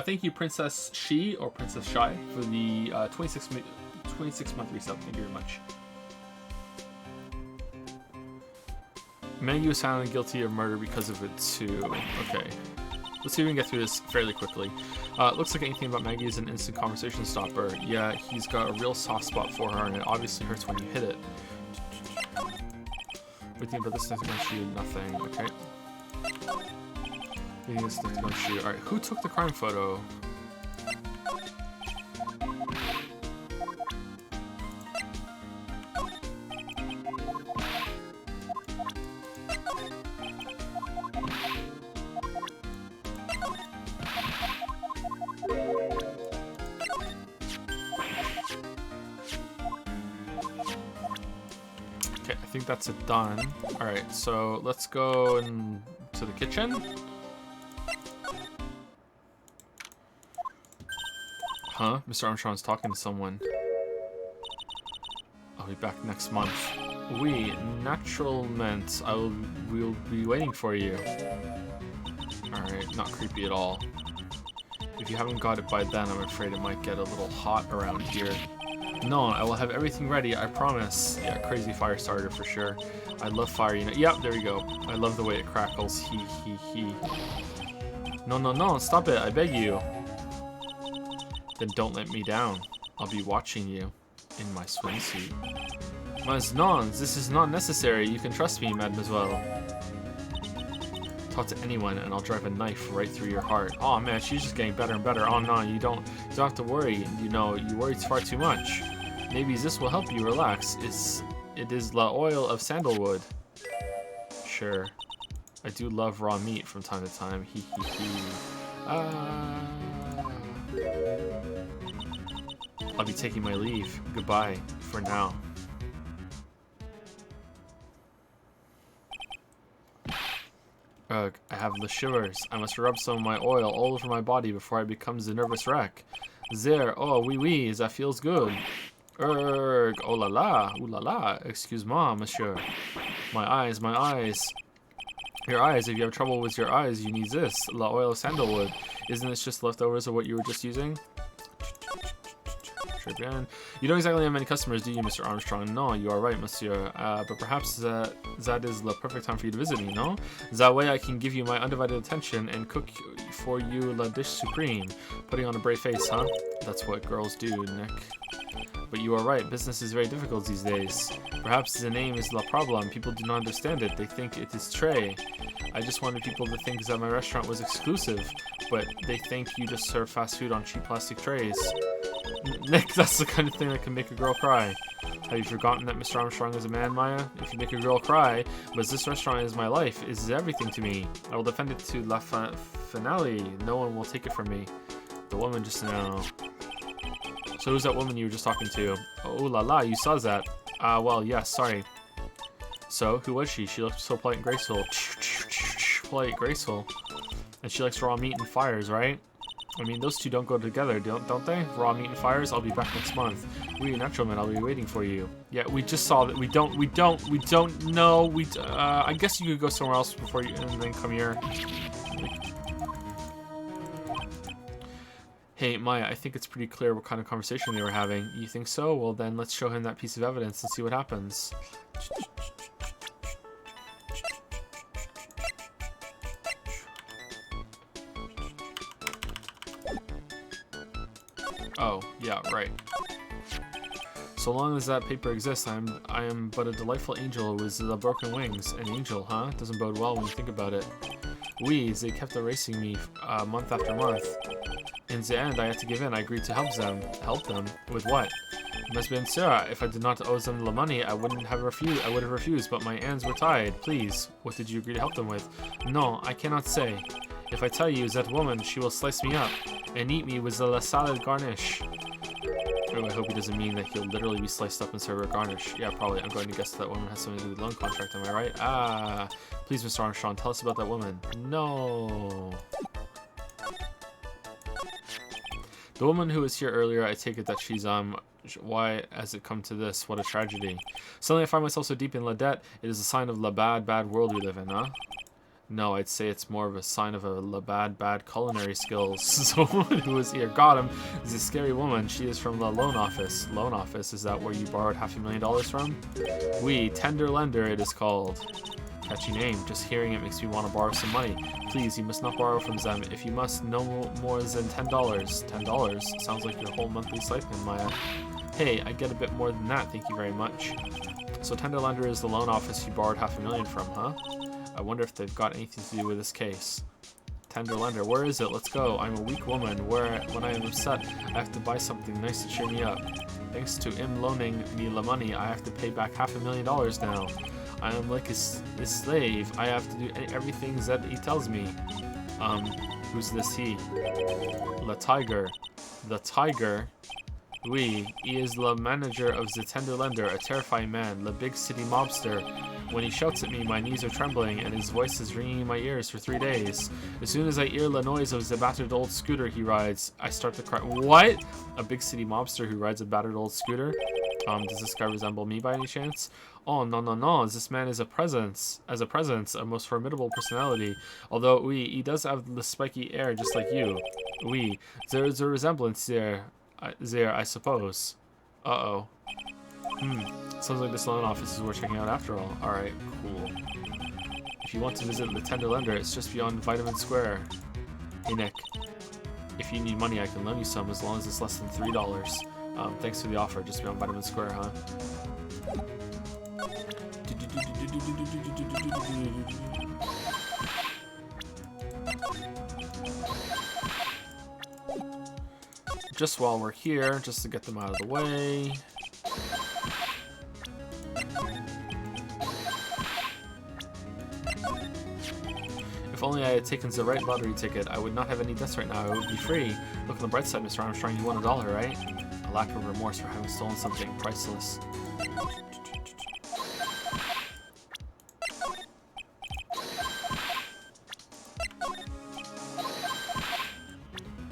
Thank you, Princess She or Princess Shy, for the 26-month resub. Thank you very much. Maggie was found guilty of murder because of it too. Okay. Let's see if we can get through this fairly quickly. Looks like anything about Maggie is an instant conversation stopper. Yeah, he's got a real soft spot for her, and it obviously hurts when you hit it. What do you think about this? Nothing to shoot. Nothing. Okay. Alright, who took the crime photo? Okay, I think that's it done. Alright, so let's go to the kitchen. Huh? Mr. Armstrong's talking to someone. I'll be back next month. Oui, naturalmente. We'll be waiting for you. Alright, not creepy at all. If you haven't got it by then, I'm afraid it might get a little hot around here. No, I will have everything ready, I promise. Yeah, crazy fire starter for sure. I love fire, you know. Yep, there we go. I love the way it crackles. He. No, stop it, I beg you. Then don't let me down. I'll be watching you in my swimsuit. Mas non, this is not necessary. You can trust me, mademoiselle. Talk to anyone and I'll drive a knife right through your heart. Oh man, she's just getting better and better. Oh no, you don't have to worry. You know, you worry far too much. Maybe this will help you relax. It is la oil of sandalwood. Sure. I do love raw meat from time to time. He. I'll be taking my leave. Goodbye for now. Ugh, I have the shivers. I must rub some of my oil all over my body before I become a nervous wreck. There, oh oui, that feels good. Erg, oh la la, ooh la la, excuse-moi, monsieur. My eyes. Your eyes, if you have trouble with your eyes, you need this, la oil of sandalwood. Isn't this just leftovers of what you were just using? You don't exactly have many customers, do you, Mr. Armstrong? No, you are right, monsieur. But perhaps that is the perfect time for you to visit me, no? That way I can give you my undivided attention and cook for you la dish supreme. Putting on a brave face, huh? That's what girls do, Nick. But you are right, business is very difficult these days. Perhaps the name is la problem. People do not understand it. They think it is tray. I just wanted people to think that my restaurant was exclusive, but they think you just serve fast food on cheap plastic trays. Nick, that's the kind of thing that can make a girl cry. Have you forgotten that Mr. Armstrong is a man, Maya? If you make a girl cry, but this restaurant is my life, is everything to me. I will defend it to la finale. No one will take it from me. The woman just now. So who's that woman you were just talking to? Oh la la, you saw that. Well, yes, sorry. So, who was she? She looked so polite and graceful. Polite, graceful. And she likes raw meat and fires, right? I mean, those two don't go together, don't they? Raw meat and fires. I'll be back next month. We natural man. I'll be waiting for you. Yeah, we just saw that. We don't know. I guess you could go somewhere else before you and then come here. Hey, Maya, I think it's pretty clear what kind of conversation they were having. You think so? Well, then let's show him that piece of evidence and see what happens. Oh, yeah, right. So long as that paper exists, I am but a delightful angel with the broken wings. An angel, huh? Doesn't bode well when you think about it. They kept erasing me month after month. In the end, I had to give in. I agreed to help them. Help them? With what? Must be Sarah. If I did not owe them the money, I would have refused, but my hands were tied. Please, what did you agree to help them with? No, I cannot say. If I tell you that woman, she will slice me up and eat me with the salad garnish. Oh, I hope he doesn't mean that he'll literally be sliced up and served with garnish. Yeah, probably. I'm going to guess that woman has something to do with the loan contract. Am I right? Ah, please, Mr. Armstrong, tell us about that woman. No. The woman who was here earlier, I take it that she's, why has it come to this? What a tragedy. Suddenly I find myself so deep in la debt, it is a sign of the bad world we live in, huh? No, I'd say it's more of a sign of a bad culinary skills. So who was here? Got him. Is a scary woman. She is from the loan office. Loan office? Is that where you borrowed $500,000 from? Oui, tender lender it is called. Catchy name. Just hearing it makes me want to borrow some money. Please, you must not borrow from them. If you must, no more than $10. $10? Sounds like your whole monthly stipend, Maya. Hey, I get a bit more than that, thank you very much. So tender lender is the loan office you borrowed $500,000 from, huh? I wonder if they've got anything to do with this case. Tender lender, where is it? Let's go. I'm a weak woman. When I am upset, I have to buy something nice to cheer me up. Thanks to him loaning me the money, I have to pay back $500,000 now. I am like his slave. I have to do everything that he tells me. Who's this he? The tiger. The tiger? Oui, he is the manager of the tender lender, a terrifying man, the big city mobster. When he shouts at me, my knees are trembling, and his voice is ringing in my ears for 3 days. As soon as I hear the noise of the battered old scooter he rides, I start to cry. What? A big city mobster who rides a battered old scooter? Does this guy resemble me by any chance? Oh, no. This man is a presence, a most formidable personality. Although, oui, he does have the spiky air just like you. Oui, there is a resemblance there, I suppose. Uh-oh. Sounds like this loan office is worth checking out after all. Alright, cool. If you want to visit the tender lender, it's just beyond Vitamin Square. Hey, Nick. If you need money, I can loan you some as long as it's less than $3. Thanks for the offer, just beyond Vitamin Square, huh? Just while we're here, just to get them out of the way. If only I had taken the right lottery ticket, I would not have any debts right now. I would be free. Look on the bright side, Mr. Armstrong, you won $1, right? A lack of remorse for having stolen something priceless.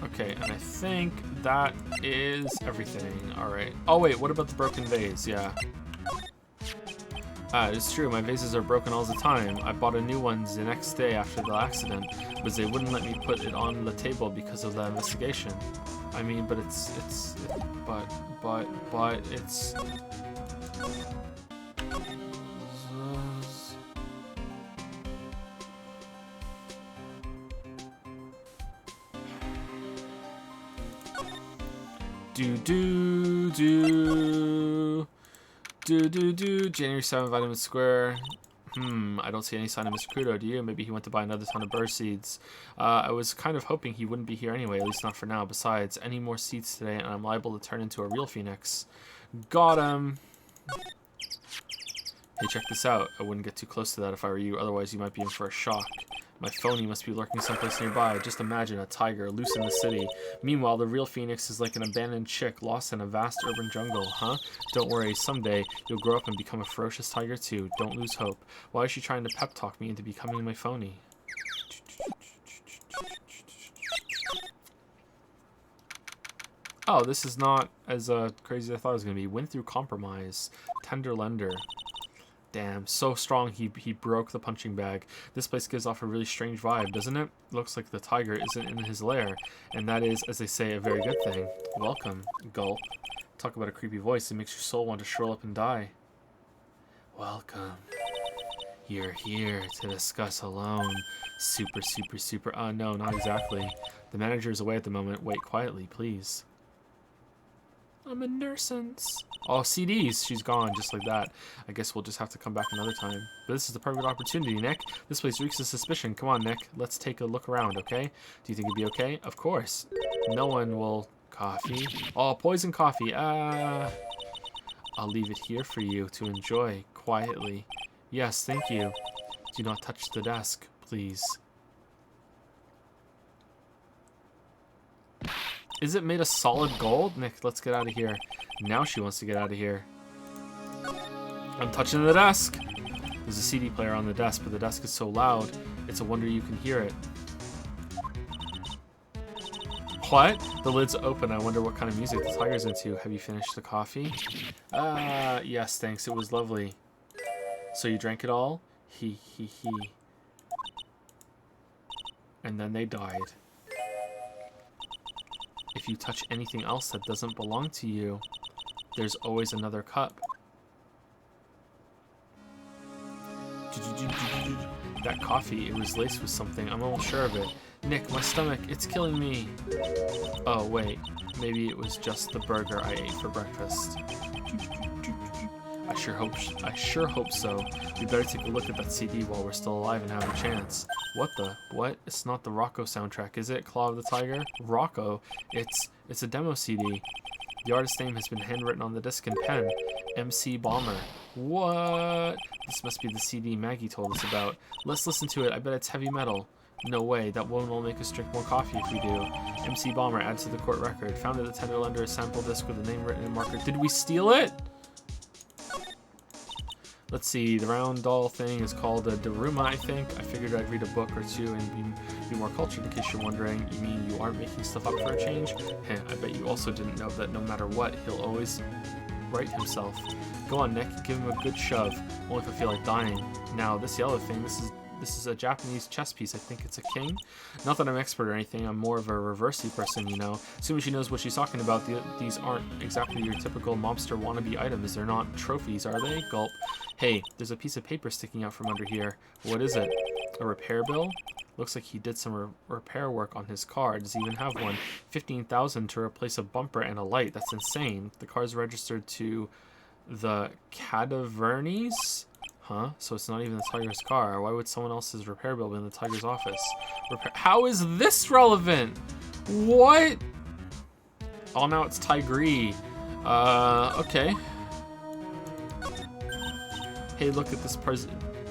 Okay, and I think that is everything. Alright. Oh wait, what about the broken vase? Yeah. It's true, my vases are broken all the time. I bought a new one the next day after the accident, but they wouldn't let me put it on the table because of the investigation. I mean, but it's January 7th, Vitamin Square. I don't see any sign of Mr. Kudo, do you? Maybe he went to buy another ton of bird seeds. I was kind of hoping he wouldn't be here anyway, at least not for now. Besides, any more seeds today and I'm liable to turn into a real phoenix. Got him! Hey, check this out. I wouldn't get too close to that if I were you, otherwise you might be in for a shock. My phony must be lurking someplace nearby. Just imagine a tiger loose in the city. Meanwhile, the real phoenix is like an abandoned chick lost in a vast urban jungle, huh? Don't worry, someday you'll grow up and become a ferocious tiger too. Don't lose hope. Why is she trying to pep talk me into becoming my phony? Oh, this is not as crazy as I thought it was going to be. Win through compromise. Tender lender. Damn, so strong he broke the punching bag. This place gives off a really strange vibe, doesn't it? Looks like the tiger isn't in his lair, and that is, as they say, a very good thing. Welcome, gulp. Talk about a creepy voice, it makes your soul want to shrivel up and die. Welcome. You're here to discuss a loan. Super. No, not exactly. The manager is away at the moment. Wait quietly, please. I'm a nuisance. Oh, CDs. She's gone, just like that. I guess we'll just have to come back another time. But this is the perfect opportunity, Nick. This place reeks of suspicion. Come on, Nick. Let's take a look around, okay? Do you think it'd be okay? Of course. No one will... Coffee? Oh, poison coffee. I'll leave it here for you to enjoy quietly. Yes, thank you. Do not touch the desk, please. Is it made of solid gold? Nick, let's get out of here. Now she wants to get out of here. I'm touching the desk. There's a CD player on the desk, but the desk is so loud, it's a wonder you can hear it. What? The lid's open. I wonder what kind of music the tiger's into. Have you finished the coffee? Yes, thanks. It was lovely. So you drank it all? He. And then they died. If you touch anything else that doesn't belong to you, there's always another cup. That coffee, it was laced with something. I'm almost sure of it. Nick, my stomach, it's killing me. Oh, wait. Maybe it was just the burger I ate for breakfast. I sure hope so. We better take a look at that CD while we're still alive and have a chance. What the? What? It's not the Rocco soundtrack, is it? Claw of the Tiger? Rocco? It's a demo CD. The artist's name has been handwritten on the disc in pen. MC Bomber. What? This must be the CD Maggie told us about. Let's listen to it. I bet it's heavy metal. No way. That woman will make us drink more coffee if we do. MC Bomber adds to the court record. Found at the tender under a sample disc with a name written in marker. Did we steal it? Let's see. The round doll thing is called a Daruma, I think. I figured I'd read a book or two and be more cultured in case you're wondering. You mean you aren't making stuff up for a change? Heh, I bet you also didn't know that no matter what, he'll always right himself. Go on, Nick. Give him a good shove. Only if I feel like dying. Now, this yellow thing, this is a Japanese chess piece. I think it's a king. Not that I'm expert or anything. I'm more of a reversey person, you know. Assuming she knows what she's talking about, these aren't exactly your typical mobster wannabe items. They're not trophies, are they? Gulp. Hey, there's a piece of paper sticking out from under here. What is it? A repair bill? Looks like he did some repair work on his car. Does he even have one? 15,000 to replace a bumper and a light. That's insane. The car's registered to the Cadavernes? Huh? So it's not even the tiger's car. Why would someone else's repair bill be in the tiger's office? How is this relevant? What? Oh, now it's Tigree. Okay. Hey, look at this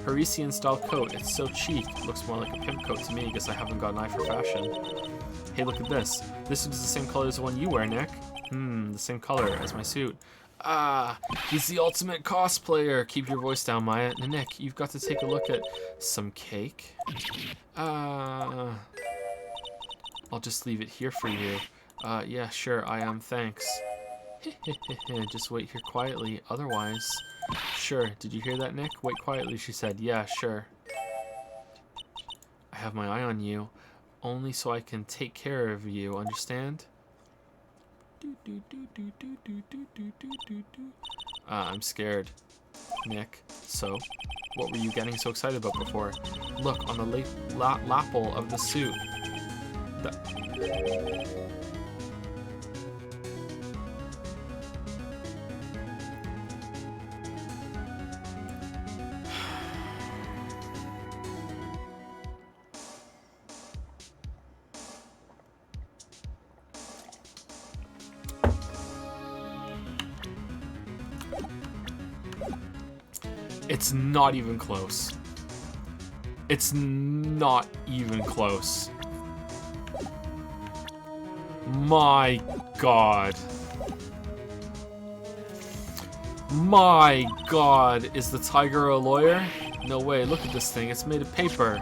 Parisian-style coat. It's so chic. It looks more like a pimp coat to me. I guess I haven't got an eye for fashion. Hey, look at this. This is the same color as the one you wear, Nick. The same color as my suit. Ah, he's the ultimate cosplayer. Keep your voice down, Maya. And Nick, you've got to take a look at some cake. I'll just leave it here for you. Yeah, sure, I am, thanks. Just wait here quietly, otherwise... Sure, did you hear that, Nick? Wait quietly, she said. Yeah, sure. I have my eye on you, only so I can take care of you, understand? I'm scared, Nick. So, what were you getting so excited about before? Look, on the lapel of the suit. It's not even close. It's not even close. My God. My God. Is the tiger a lawyer? No way. Look at this thing. It's made of paper.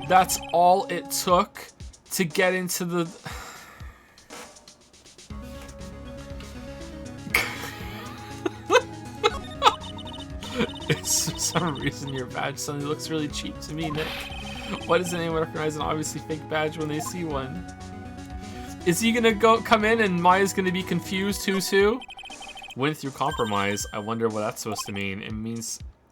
That's all it took to get into the... For some reason your badge suddenly looks really cheap to me, Nick. Why doesn't anyone recognize an obviously fake badge when they see one? Is he gonna come in and Maya's gonna be confused who's who? Win through compromise. I wonder what that's supposed to mean.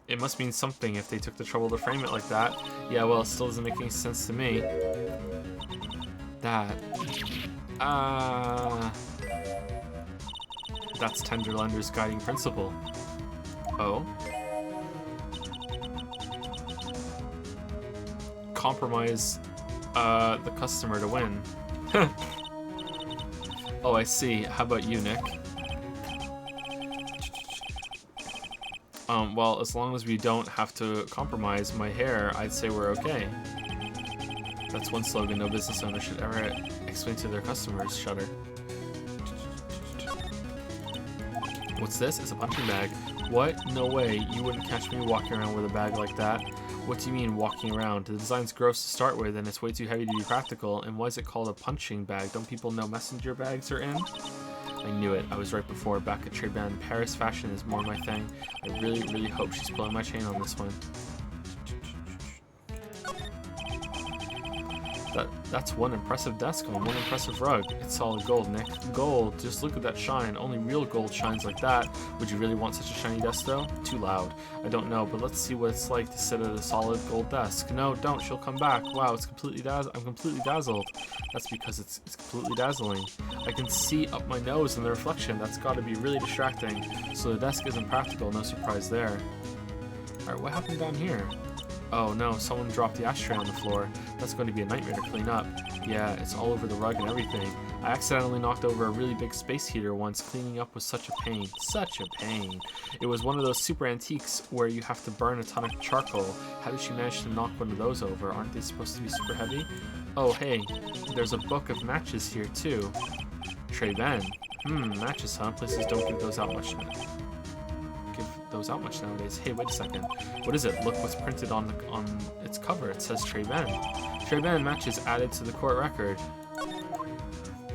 It must mean something if they took the trouble to frame it like that. Yeah, well, it still doesn't make any sense to me. That. That's Tenderlender's guiding principle. Oh? Compromise the customer to win. Oh, I see. How about you, Nick? Well, as long as we don't have to compromise my hair, I'd say we're okay. That's one slogan no business owner should ever explain to their customers. Shudder. What's this? It's a punching bag. What? No way. You wouldn't catch me walking around with a bag like that. What do you mean, walking around? The design's gross to start with, and it's way too heavy to be practical. And why is it called a punching bag? Don't people know messenger bags are in? I knew it. I was right before. Back at Trade-Ban. Paris fashion is more my thing. I really, really hope she's pulling my chain on this one. That's one impressive desk on one impressive rug. It's solid gold, Nick. Gold. Just look at that shine. Only real gold shines like that. Would you really want such a shiny desk, though? Too loud. I don't know, but let's see what it's like to sit at a solid gold desk. No, don't. She'll come back. Wow, it's completely I'm completely dazzled. That's because it's completely dazzling. I can see up my nose in the reflection. That's got to be really distracting. So the desk isn't practical. No surprise there. All right, what happened down here? Oh no, someone dropped the ashtray on the floor. That's going to be a nightmare to clean up. Yeah, it's all over the rug and everything. I accidentally knocked over a really big space heater once. Cleaning up was such a pain. Such a pain. It was one of those super antiques where you have to burn a ton of charcoal. How did she manage to knock one of those over? Aren't they supposed to be super heavy? Oh hey, there's a book of matches here too. Trade-Ban. Matches, huh? Places don't give those out much nowadays. Hey, wait a second. What is it? Look what's printed on its cover. It says Trade-Ban. Trade-Ban matches added to the court record.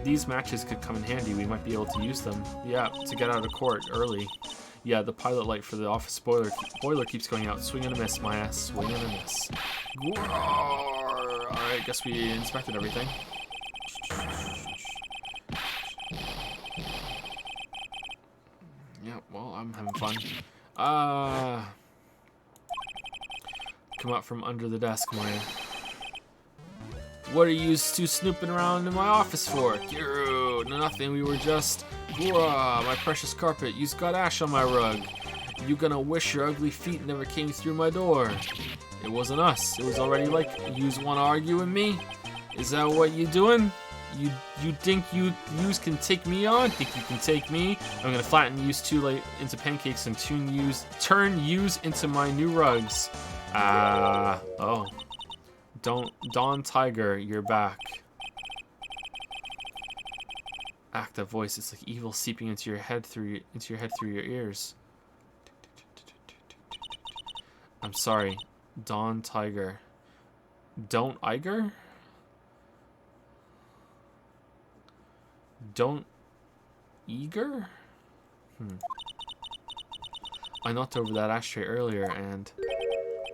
These matches could come in handy. We might be able to use them. Yeah, to get out of court early. Yeah, the pilot light for the office boiler keeps going out. Swing and a miss, my ass. Swing and a miss. Alright, guess we inspected everything. Yeah, well, I'm having fun. Come out from under the desk, Maya. What are you two snooping around in my office for? Kiru, nothing, we were just... my precious carpet, you's got ash on my rug. You gonna wish your ugly feet never came through my door. It wasn't us, it was already like, yous wanna argue with me? Is that what you doing? You think yous can take me on? Think you can take me? I'm gonna flatten yous two like into pancakes and turn yous into my new rugs. Oh. Dawn Tiger, you're back. Active voice. It's like evil seeping into your head through your ears. I'm sorry, Dawn Tiger. Don't Iger? Don't Eager? I knocked over that ashtray earlier and...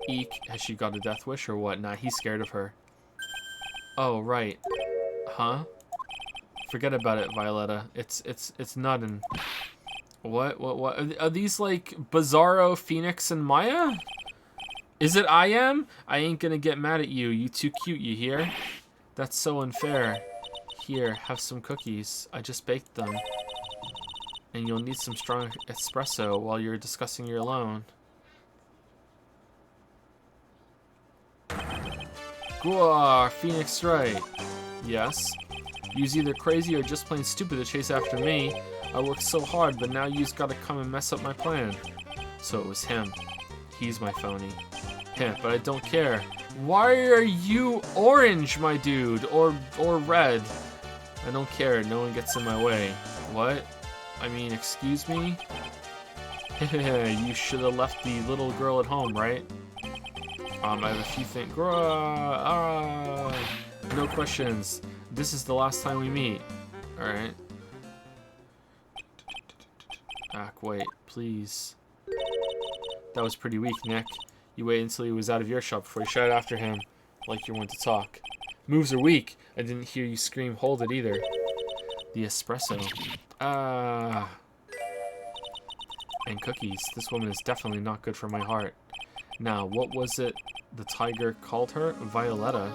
Eek, has she got a death wish or what? Nah, he's scared of her. Oh, right. Huh? Forget about it, Violetta. It's nothing. What? Are these like Bizarro, Phoenix, and Maya? Is it I am? I ain't gonna get mad at you. You too cute, you hear? That's so unfair. Here, have some cookies. I just baked them. And you'll need some strong espresso while you're discussing your loan. Gwar, Phoenix right. Yes. You's either crazy or just plain stupid to chase after me. I worked so hard, but now you's gotta come and mess up my plan. So it was him. He's my phony. Heh, but I don't care. Why are you orange, my dude? Or red? I don't care, no one gets in my way. What? I mean, excuse me? You should have left the little girl at home, right? I have a few things. No questions. This is the last time we meet. Alright. Wait, please. That was pretty weak, Nick. You wait until he was out of earshot before you shout after him, like you're one to talk. Moves are weak. I didn't hear you scream, hold it either. The espresso. And cookies. This woman is definitely not good for my heart. Now, what was it the tiger called her? Violetta.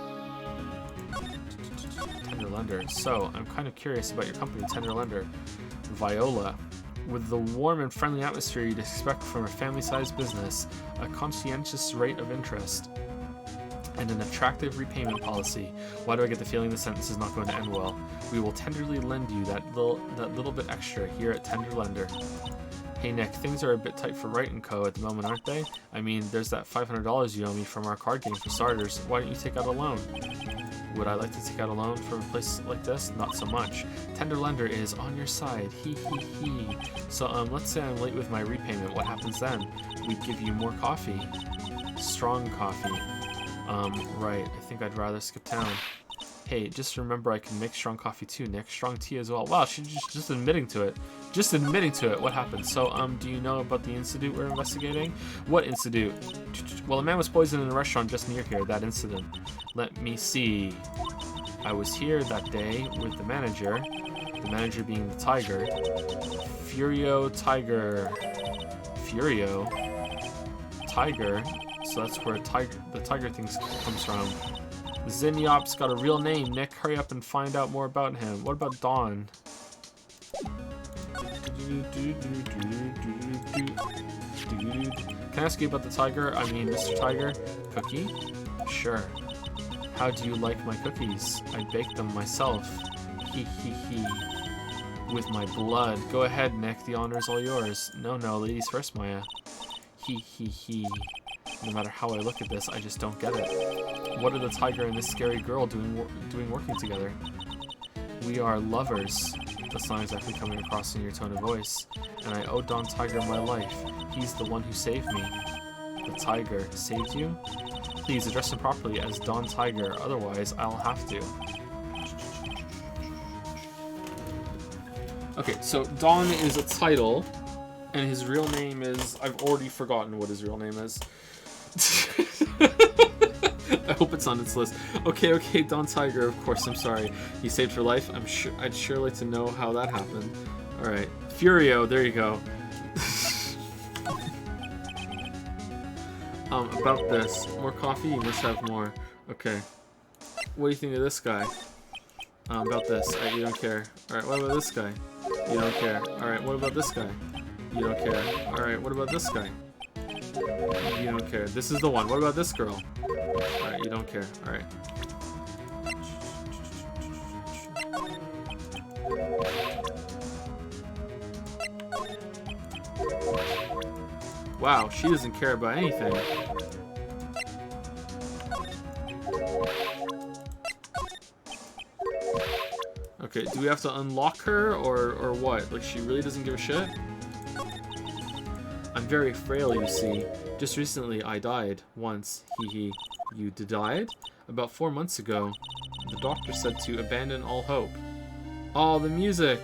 Tenderlender. So, I'm kind of curious about your company, Tenderlender. Viola. With the warm and friendly atmosphere you'd expect from a family-sized business, a conscientious rate of interest, and an attractive repayment policy. Why do I get the feeling the sentence is not going to end well? We will tenderly lend you that little bit extra here at Tender Lender. Hey Nick, things are a bit tight for Wright & Co. at the moment, aren't they? I mean, there's that $500 you owe me from our card game for starters. Why don't you take out a loan? Would I like to take out a loan from a place like this? Not so much. Tender Lender is on your side. Hee hee hee. So, let's say I'm late with my repayment. What happens then? We give you more coffee. Strong coffee. Right. I think I'd rather skip town. Hey, just remember I can make strong coffee too, Nick. Strong tea as well. Wow, she's just admitting to it. Just admitting to it. What happened? So, do you know about the incident we're investigating? What incident? Well, a man was poisoned in a restaurant just near here. That incident. Let me see. I was here that day with the manager being the Tiger. Furio Tiger. Furio? Tiger? So that's where the Tiger thing comes from. Zinniop's got a real name, Nick. Hurry up and find out more about him. What about Dawn? Can I ask you about the Tiger? I mean, Mr. Tiger? Cookie? Sure. How do you like my cookies? I baked them myself. Hee hee hee. With my blood. Go ahead, Nick. The honor's all yours. No, ladies first, Maya. Hee hee hee. No matter how I look at this, I just don't get it. What are the Tiger and this scary girl doing working together? We are lovers. That's not exactly coming across in your tone of voice. And I owe Don Tiger my life. He's the one who saved me. The Tiger saved you? Please address him properly as Don Tiger, otherwise I'll have to. Okay, so Don is a title, and his real name is... I've already forgotten what his real name is. I hope it's on its list. Okay, Don Tiger, of course, I'm sorry. He saved her life. I'd sure like to know how that happened. Alright. Furio, there you go. About this. More coffee? You must have more. Okay. What do you think of this guy? About this. You don't care. Alright, what about this guy? You don't care. Alright, what about this guy? You don't care. Alright, what about this guy? You don't care. This is the one. What about this girl? Alright, you don't care. Alright. Wow, she doesn't care about anything. Okay, do we have to unlock her or what? Like, she really doesn't give a shit? I'm very frail, you see. Just recently, I died. Once. Hee hee. You died? About 4 months ago. The doctor said to abandon all hope. Oh, the music!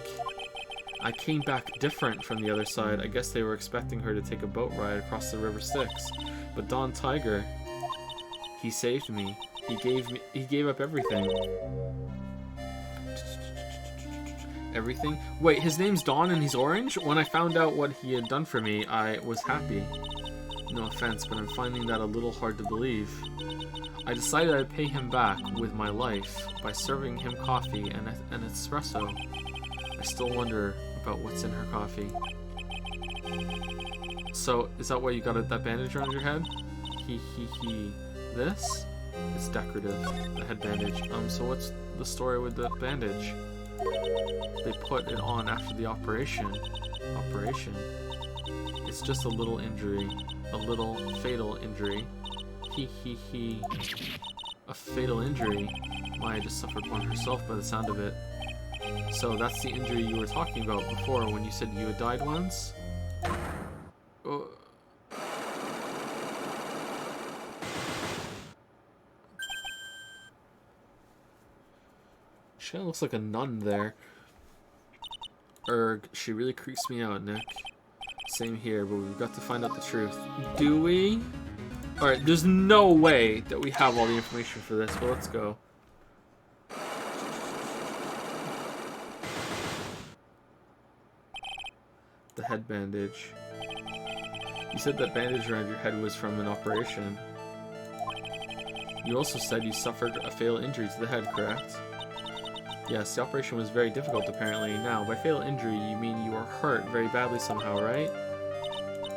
I came back different from the other side. I guess they were expecting her to take a boat ride across the River Styx. But Don Tiger, he saved me. He gave up everything. Everything? Wait, his name's Don and he's orange? When I found out what he had done for me, I was happy. No offense, but I'm finding that a little hard to believe. I decided I'd pay him back with my life by serving him coffee and an espresso. I still wonder about what's in her coffee. So, is that why you got that bandage around your head? Hee hee hee. This? It's decorative, the head bandage. So what's the story with the bandage? They put it on after the operation. It's just a little injury. A little fatal injury. Hee hee hee. A fatal injury? Maya just suffered one herself by the sound of it. So that's the injury you were talking about before when you said you had died once? She kinda looks like a nun there. Erg, she really creeps me out, Nick. Same here, but we've got to find out the truth. Do we? Alright, there's no way that we have all the information for this, but let's go. The head bandage. You said that bandage around your head was from an operation. You also said you suffered a fatal injury to the head, correct? Yes, the operation was very difficult apparently. Now, by fatal injury, you mean you were hurt very badly somehow, right?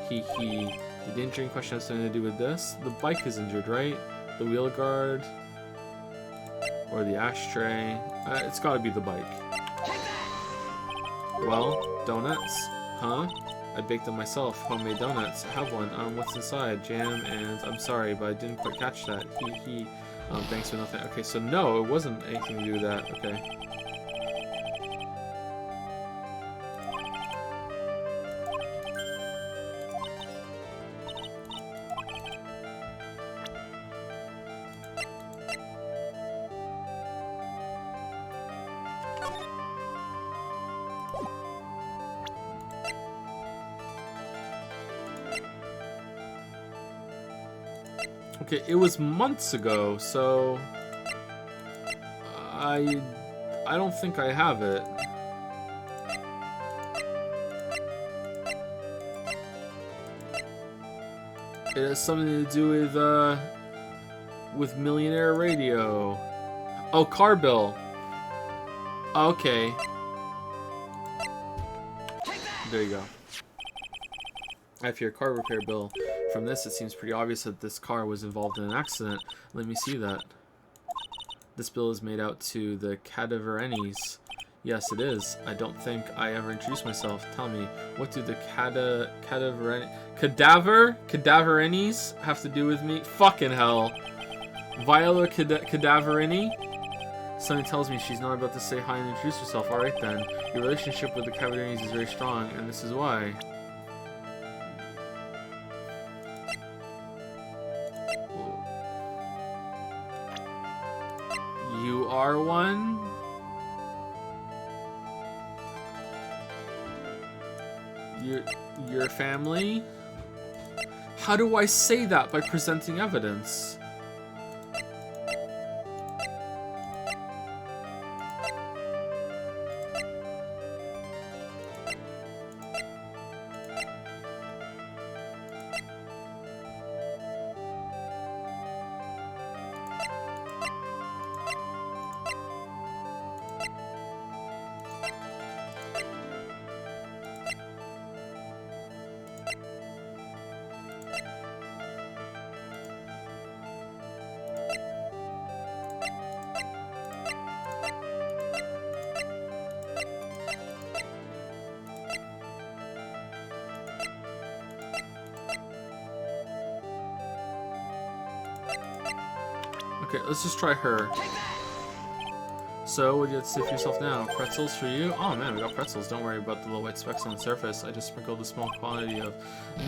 Hee hee. Did the injury in question have something to do with this? The bike is injured, right? The wheel guard? Or the ashtray? It's gotta be the bike. Well, donuts? Huh? I baked them myself. Homemade donuts. Have one. What's inside? Jam and... I'm sorry, but I didn't quite catch that. Hee hee. Thanks for nothing. Okay, so no, it wasn't anything to do with that. Okay. Okay, it was months ago, so I don't think I have it. It has something to do with Millionaire Radio. Oh, car bill. Okay. There you go. I have your car repair bill. From this, it seems pretty obvious that this car was involved in an accident. Let me see that. This bill is made out to the Cadaverenis. Yes, it is. I don't think I ever introduced myself. Tell me, what do the Cadaverenis have to do with me? Fucking hell. Viola Cadaverini? Something tells me she's not about to say hi and introduce herself. Alright then. Your relationship with the Cadaverenis is very strong, and this is why. You are one? Your family? How do I say that by presenting evidence? Okay, let's just try her. So, what do you have to say for yourself now? Pretzels for you? Oh man, we got pretzels. Don't worry about the little white specks on the surface. I just sprinkled a small quantity of...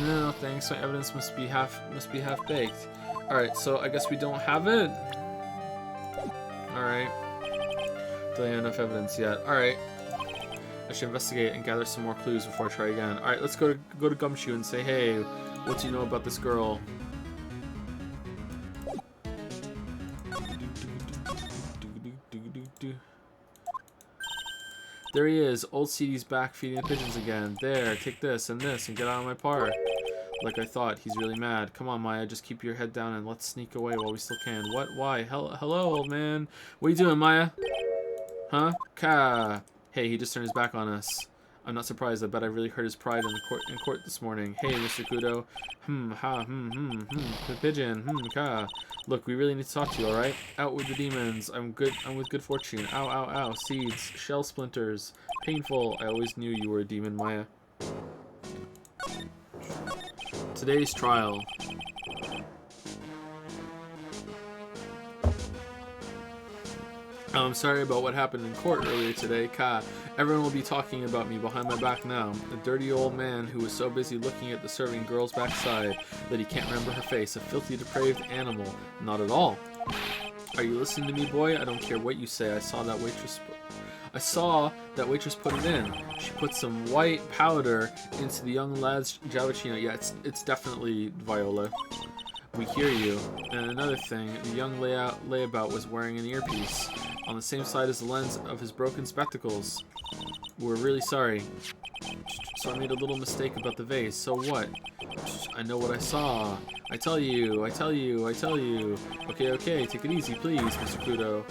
No, thanks. My evidence must be half baked. Alright, so I guess we don't have it? Alright. Don't have enough evidence yet. Alright. I should investigate and gather some more clues before I try again. Alright, let's go to Gumshoe and say, hey, what do you know about this girl? There he is. Old CD's back feeding the pigeons again. There, take this and get out of my park. Like I thought, he's really mad. Come on, Maya, just keep your head down and let's sneak away while we still can. What? Why? Hello, old man. What are you doing, Maya? Huh? Ka. Hey, he just turned his back on us. I'm not surprised. I bet I really hurt his pride in court this morning. Hey, Mr. Kudo. The pigeon. Ka. Look, we really need to talk to you, alright? Out with the demons. I'm with good fortune. Ow, ow, ow. Seeds. Shell splinters. Painful. I always knew you were a demon, Maya. Today's trial. I'm sorry about what happened in court earlier today, Ka. Everyone will be talking about me behind my back now. A dirty old man who was so busy looking at the serving girl's backside that he can't remember her face. A filthy, depraved animal. Not at all. Are you listening to me, boy? I don't care what you say. I saw that waitress put it in. She put some white powder into the young lad's Javachino. Yeah, it's definitely Viola. We hear you. And another thing, the young layabout was wearing an earpiece on the same side as the lens of his broken spectacles. We're really sorry. So I made a little mistake about the vase. So what? I know what I saw. I tell you. Okay, take it easy, please, Mr. Kudo.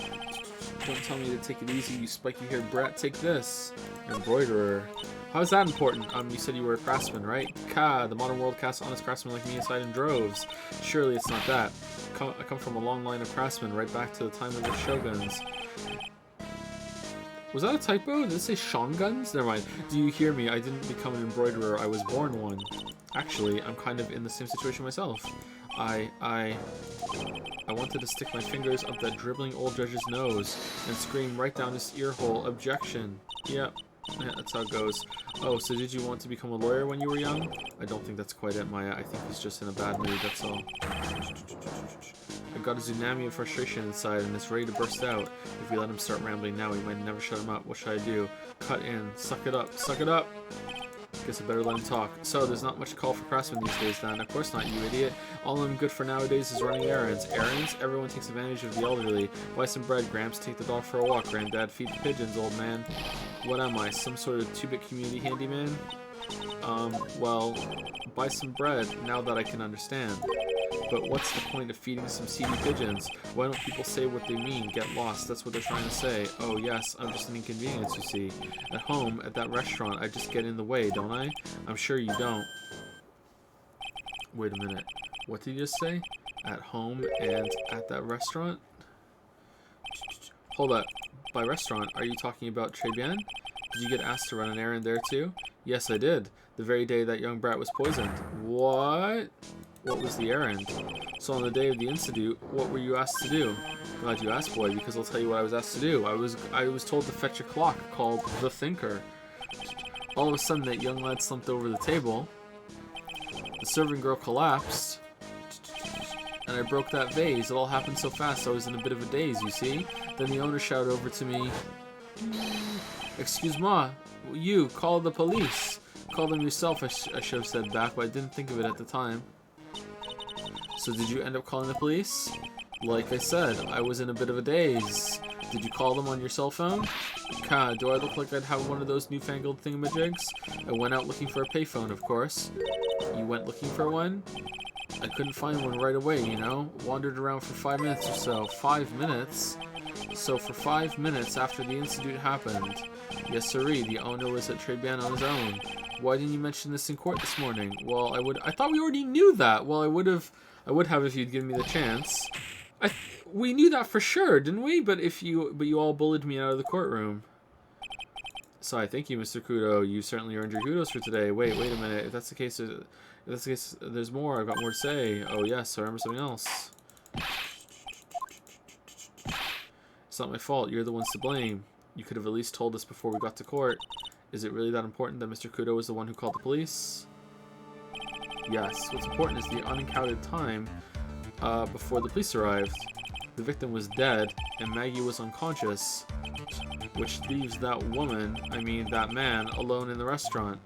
Don't tell me to take it easy, you spiky-haired brat. Take this. Embroiderer. How's that important? You said you were a craftsman, right? The modern world casts honest craftsmen like me aside in droves. Surely it's not that. I come from a long line of craftsmen, right back to the time of the shoguns. Was that a typo? Did it say shoguns? Never mind. Do you hear me? I didn't become an embroiderer. I was born one. Actually, I'm kind of in the same situation myself. I wanted to stick my fingers up that dribbling old judge's nose and scream right down his ear hole, objection. Yep, yeah, that's how it goes. Oh, so did you want to become a lawyer when you were young? I don't think that's quite it, Maya. I think he's just in a bad mood, that's all. I got a tsunami of frustration inside and it's ready to burst out. If we let him start rambling now, we might never shut him up. What should I do? Cut in. Suck it up. Suck it up! Guess I better let him talk. So, there's not much call for craftsmen these days, then. Of course not, you idiot. All I'm good for nowadays is running errands. Errands? Everyone takes advantage of the elderly. Buy some bread, Gramps. Take the dog for a walk, Granddad. Feed the pigeons, old man. What am I? Some sort of 2-bit community handyman? Well, buy some bread, now that I can understand. But what's the point of feeding some seedy pigeons? Why don't people say what they mean? Get lost, that's what they're trying to say. Oh yes, I'm just an inconvenience, you see. At home, at that restaurant, I just get in the way, don't I? I'm sure you don't. Wait a minute. What did you just say? At home and at that restaurant? Hold up. By restaurant, are you talking about Trebian? Did you get asked to run an errand there too? Yes, I did. The very day that young brat was poisoned. What? What was the errand? So on the day of the incident, what were you asked to do? Glad you asked, boy, because I'll tell you what I was asked to do. I was told to fetch a clock called The Thinker. All of a sudden, that young lad slumped over the table. The serving girl collapsed. And I broke that vase. It all happened so fast, I was in a bit of a daze, you see? Then the owner shouted over to me, "Excuse moi, you, call the police." Call them yourself, I should have said back, but I didn't think of it at the time. So did you end up calling the police? Like I said, I was in a bit of a daze. Did you call them on your cell phone? God, do I look like I'd have one of those newfangled thingamajigs? I went out looking for a payphone, of course. You went looking for one? I couldn't find one right away, you know? Wandered around for 5 minutes or so. 5 minutes? So for 5 minutes after the incident happened. Yes, sirree, the owner was at Trebian on his own. Why didn't you mention this in court this morning? Well, I thought we already knew that. Well, I would have if you'd given me the chance. We knew that for sure, didn't we? But you all bullied me out of the courtroom. So I thank you, Mr. Kudo. You certainly earned your kudos for today. Wait a minute. If that's the case, there's more. I've got more to say. Oh yes, I remember something else. It's not my fault. You're the ones to blame. You could have at least told us before we got to court. Is it really that important that Mr. Kudo was the one who called the police? Yes. What's important is the uncounted time before the police arrived. The victim was dead, and Maggie was unconscious, which leaves that man, alone in the restaurant.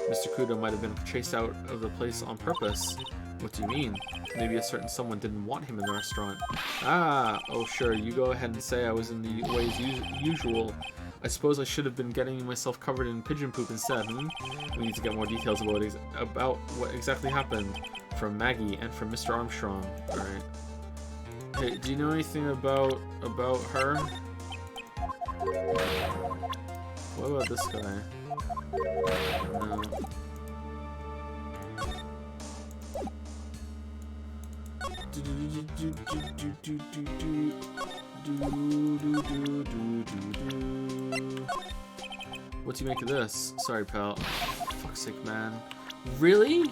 Mr. Kudo might have been chased out of the place on purpose. What do you mean? Maybe a certain someone didn't want him in the restaurant. Oh sure, you go ahead and say I was in the way as usual. I suppose I should have been getting myself covered in pigeon poop instead, We need to get more details about what exactly happened from Maggie and from Mr. Armstrong. Alright. Hey, do you know anything about her? What about this guy? No. What do you make of this? Sorry, pal. Fuck's sake, man. Really?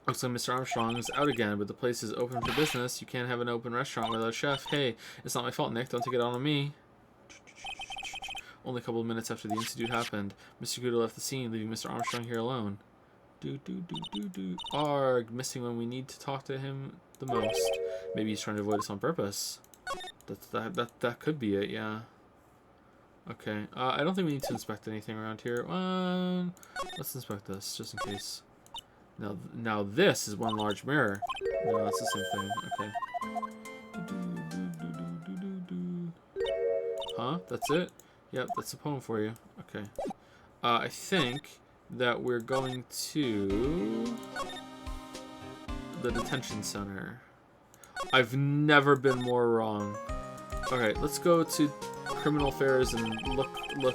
Looks like Mr. Armstrong is out again, but the place is open for business. You can't have an open restaurant without a chef. Hey, it's not my fault, Nick. Don't take it out on me. Only a couple of minutes after the incident happened, Mr. Kudo left the scene, leaving Mr. Armstrong here alone. Arg, missing when we need to talk to him the most. Maybe he's trying to avoid us on purpose. That could be it, yeah. Okay, I don't think we need to inspect anything around here. Let's inspect this, just in case. Now this is one large mirror. No, that's the same thing. Okay. Huh? That's it? Yep, that's a poem for you. Okay. I think that we're going to the detention center. I've never been more wrong. Okay, let's go to criminal affairs and look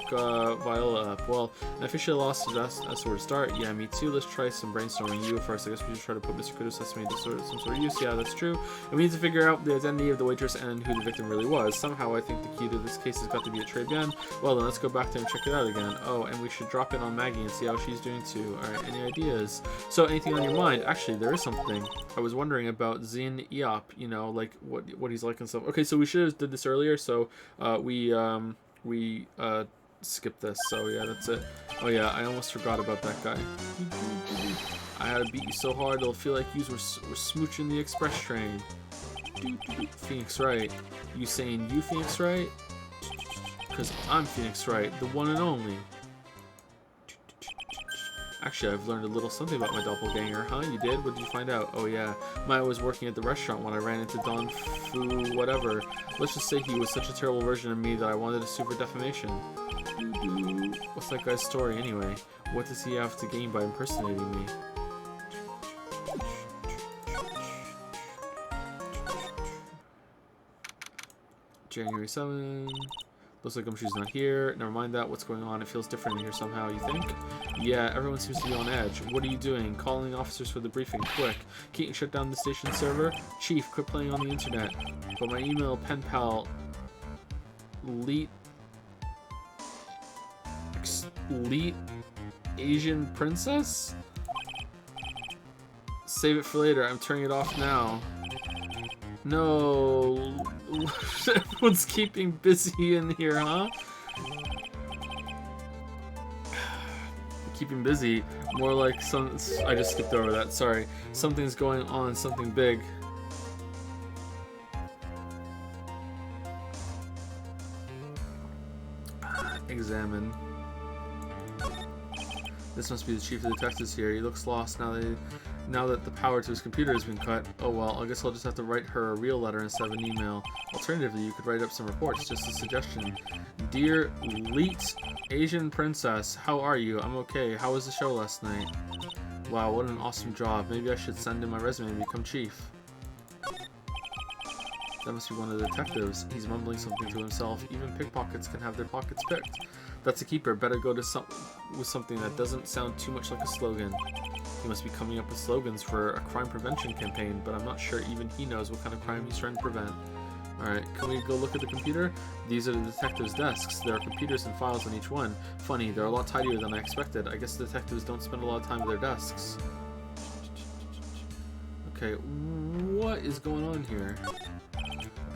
Viola up. Well, I officially lost as where to start. Yeah, me too. Let's try some brainstorming. You first. I guess we should try to put Mr. Kudos Sesame into some sort of use. Yeah, that's true. And we need to figure out the identity of the waitress and who the victim really was. Somehow, I think the key to this case has got to be a Très Bien. Well, then let's go back there and check it out again. Oh, and we should drop in on Maggie and see how she's doing too. All right, any ideas? So, anything on your mind? Actually, there is something. I was wondering about Zin Eop. You know, like what he's like and stuff. Okay, so we should have did this earlier. So we skipped this, so yeah, that's it. Oh yeah, I almost forgot about that guy. I had to beat you so hard it'll feel like you were smooching the express train. Phoenix Wright. You saying you Phoenix Wright? Because I'm Phoenix Wright, the one and only. Actually, I've learned a little something about my doppelganger. Huh? You did? What did you find out? Oh yeah, Maya was working at the restaurant when I ran into Don Fu whatever. Let's just say he was such a terrible version of me that I wanted a super defamation. What's that guy's story anyway? What does he have to gain by impersonating me? January 7. Looks like Gumshoe's not here. Never mind that. What's going on? It feels different in here somehow, you think? Yeah, everyone seems to be on edge. What are you doing? Calling officers for the briefing. Quick. Keaton shut down the station server. Chief, quit playing on the internet. But my email pen pal... Leet Asian princess? Save it for later. I'm turning it off now. No. Everyone's keeping busy in here, huh? Keeping busy. More like some... I just skipped over that. Sorry. Something's going on. Something big. Examine. This must be the chief of detectives here. He looks lost now that the power to his computer has been cut. Oh well, I guess I'll just have to write her a real letter instead of an email. Alternatively, you could write up some reports. Just a suggestion. Dear Leet Asian Princess, how are you? I'm okay. How was the show last night? Wow, what an awesome job. Maybe I should send in my resume and become chief. That must be one of the detectives. He's mumbling something to himself. Even pickpockets can have their pockets picked. That's a keeper. Better go to with something that doesn't sound too much like a slogan. He must be coming up with slogans for a crime prevention campaign, but I'm not sure even he knows what kind of crime he's trying to prevent. Alright, can we go look at the computer? These are the detectives' desks. There are computers and files on each one. Funny, they're a lot tidier than I expected. I guess the detectives don't spend a lot of time at their desks. Okay, what is going on here?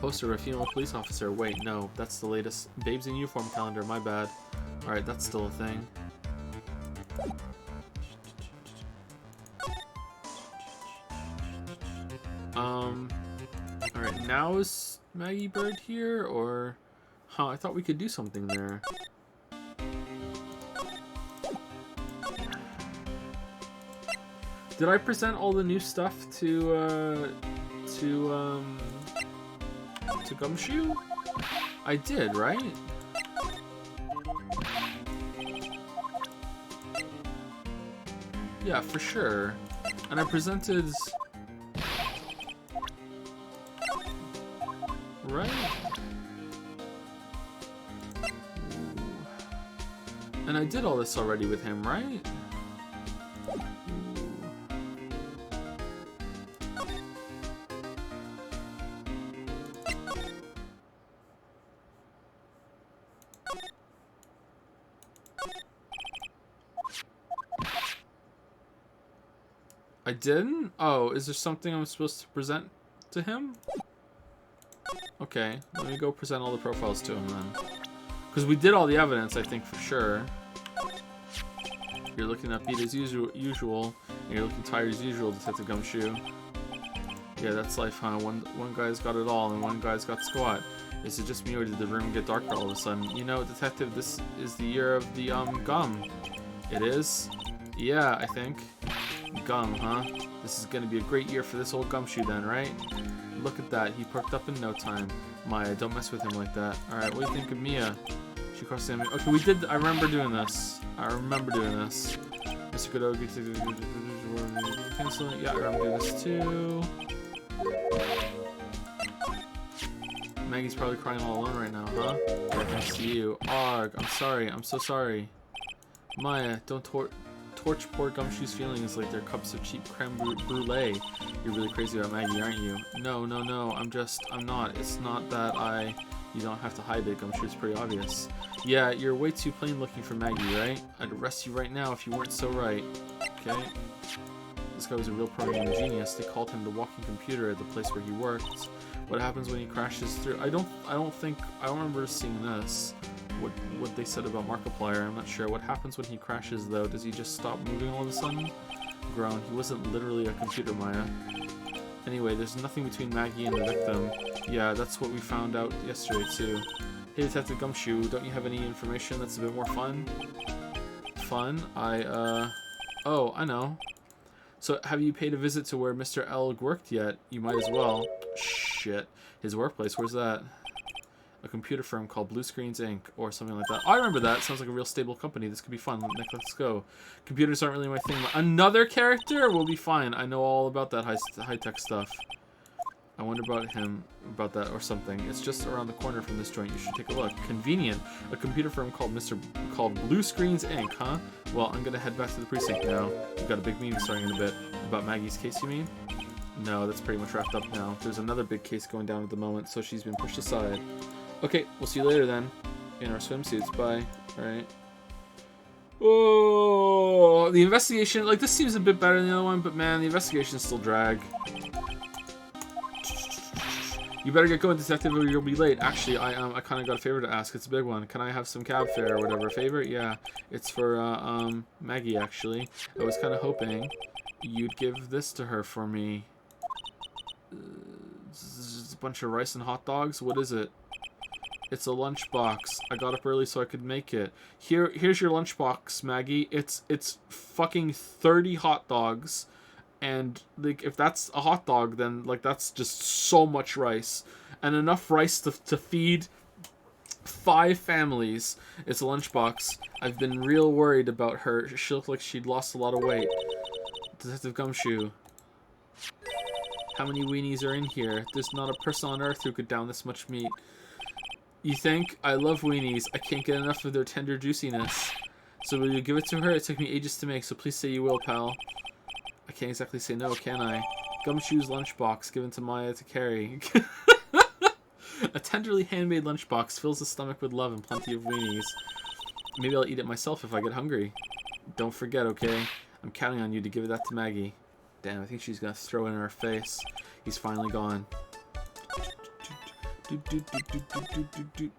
Poster of a female police officer. Wait, no, that's the latest Babes in Uniform calendar, my bad. Alright, that's still a thing. Alright, now is Maggie Bird here, or... Huh, I thought we could do something there. Did I present all the new stuff to Gumshoe? I did, right? Yeah, for sure. And I presented... Right? And I did all this already with him, right? I didn't? Oh, is there something I'm supposed to present to him? Okay, let me go present all the profiles to him then. Because we did all the evidence, I think, for sure. You're looking upbeat as usual, and you're looking tired as usual, Detective Gumshoe. Yeah, that's life, huh? One guy's got it all and one guy's got squat. Is it just me or did the room get darker all of a sudden? You know, detective, this is the year of the gum. It is? Yeah, I think. Gum, huh? This is gonna be a great year for this old gumshoe then, right? Look at that, he perked up in no time. Maya, don't mess with him like that. Alright, what do you think of Mia? She crossed the enemy. Okay, I remember doing this. Mr. Godogi, canceling. Yeah, I remember doing this too. Maggie's probably crying all alone right now, huh? Yeah, thanks to you. Arg, I'm sorry. I'm so sorry. Maya, don't torch poor Gumshoe's feelings like they're cups of cheap creme brulee. You're really crazy about Maggie, aren't you? No, I'm not. It's not that you don't have to hide it, Gumshoe, it's pretty obvious. Yeah, you're way too plain looking for Maggie, right? I'd arrest you right now if you weren't so right. Okay? This guy was a real programming genius. They called him the walking computer at the place where he worked. What happens when he crashes through? I don't remember seeing this. What they said about Markiplier, I'm not sure. What happens when he crashes though? Does he just stop moving all of a sudden? Groan. He wasn't literally a computer, Maya. Anyway, there's nothing between Maggie and the victim. Yeah, that's what we found out yesterday too. Hey, Detective Gumshoe, don't you have any information that's a bit more fun? Fun? Oh, I know. So, have you paid a visit to where Mr. Elg worked yet? You might as well. Shit. His workplace, where's that? A computer firm called Blue Screens Inc. or something like that. Oh, I remember that. Sounds like a real stable company. This could be fun. Nick, let's go. Computers aren't really my thing. Another character? We'll be fine. I know all about that high-tech stuff. I wonder about that or something. It's just around the corner from this joint. You should take a look. Convenient. A computer firm called Blue Screens Inc., huh? Well, I'm gonna head back to the precinct now. We've got a big meeting starting in a bit. About Maggie's case, you mean? No, that's pretty much wrapped up now. There's another big case going down at the moment, so she's been pushed aside. Okay, we'll see you later then. In our swimsuits. Bye. Alright. Oh, the investigation, like, this seems a bit better than the other one, but man, the investigations still drag. You better get going, detective, or you'll be late. Actually, I kind of got a favor to ask. It's a big one. Can I have some cab fare or whatever? Favor? Yeah. It's for, Maggie, actually. I was kind of hoping you'd give this to her for me. A bunch of rice and hot dogs? What is it? It's a lunchbox. I got up early so I could make it. Here's your lunchbox, Maggie. It's fucking 30 hot dogs. And like, if that's a hot dog, then like that's just so much rice. And enough rice to feed 5 families. It's a lunchbox. I've been real worried about her. She looked like she'd lost a lot of weight. Detective Gumshoe. How many weenies are in here? There's not a person on earth who could down this much meat. You think? I love weenies. I can't get enough of their tender juiciness. So will you give it to her? It took me ages to make, so please say you will, pal. I can't exactly say no, can I? Gumshoe's lunchbox given to Maya to carry. A tenderly handmade lunchbox fills the stomach with love and plenty of weenies. Maybe I'll eat it myself if I get hungry. Don't forget, okay? I'm counting on you to give that to Maggie. Damn, I think she's gonna throw it in her face. He's finally gone.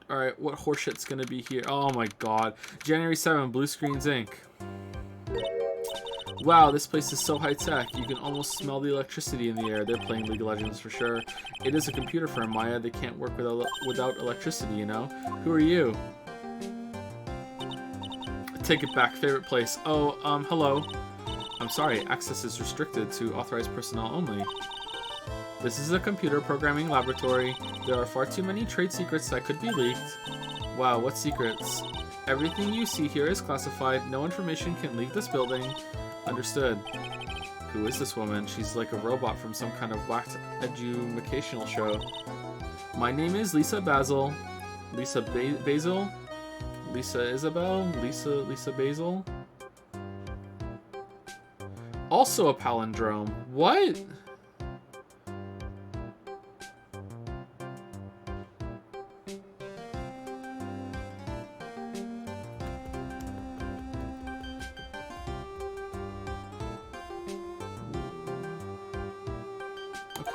Alright, what horseshit's gonna be here? Oh my god. January 7th, Blue Screens Inc. Wow, this place is so high-tech. You can almost smell the electricity in the air. They're playing League of Legends for sure. It is a computer firm, Maya. They can't work without electricity, you know? Who are you? Take it back. Favorite place. Oh, hello. I'm sorry. Access is restricted to authorized personnel only. This is a computer programming laboratory. There are far too many trade secrets that could be leaked. Wow, what secrets? Everything you see here is classified. No information can leave this building. Understood. Who is this woman? She's like a robot from some kind of whacked educational show. My name is Lisa Basil. Lisa Basil? Lisa Isabel? Lisa Basil? Also a palindrome. What?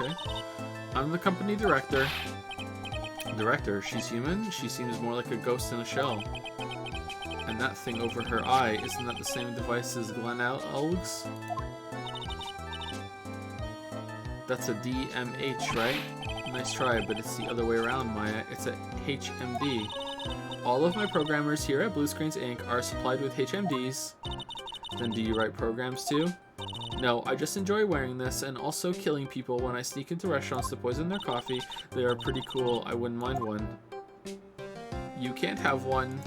Okay. I'm the company director. Director? She's human? She seems more like a ghost in a shell. And that thing over her eye, isn't that the same device as Glenn Elg's? That's a DMH, right? Nice try, but it's the other way around, Maya. It's a HMD. All of my programmers here at Blue Screens Inc. are supplied with HMDs. Then do you write programs too? No, I just enjoy wearing this and also killing people when I sneak into restaurants to poison their coffee. They are pretty cool. I wouldn't mind one. You can't have one.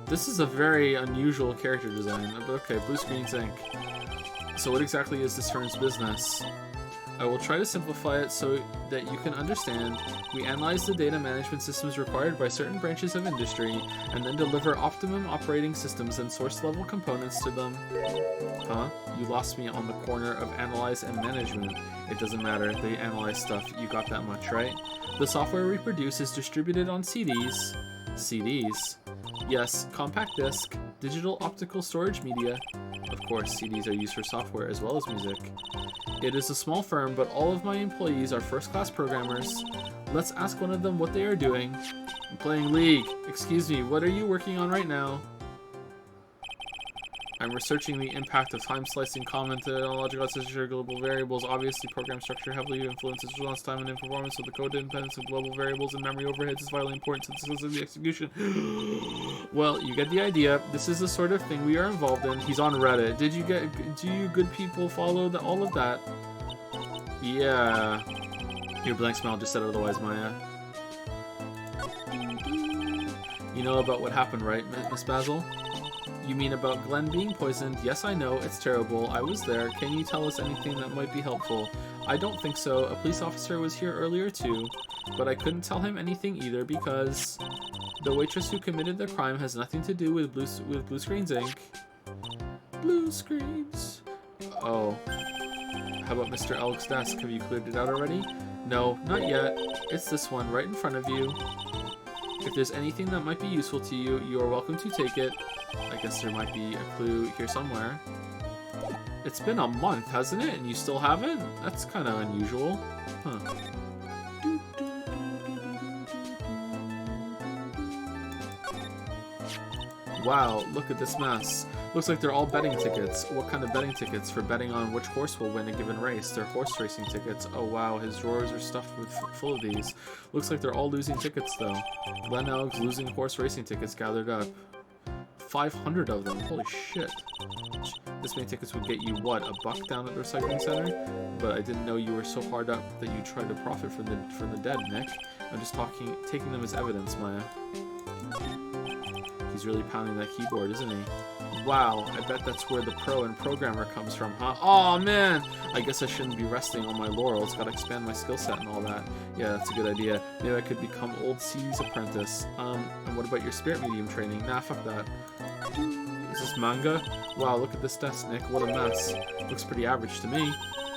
This is a very unusual character design, but okay, Blue Screens Inc. So what exactly is this firm's business? I will try to simplify it so that you can understand. We analyze the data management systems required by certain branches of industry, and then deliver optimum operating systems and source-level components to them. Huh? You lost me on the corner of analyze and management. It doesn't matter, they analyze stuff, you got that much, right? The software we produce is distributed on CDs. CDs? Yes, compact disc, digital optical storage media. Of course, CDs are used for software as well as music. It is a small firm, but all of my employees are first-class programmers. Let's ask one of them what they are doing. I'm playing League. Excuse me, what are you working on right now? I'm researching the impact of time-slicing commented on logical associated global variables. Obviously, program structure heavily influences response time and performance, so the code independence of global variables and memory overheads is vitally important to the success of the execution. Well, you get the idea. This is the sort of thing we are involved in. He's on Reddit. Do you good people follow all of that? Yeah. Your blank smile just said otherwise, Maya. You know about what happened, right, Miss Basil? You mean about Glenn being poisoned? Yes, I know. It's terrible. I was there. Can you tell us anything that might be helpful? I don't think so. A police officer was here earlier too, but I couldn't tell him anything either because the waitress who committed the crime has nothing to do with Blue Screens Inc. Blue Screens. Oh. How about Mr. Elk's desk? Have you cleared it out already? No, not yet. It's this one right in front of you. If there's anything that might be useful to you, you are welcome to take it. I guess there might be a clue here somewhere. It's been a month, hasn't it? And you still haven't? That's kind of unusual. Huh. Wow, look at this mess. Looks like they're all betting tickets. What kind of betting tickets? For betting on which horse will win a given race. They're horse racing tickets. Oh wow, his drawers are stuffed with full of these. Looks like they're all losing tickets though. Glenn Elg's losing horse racing tickets gathered up. 500 of them. Holy shit. This many tickets would get you, what, $1 down at the recycling center? But I didn't know you were so hard up that you tried to profit from the dead, Nick. I'm just taking them as evidence, Maya. He's really pounding that keyboard, isn't he? Wow, I bet that's where the pro and programmer comes from, huh? Aw, man! I guess I shouldn't be resting on my laurels. Gotta expand my skill set and all that. Yeah, that's a good idea. Maybe I could become old C's apprentice. And what about your spirit medium training? Nah, fuck that. Is this manga? Wow, look at this desk, Nick. What a mess. Looks pretty average to me.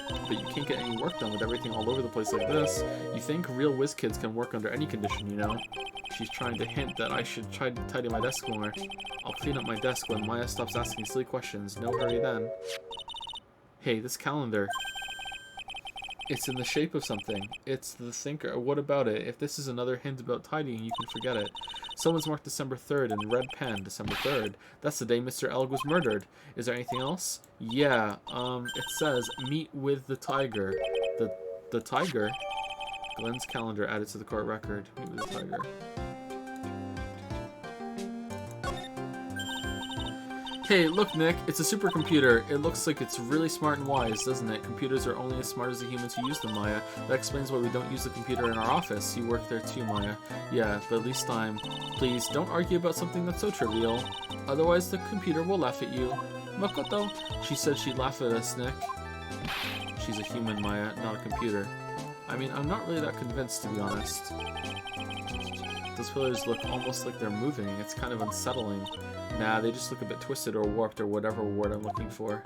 But you can't get any work done with everything all over the place like this. You think real whiz kids can work under any condition, you know? She's trying to hint that I should try to tidy my desk more. I'll clean up my desk when Maya stops asking silly questions. No hurry then. Hey, this calendar. It's in the shape of something. It's the thinker. What about it? If this is another hint about tidying, you can forget it. Someone's marked December 3rd in red pen. December 3rd. That's the day Mr. Elg was murdered. Is there anything else? Yeah, it says, meet with the tiger. The tiger? Glenn's calendar added to the court record. Meet with the tiger. Hey, look, Nick, it's a supercomputer. It looks like it's really smart and wise, doesn't it? Computers are only as smart as the humans who use them, Maya. That explains why we don't use the computer in our office. You work there too, Maya. Yeah, but at least I'm... Please, don't argue about something that's so trivial. Otherwise, the computer will laugh at you. Makoto. She said she'd laugh at us, Nick. She's a human, Maya, not a computer. I mean, I'm not really that convinced, to be honest. Those pillars look almost like they're moving. It's kind of unsettling. Nah, they just look a bit twisted or warped or whatever word I'm looking for.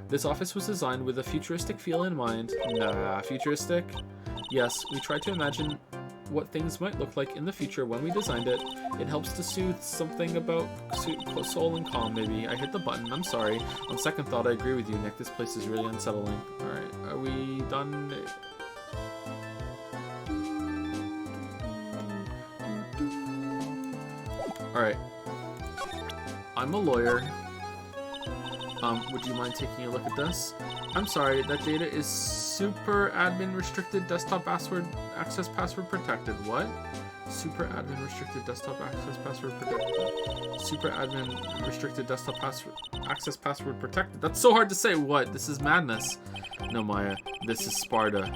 This office was designed with a futuristic feel in mind. Nah, futuristic? Yes, we tried to imagine what things might look like in the future when we designed it. It helps to soothe something about soul and calm, maybe. I hit the button, I'm sorry. On second thought, I agree with you, Nick. This place is really unsettling. Alright, are we done? Alright. I'm a lawyer. Would you mind taking a look at this? I'm sorry, that data is super admin restricted desktop access password protected. What? Super admin restricted desktop access password protected. Super admin restricted desktop access password protected. That's so hard to say. What? This is madness. No, Maya. This is Sparta.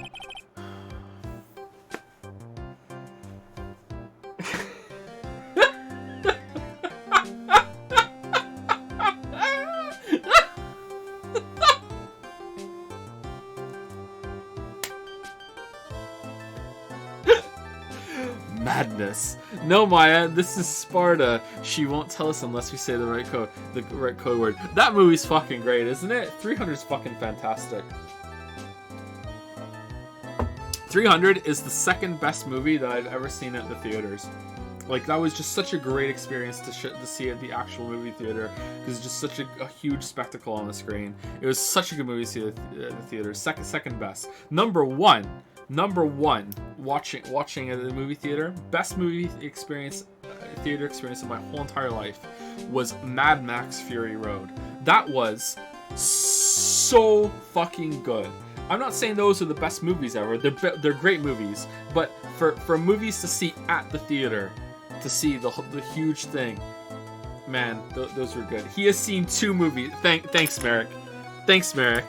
Madness. No, Maya, this is Sparta. She won't tell us unless we say the right code word. That movie's fucking great, isn't it? 300 is fucking fantastic. 300 is the second best movie that I've ever seen at the theaters. Like, that was just such a great experience to see at the actual movie theater. It was just such a huge spectacle on the screen. It was such a good movie to see at the theater. Second best. Number one, watching at the movie theater, best movie experience, theater experience of my whole entire life was Mad Max Fury Road. That was so fucking good. I'm not saying those are the best movies ever. They're great movies, but for movies to see at the theater, to see the huge thing, man, those were good. He has seen 2 movies. Thanks, Merrick. Thanks, Merrick.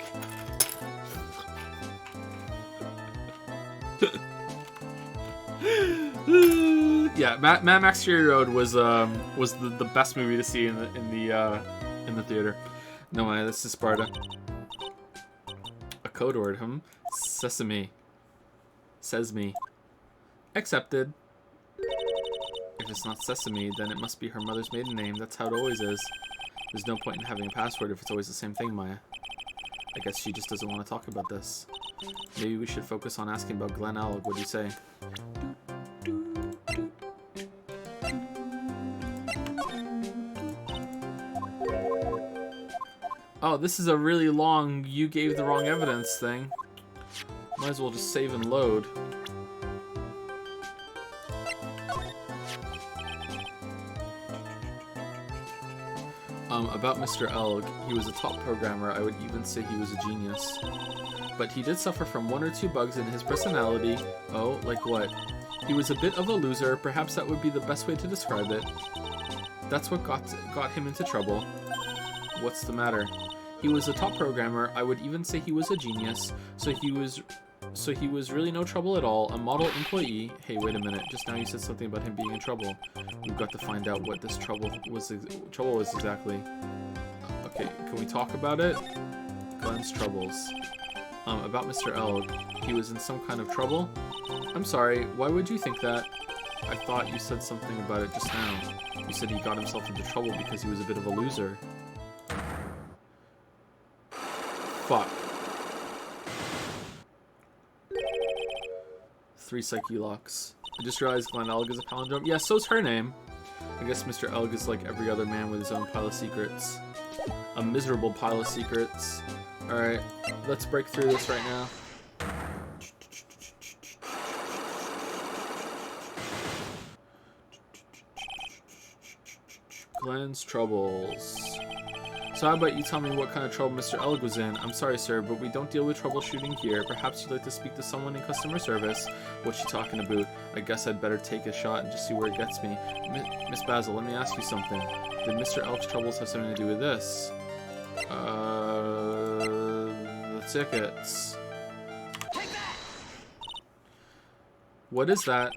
Yeah, Mad Max Fury Road was the best movie to see in the theater. No way, this is Sparta. A code word, Sesame. Sesame. Accepted. If it's not Sesame, then it must be her mother's maiden name. That's how it always is. There's no point in having a password if it's always the same thing, Maya. I guess she just doesn't want to talk about this. Maybe we should focus on asking about Glen Alg. What do you say? Oh, this is a really long you gave the wrong evidence thing. Might as well just save and load. About Mr. Elg, he was a top programmer. I would even say he was a genius. But he did suffer from 1 or 2 bugs in his personality. Oh, like what? He was a bit of a loser. Perhaps that would be the best way to describe it. That's what got him into trouble. What's the matter? He was a top programmer. I would even say he was a genius. So he was really no trouble at all. A model employee. Hey, wait a minute. Just now you said something about him being in trouble. We've got to find out what this trouble was exactly. Okay, can we talk about it? Glen's troubles. About Mr. Elg. He was in some kind of trouble? I'm sorry, why would you think that? I thought you said something about it just now. You said he got himself into trouble because he was a bit of a loser. Fuck. 3 Psyche locks. I just realized Glen Elg is a palindrome. Yeah, so's her name. I guess Mr. Elg is like every other man with his own pile of secrets. A miserable pile of secrets. Alright, let's break through this right now. Glen's troubles. So how about you tell me what kind of trouble Mr. Elg was in? I'm sorry, sir, but we don't deal with troubleshooting here. Perhaps you'd like to speak to someone in customer service. What's she talking about? I guess I'd better take a shot and just see where it gets me. Miss Basil, let me ask you something. Did Mr. Elg's troubles have something to do with this? The tickets. What is that?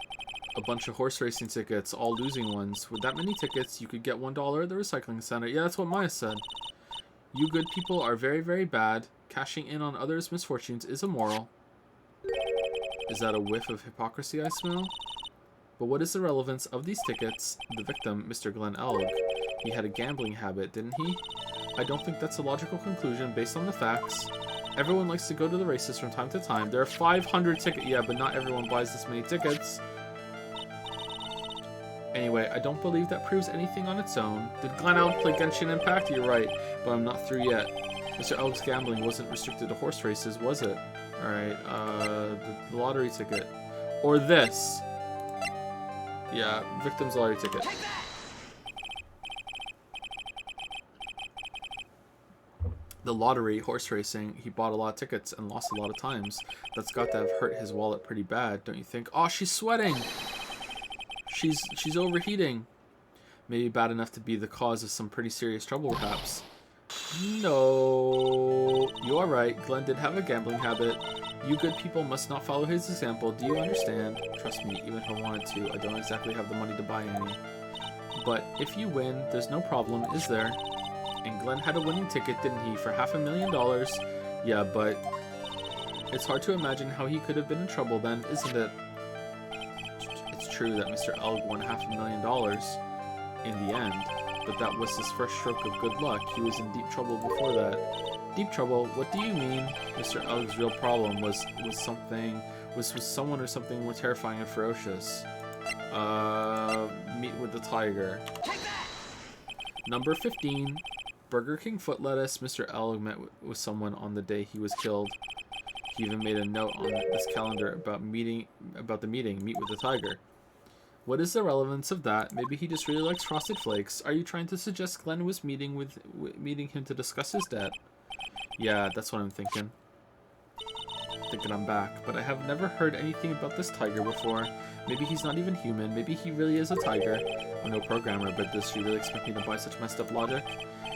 A bunch of horse racing tickets, all losing ones. With that many tickets, you could get $1 at the recycling center. Yeah, that's what Maya said. You good people are very, very bad. Cashing in on others' misfortunes is immoral. Is that a whiff of hypocrisy I smell? But what is the relevance of these tickets? The victim, Mr. Glen Elg. He had a gambling habit, didn't he? I don't think that's a logical conclusion based on the facts. Everyone likes to go to the races from time to time. There are 500 tickets. Yeah, but not everyone buys this many tickets. Anyway, I don't believe that proves anything on its own. Did Glen Elg play Genshin Impact? You're right, but I'm not through yet. Mr. Elg's gambling wasn't restricted to horse races, was it? Alright, the lottery ticket. Or this. Yeah, victim's lottery ticket. The lottery, horse racing, he bought a lot of tickets and lost a lot of times. That's got to have hurt his wallet pretty bad, don't you think? Oh, she's sweating! She's overheating. Maybe bad enough to be the cause of some pretty serious trouble, perhaps. No, you are right. Glenn did have a gambling habit. You good people must not follow his example. Do you understand? Trust me, even if I wanted to, I don't exactly have the money to buy any. But if you win, there's no problem, is there? And Glenn had a winning ticket, didn't he, for $500,000? Yeah, but it's hard to imagine how he could have been in trouble then, isn't it? It's true that Mr. Elg won $500,000 in the end, but that was his first stroke of good luck. He was in deep trouble before that. Deep trouble? What do you mean? Mr. Elg's real problem was someone or something more terrifying and ferocious. Meet with the tiger. Number 15. Burger King foot lettuce. Mr. Elg met with someone on the day he was killed. He even made a note on this calendar about the meeting. Meet with the tiger. What is the relevance of that? Maybe he just really likes Frosted Flakes. Are you trying to suggest Glenn was meeting him to discuss his debt? Yeah, that's what I'm thinking. Thinking I'm back, but I have never heard anything about this tiger before. Maybe he's not even human. Maybe he really is a tiger. I'm no programmer, but does she really expect me to buy such messed up logic?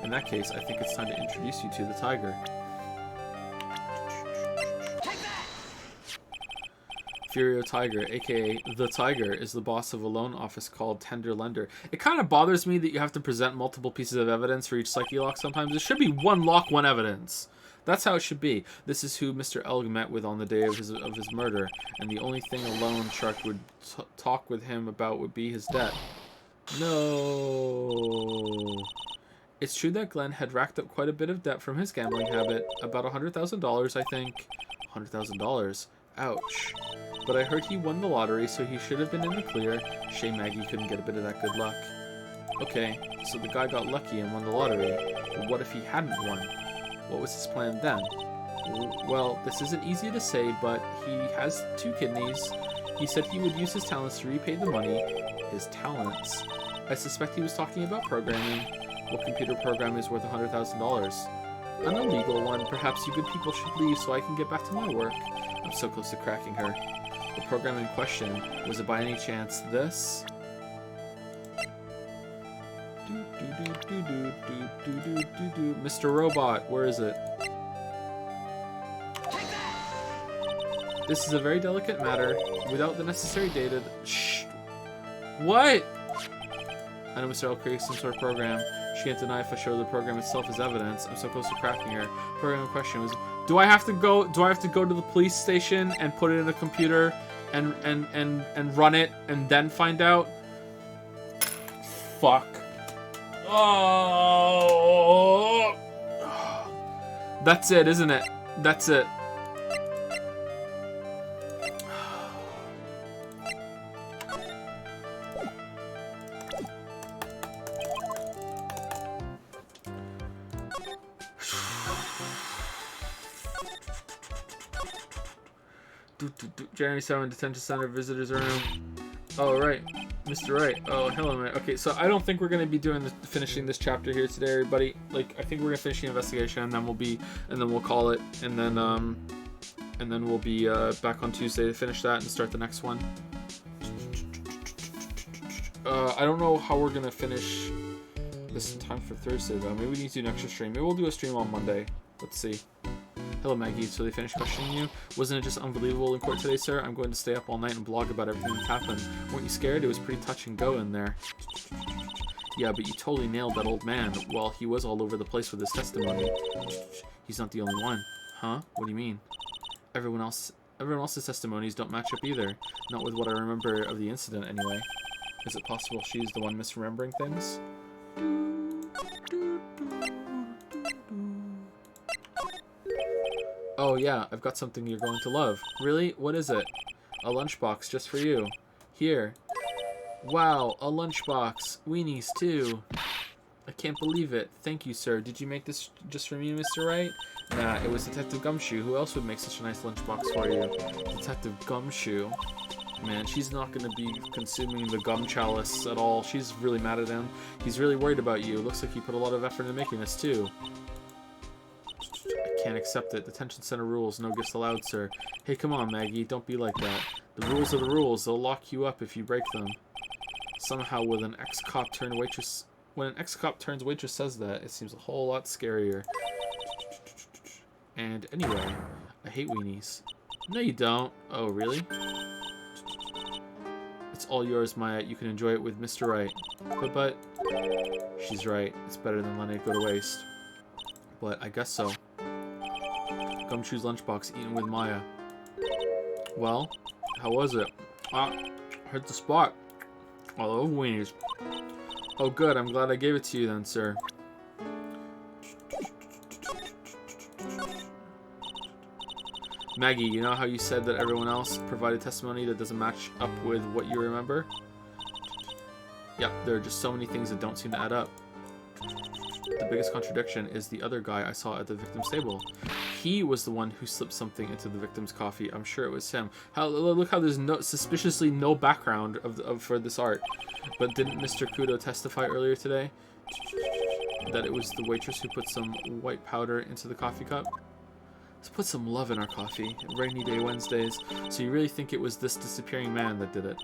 In that case, I think it's time to introduce you to the tiger. Furio Tiger, aka The Tiger, is the boss of a loan office called Tender Lender. It kind of bothers me that you have to present multiple pieces of evidence for each psyche lock sometimes. It should be one lock, one evidence. That's how it should be. This is who Mr. Elg met with on the day of his murder, and the only thing a loan shark would talk with him about would be his debt. No. It's true that Glenn had racked up quite a bit of debt from his gambling habit. About $100,000, I think. $100,000? Ouch. But I heard he won the lottery, so he should have been in the clear. Shame Maggie couldn't get a bit of that good luck. Okay, so the guy got lucky and won the lottery. But what if he hadn't won? What was his plan then? Well, this isn't easy to say, but he has 2 kidneys. He said he would use his talents to repay the money. His talents? I suspect he was talking about programming. What computer program is worth $100,000? An illegal one. Perhaps you good people should leave so I can get back to my work. I'm so close to cracking her. The program in question, was it by any chance this? Mr. Robot, where is it? This is a very delicate matter. Without the necessary data... Shh! What? I know Mr. L creates some sort of program. She can't deny if I show the program itself as evidence. I'm so close to cracking her. The program in question was... Do I have to go to the police station and put it in a computer and run it and then find out? Fuck. Oh. That's it, isn't it? That's it. January 7, detention center, visitors room. Oh, right. Mr. Wright. Oh, hello, man. Okay, so I don't think we're going to be finishing this chapter here today, everybody. Like, I think we're going to finish the investigation, and then we'll call it, and then we'll be back on Tuesday to finish that and start the next one. I don't know how we're going to finish this in time for Thursday, though. Maybe we need to do an extra stream. Maybe we'll do a stream on Monday. Let's see. Hello, Maggie. So they finished questioning you? Wasn't it just unbelievable in court today, sir? I'm going to stay up all night and blog about everything that happened. Weren't you scared? It was pretty touch and go in there. Yeah, but you totally nailed that old man. Well, he was all over the place with his testimony. He's not the only one. Huh? What do you mean? Everyone else's testimonies don't match up either. Not with what I remember of the incident, anyway. Is it possible she's the one misremembering things? Oh yeah, I've got something you're going to love. Really? What is it? A lunchbox just for you. Here. Wow, a lunchbox. Weenies too. I can't believe it. Thank you, sir. Did you make this just for me, Mr. Wright? Nah, it was Detective Gumshoe. Who else would make such a nice lunchbox for you? Detective Gumshoe. Man, she's not going to be consuming the gum chalice at all. She's really mad at him. He's really worried about you. Looks like he put a lot of effort into making this too. can't accept it. Detention center rules. No gifts allowed, sir. Hey, come on, Maggie. Don't be like that. The rules are the rules. They'll lock you up if you break them. Somehow, when an ex-cop turns waitress says that, it seems a whole lot scarier. And anyway, I hate weenies. No, you don't. Oh, really? It's all yours, Maya. You can enjoy it with Mr. Right. But... She's right. It's better than letting it go to waste. But I guess so. Gumshoe's lunchbox eaten with Maya. Well, how was it? Hit the spot. I love weenies. Oh, good. I'm glad I gave it to you then, sir. Maggie, you know how you said that everyone else provided testimony that doesn't match up with what you remember? Yep, there are just so many things that don't seem to add up. The biggest contradiction is the other guy I saw at the victim's table. He was the one who slipped something into the victim's coffee. I'm sure it was him. Look how there's suspiciously no background for this art. But didn't Mr. Kudo testify earlier today that it was the waitress who put some white powder into the coffee cup? Let's put some love in our coffee. Rainy day Wednesdays. So you really think it was this disappearing man that did it?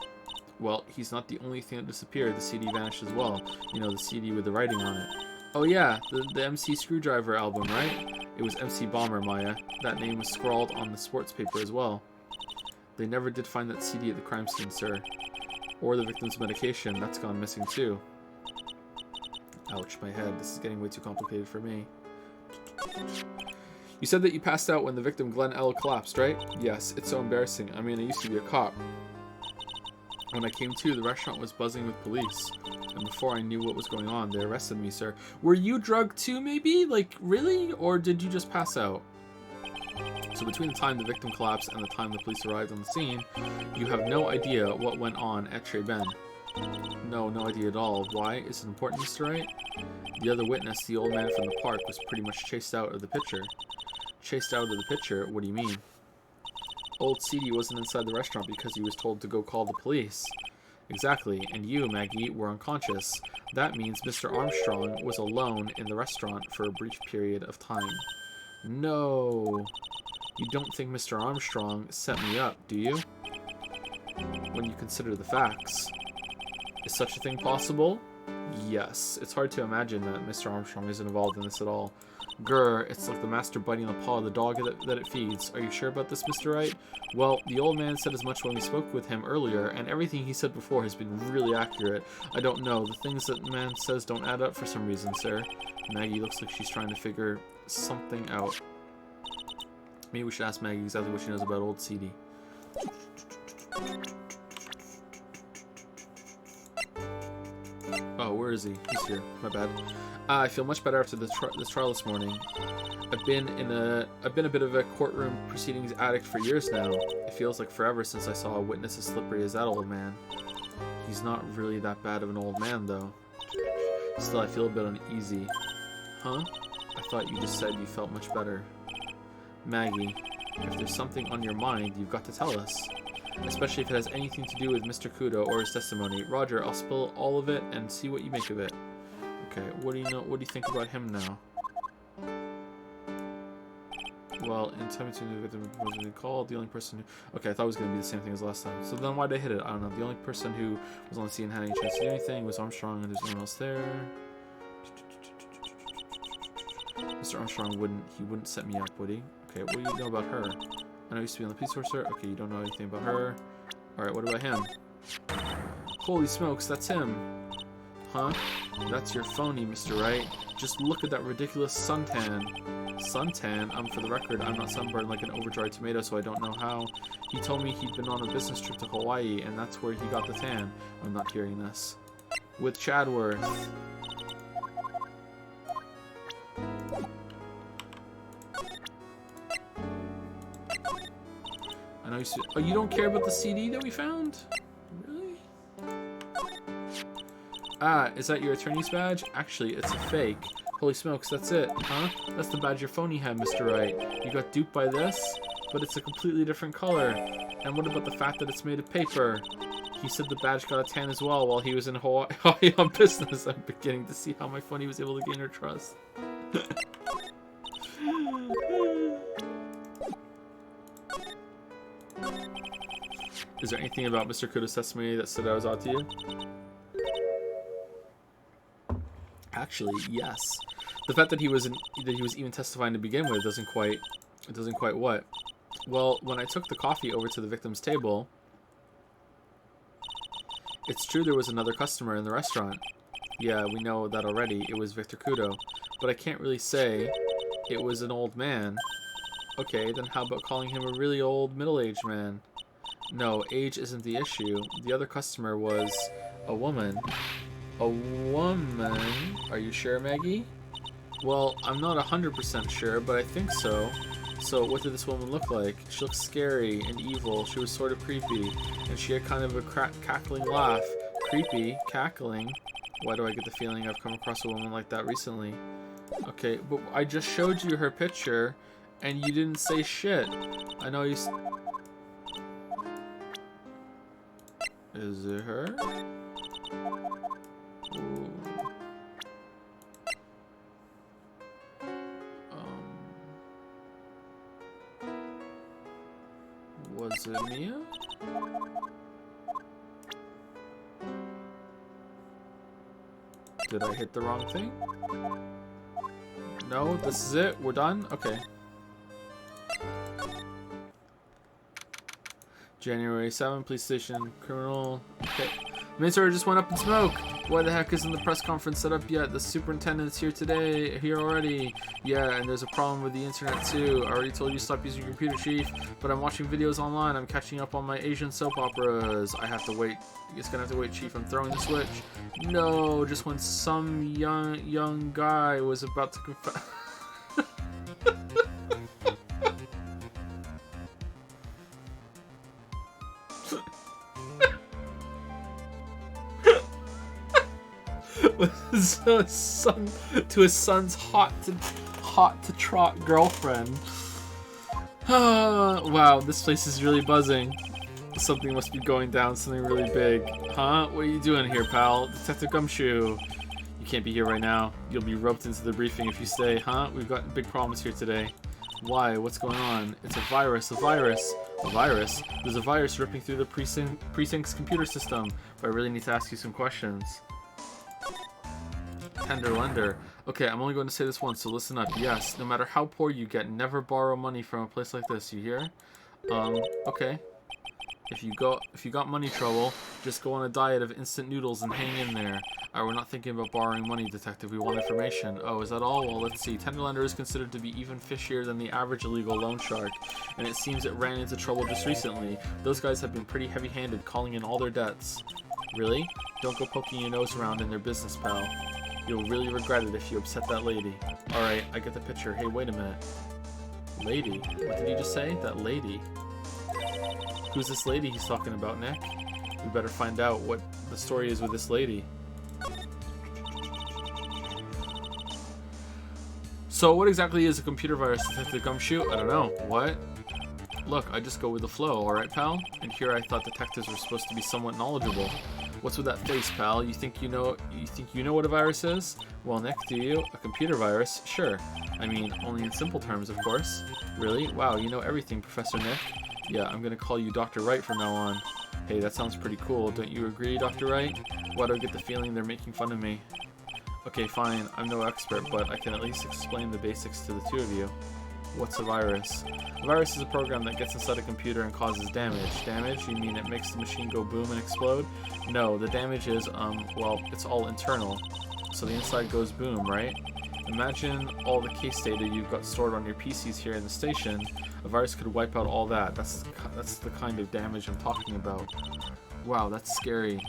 Well, he's not the only thing that disappeared. The CD vanished as well. You know, the CD with the writing on it. Oh yeah, the MC Screwdriver album, right? It was MC Bomber, Maya. That name was scrawled on the sports paper as well. They never did find that CD at the crime scene, sir. Or the victim's medication. That's gone missing too. Ouch, my head. This is getting way too complicated for me. You said that you passed out when the victim, Glenn L., collapsed, right? Yes, it's so embarrassing. I mean, I used to be a cop. When I came to, the restaurant was buzzing with police. And before I knew what was going on, they arrested me, sir. Were you drugged too, maybe? Like, really? Or did you just pass out? So between the time the victim collapsed and the time the police arrived on the scene, you have no idea what went on at Trey Ben. No idea at all. Why? Is it important, Mr. Wright? The other witness, the old man from the park, was pretty much chased out of the picture. Chased out of the picture? What do you mean? Old CD wasn't inside the restaurant because he was told to go call the police. Exactly, and you, Maggie, were unconscious. That means Mr. Armstrong was alone in the restaurant for a brief period of time. No. You don't think Mr. Armstrong set me up, do you? When you consider the facts. Is such a thing possible? Yes. It's hard to imagine that Mr. Armstrong isn't involved in this at all. Grr, it's like the master biting the paw of the dog that it feeds. Are you sure about this, Mr. Wright? Well, the old man said as much when we spoke with him earlier, and everything he said before has been really accurate. I don't know. The things that the man says don't add up for some reason, sir. Maggie looks like she's trying to figure something out. Maybe we should ask Maggie exactly what she knows about old CD. Oh, where is he? He's here. My bad. I feel much better after this trial this morning. I've been a bit of a courtroom proceedings addict for years now. It feels like forever since I saw a witness as slippery as that old man. He's not really that bad of an old man, though. Still, I feel a bit uneasy. Huh? I thought you just said you felt much better. Maggie, if there's something on your mind, you've got to tell us. Especially if it has anything to do with Mr. Kudo or his testimony. Roger, I'll spill all of it and see what you make of it. Okay, what do you know? What do you think about him now? Well, in time between the victim was being called, the only person who... Okay, I thought it was going to be the same thing as last time. So then why'd I hit it? I don't know. The only person who was on the scene and had any chance to do anything was Armstrong, and there's no one else there. Mr. Armstrong wouldn't set me up, would he? Okay, what do you know about her? I know he used to be on the police force, sir. Okay, you don't know anything about her. Alright, what about him? Holy smokes, that's him. Huh? That's your phony, Mr. Wright. Just look at that ridiculous suntan. Suntan? For the record, I'm not sunburned like an overdried tomato, so I don't know how. He told me he'd been on a business trip to Hawaii, and that's where he got the tan. I'm not hearing this. With Chadworth. I know you said... Oh, you don't care about the CD that we found? Really? Ah, is that your attorney's badge? Actually, it's a fake. Holy smokes, that's it, huh? That's the badge your phony had, Mr. Wright. You got duped by this? But it's a completely different color. And what about the fact that it's made of paper? He said the badge got a tan as well while he was in Hawaii on business. I'm beginning to see how my phony was able to gain her trust. Is there anything about Mr. Kudo's testimony that stood out as odd to you? Actually, yes. The fact that he was even testifying to begin with doesn't quite what? Well, when I took the coffee over to the victim's table, it's true there was another customer in the restaurant. Yeah, we know that already. It was Victor Kudo. But I can't really say it was an old man. Okay, then how about calling him a really old middle-aged man? No, age isn't the issue. The other customer was a woman. A woman? Are you sure, Maggie? Well, I'm not 100% sure, but I think so. So, what did this woman look like? She looked scary and evil. She was sort of creepy. And she had kind of a cackling laugh. Creepy? Cackling? Why do I get the feeling I've come across a woman like that recently? Okay, but I just showed you her picture, and you didn't say shit. I know you... Is it her? Ooh. Was it Mia? Did I hit the wrong thing? No, this is it? We're done? Okay. January 7, police station, criminal... Okay. Minter just went up in smoke! Why the heck isn't the press conference set up yet? The superintendent's here today, here already. Yeah, and there's a problem with the internet too. I already told you to stop using your computer, Chief, but I'm watching videos online. I'm catching up on my Asian soap operas. I have to wait. It's gonna have to wait, Chief. I'm throwing the switch. No, just when some young guy was about to confess... to his son's hot to trot girlfriend. Wow, this place is really buzzing. Something must be going down, something really big. Huh? What are you doing here, pal? Detective Gumshoe. You can't be here right now. You'll be roped into the briefing if you stay, huh? We've got big problems here today. Why? What's going on? It's a virus. A virus. A virus? There's a virus ripping through the precinct's computer system. But I really need to ask you some questions. Tender lender. Okay, I'm only going to say this once, so listen up. Yes, no matter how poor you get, never borrow money from a place like this, you hear? Okay. If you got money trouble, just go on a diet of instant noodles and hang in there. We're not thinking about borrowing money, detective. We want information. Oh, is that all? Well, let's see. Tenderlander is considered to be even fishier than the average illegal loan shark, and it seems it ran into trouble just recently. Those guys have been pretty heavy-handed, calling in all their debts. Really? Don't go poking your nose around in their business, pal. You'll really regret it if you upset that lady. Alright, I get the picture. Hey, wait a minute. Lady? What did he just say? That lady. Who's this lady he's talking about, Nick? We better find out what the story is with this lady. So what exactly is a computer virus, Detective Gumshoe? I don't know. What? Look, I just go with the flow, alright, pal? And here I thought detectives were supposed to be somewhat knowledgeable. What's with that face, pal? You think you know what a virus is? Well, Nick, do you? A computer virus? Sure. I mean, only in simple terms, of course. Really? Wow, you know everything, Professor Nick. Yeah, I'm gonna call you Dr. Wright from now on. Hey, that sounds pretty cool. Don't you agree, Dr. Wright? Why do I get the feeling they're making fun of me? Okay, fine. I'm no expert, but I can at least explain the basics to the two of you. What's a virus? A virus is a program that gets inside a computer and causes damage. Damage? You mean it makes the machine go boom and explode? No, the damage is, well, it's all internal. So the inside goes boom, right? Imagine all the case data you've got stored on your PCs here in the station. A virus could wipe out all that. That's the kind of damage I'm talking about. Wow, that's scary.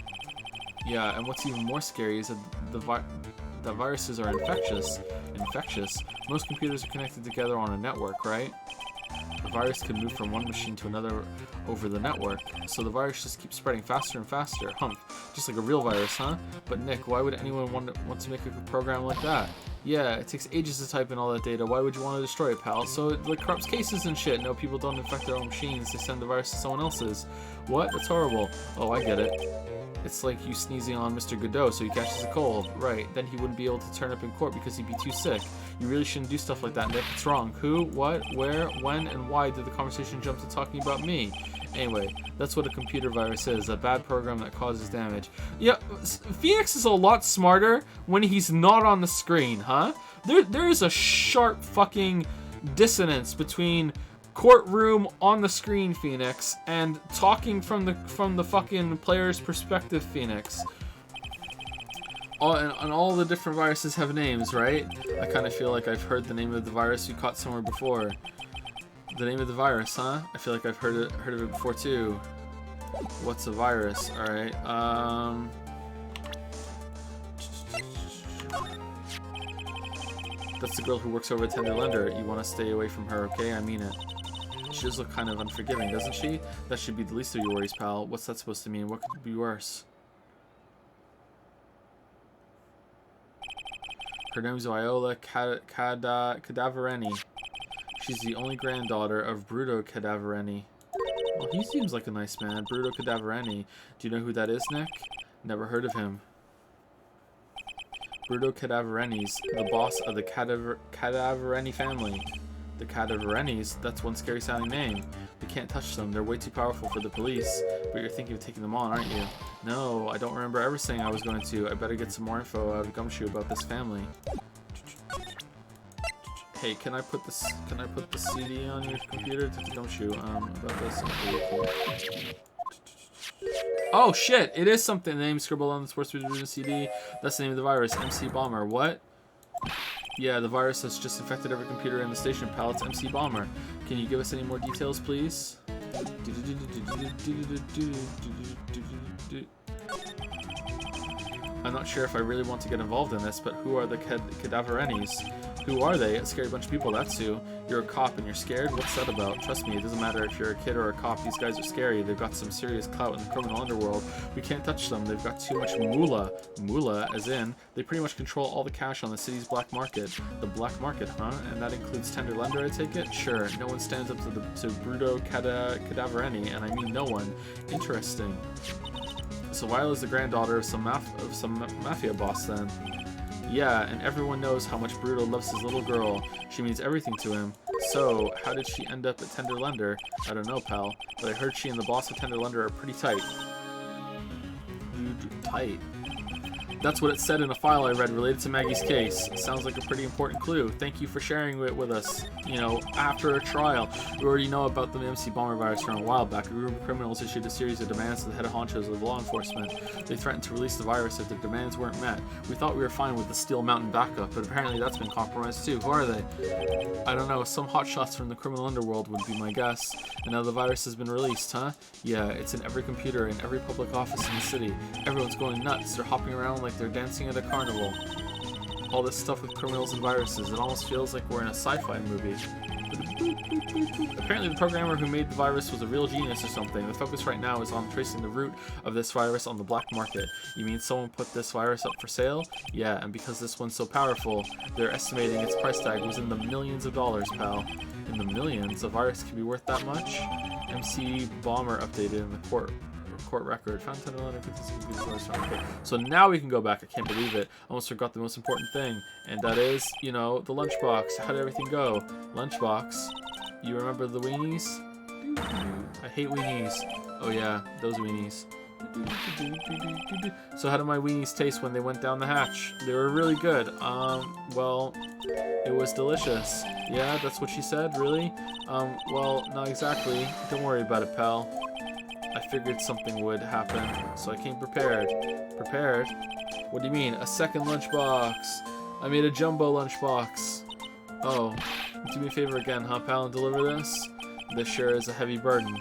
Yeah, and what's even more scary is that viruses are infectious. Infectious? Most computers are connected together on a network, right? A virus can move from one machine to another over the network, so the virus just keeps spreading faster and faster. Humph. Just like a real virus, huh? But Nick, why would anyone want to make a program like that? Yeah, it takes ages to type in all that data. Why would you want to destroy it, pal? So it like corrupts cases and shit. No, people don't infect their own machines. They send the virus to someone else's. What? That's horrible. Oh, I get it. It's like you sneezing on Mr. Godot so he catches a cold. Right, then he wouldn't be able to turn up in court because he'd be too sick. You really shouldn't do stuff like that, Nick. It's wrong. Who, what, where, when, and why did the conversation jump to talking about me? Anyway, that's what a computer virus is, a bad program that causes damage. Yeah, Phoenix is a lot smarter when he's not on the screen, huh? There is a sharp fucking dissonance between courtroom on the screen Phoenix and talking from the fucking player's perspective Phoenix. And all the different viruses have names, right? I kind of feel like I've heard the name of the virus we caught somewhere before. The name of the virus, huh? I feel like I've heard of it before too. What's a virus? All right. That's the girl who works over at Tender Lender. You want to stay away from her, okay? I mean it. She does look kind of unforgiving, doesn't she? That should be the least of your worries, pal. What's that supposed to mean? What could be worse? Her name's Viola Cadavereni. She's the only granddaughter of Bruto Cadavereni. Well, he seems like a nice man. Bruto Cadavereni. Do you know who that is, Nick? Never heard of him. Bruto Cadavereni's the boss of the Cadavereni family. The Cadaverenis? That's one scary sounding name. We can't touch them. They're way too powerful for the police. But you're thinking of taking them on, aren't you? No, I don't remember ever saying I was going to. I better get some more info out of Gumshoe about this family. Hey, can I put the CD on your computer? Gumshoe, about this. Oh shit! It is something. The name scribbled on the sports video CD. That's the name of the virus. MC Bomber. What? Yeah, the virus has just infected every computer in the station, pal. It's MC Bomber. Can you give us any more details, please? I'm not sure if I really want to get involved in this, but who are the Cadaverenis? Who are they? A scary bunch of people, that's who. You're a cop and you're scared? What's that about? Trust me, it doesn't matter if you're a kid or a cop. These guys are scary. They've got some serious clout in the criminal underworld. We can't touch them. They've got too much moolah. Moolah, as in, they pretty much control all the cash on the city's black market. The black market, huh? And that includes Tender Lender, I take it? Sure. No one stands up to Bruto Cadavereni, and I mean no one. Interesting. So Viola's the granddaughter of some mafia boss, then. Yeah, and everyone knows how much Bruto loves his little girl. She means everything to him. So, how did she end up at Tender Lender? I don't know, pal. But I heard she and the boss of Tender Lender are pretty tight. Tight? That's what it said in a file I read related to Maggie's case. Sounds like a pretty important clue. Thank you for sharing it with us. You know, after a trial. We already know about the MC Bomber virus from a while back. A group of criminals issued a series of demands to the head honchos of law enforcement. They threatened to release the virus if their demands weren't met. We thought we were fine with the Steel Mountain backup, but apparently that's been compromised too. Who are they? I don't know. Some hotshots from the criminal underworld would be my guess. And now the virus has been released, huh? Yeah, it's in every computer in every public office in the city. Everyone's going nuts. They're hopping around like they're dancing at a carnival. All this stuff with criminals and viruses, it almost feels like we're in a sci-fi movie. Apparently the programmer who made the virus was a real genius or something. The focus right now is on tracing the root of this virus on the black market. You mean someone put this virus up for sale? Yeah, and because this one's so powerful, they're estimating its price tag was in the millions of dollars, pal. In the millions? A virus can be worth that much? MC Bomber updated in the court record. Found Tender Lender. So now we can go back. I can't believe it. Almost forgot the most important thing, and that is, you know, the lunchbox. How did everything go? Lunchbox. You remember the weenies? I hate weenies. Oh yeah, those weenies. So how did my weenies taste when they went down the hatch? They were really good. Well, it was delicious. Yeah, that's what she said? Really? Well, not exactly. Don't worry about it, pal. I figured something would happen, so I came prepared. Prepared? What do you mean? A second lunchbox? I made a jumbo lunchbox. Oh, do me a favor again, huh, pal, and deliver this? This sure is a heavy burden,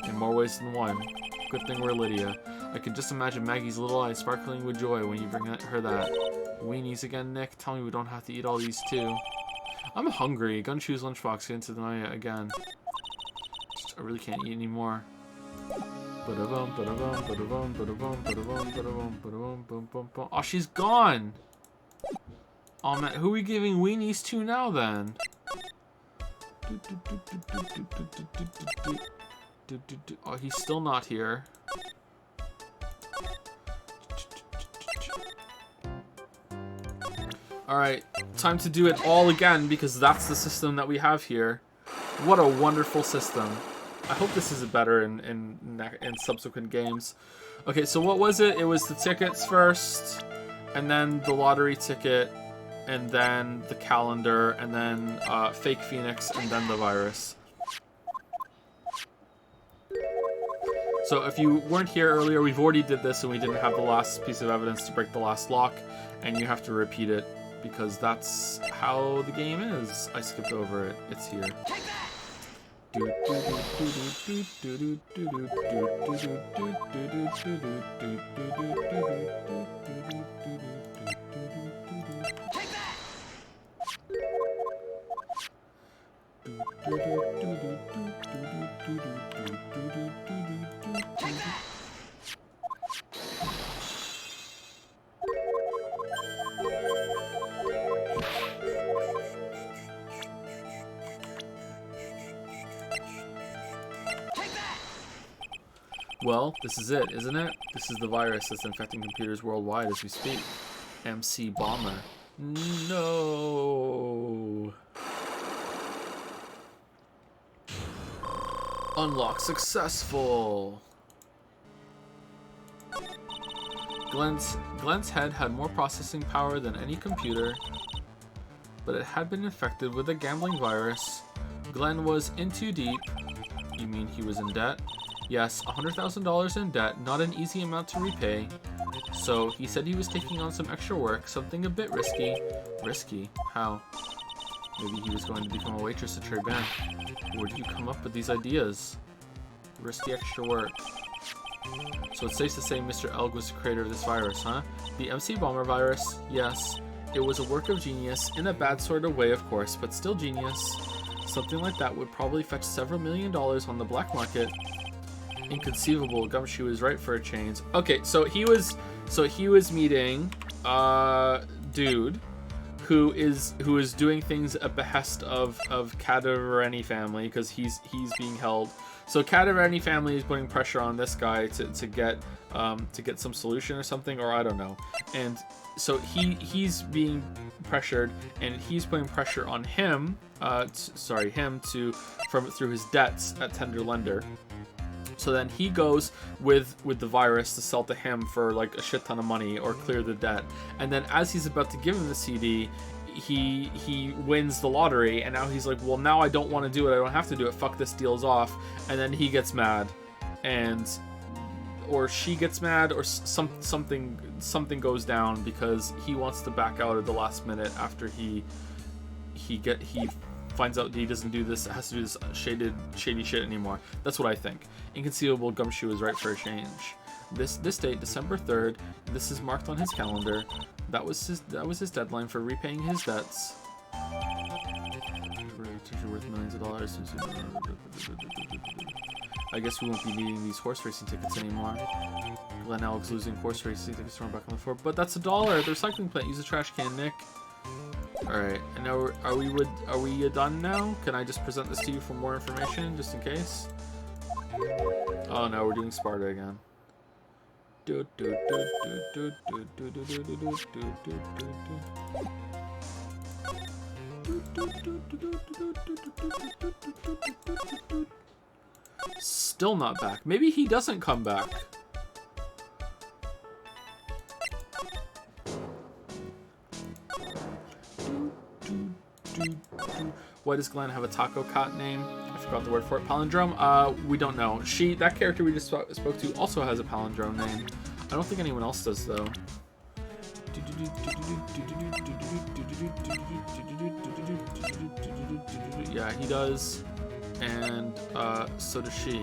in more ways than one. Good thing we're Lydia. I can just imagine Maggie's little eyes sparkling with joy when you bring her that. Weenies again, Nick? Tell me we don't have to eat all these too. I'm hungry. Gumshoe's lunchbox. Get into the night again. I really can't eat anymore. Oh, she's gone! Oh man, who are we giving weenies to now then? Oh, he's still not here. Alright, time to do it all again because that's the system that we have here. What a wonderful system. I hope this is better in subsequent games. Okay, so what was it? It was the tickets first, and then the lottery ticket, and then the calendar, and then fake Phoenix, and then the virus. So if you weren't here earlier, we've already did this, and we didn't have the last piece of evidence to break the last lock, and you have to repeat it, because that's how the game is. I skipped over it. It's here. Well, this is it, isn't it? This is the virus that's infecting computers worldwide as we speak. MC Bomber. No. Unlock successful. Glenn's head had more processing power than any computer, but it had been infected with a gambling virus. Glenn was in too deep. You mean he was in debt? Yes, $100,000 in debt, not an easy amount to repay. So he said he was taking on some extra work, something a bit risky. Risky? How? Maybe he was going to become a waitress at Trey Ben. Where did you come up with these ideas? Risky extra work. So it's safe to say Mr. Elg was the creator of this virus, huh? The MC Bomber virus? Yes. It was a work of genius, in a bad sort of way, of course, but still genius. Something like that would probably fetch several $1 million on the black market. Inconceivable. Gumshoe is right for a change. Okay, so he was meeting dude who is doing things at behest of Cadaverani family, because he's being held. So Cadaverani family is putting pressure on this guy to get some solution or something, or I don't know. And so he's being pressured, and he's putting pressure on him through his debts at Tender Lender. So then he goes with the virus to sell to him for like a shit ton of money or clear the debt. And then as he's about to give him the CD, he wins the lottery, and now he's like, well, now I don't want to do it. I don't have to do it. Fuck, this deal's off. And then he gets mad, or she gets mad, or something goes down because he wants to back out at the last minute after he finds out he doesn't do this, has to do this shady shit anymore. That's what I think. Inconceivable. Gumshoe is right for a change. This date, December 3rd, this is marked on his calendar. That was his deadline for repaying his debts. Worth millions of dollars. I guess we won't be needing these horse racing tickets anymore. Glenn Elg's losing horse racing tickets thrown back on the floor. But that's $1. The recycling plant. Use a trash can, Nick. Alright, and now are we done now? Can I just present this to you for more information, just in case? Oh no, we're doing Sparta again. Still not back. Maybe he doesn't come back. Why does Glenn have a taco cat name? I forgot the word for it. Palindrome? We don't know. That character we just spoke to also has a palindrome name. I don't think anyone else does, though. Yeah, he does. And, so does she.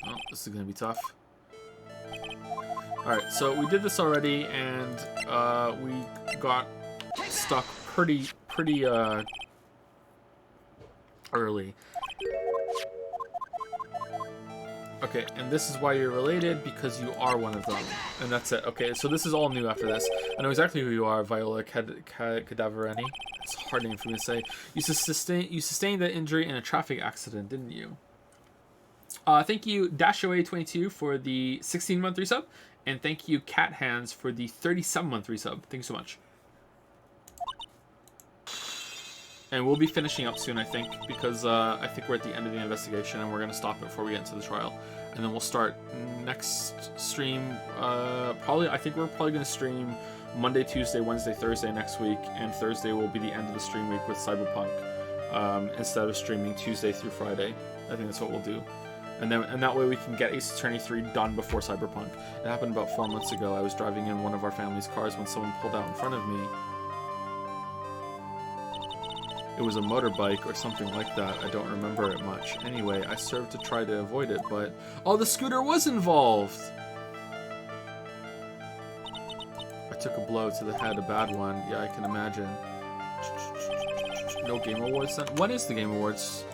Oh, this is gonna be tough. Alright, so we did this already, and we got stuck pretty early. Okay, and this is why you're related, because you are one of them. And that's it. Okay, so this is all new after this. I know exactly who you are, Viola Cadavereni. It's a hard name for me to say. You sustained that injury in a traffic accident, didn't you? Thank you, Dashaway22 for the 16-month resub. And thank you, Cat Hands, for the 37-month resub. Thank you so much. And we'll be finishing up soon, I think, because I think we're at the end of the investigation and we're going to stop it before we get into the trial. And then we'll start next stream. I think we're probably going to stream Monday, Tuesday, Wednesday, Thursday next week. And Thursday will be the end of the stream week with Cyberpunk instead of streaming Tuesday through Friday. I think that's what we'll do. And that way we can get Ace Attorney 3 done before Cyberpunk. It happened about 4 months ago. I was driving in one of our family's cars when someone pulled out in front of me. It was a motorbike or something like that. I don't remember it much. Anyway, I served to try to avoid it, but... Oh, the scooter was involved! I took a blow to the head, a bad one. Yeah, I can imagine. No Game Awards then? When is the Game Awards?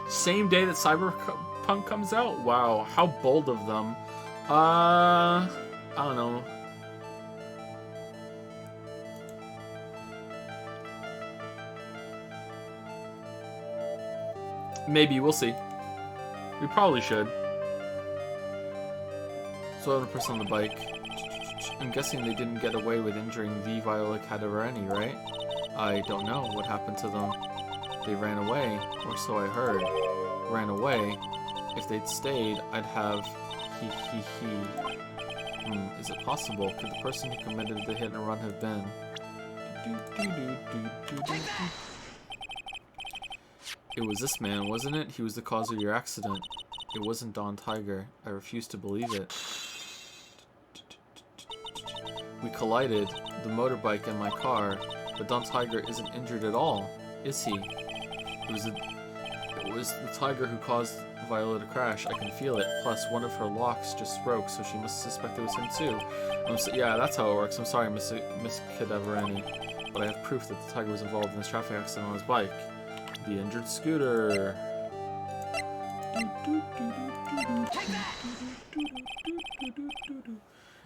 Same day that Cyberpunk comes out? Wow, how bold of them. I don't know. Maybe, we'll see. We probably should. So the person on the bike. I'm guessing they didn't get away with injuring the Viola Cadavereni, right? I don't know what happened to them. They ran away, or so I heard. Ran away. If they'd stayed, I'd have... Is it possible? Could the person who committed the hit and run have been... It was this man, wasn't it? He was the cause of your accident. It wasn't Don Tiger. I refuse to believe it. We collided, the motorbike and my car, but Don Tiger isn't injured at all, is he? It was the tiger who caused Viola to crash. I can feel it. Plus, one of her locks just broke, so she must suspect it was him too. Yeah, that's how it works. I'm sorry, Miss Cadavereni, but I have proof that the tiger was involved in this traffic accident on his bike. The injured scooter.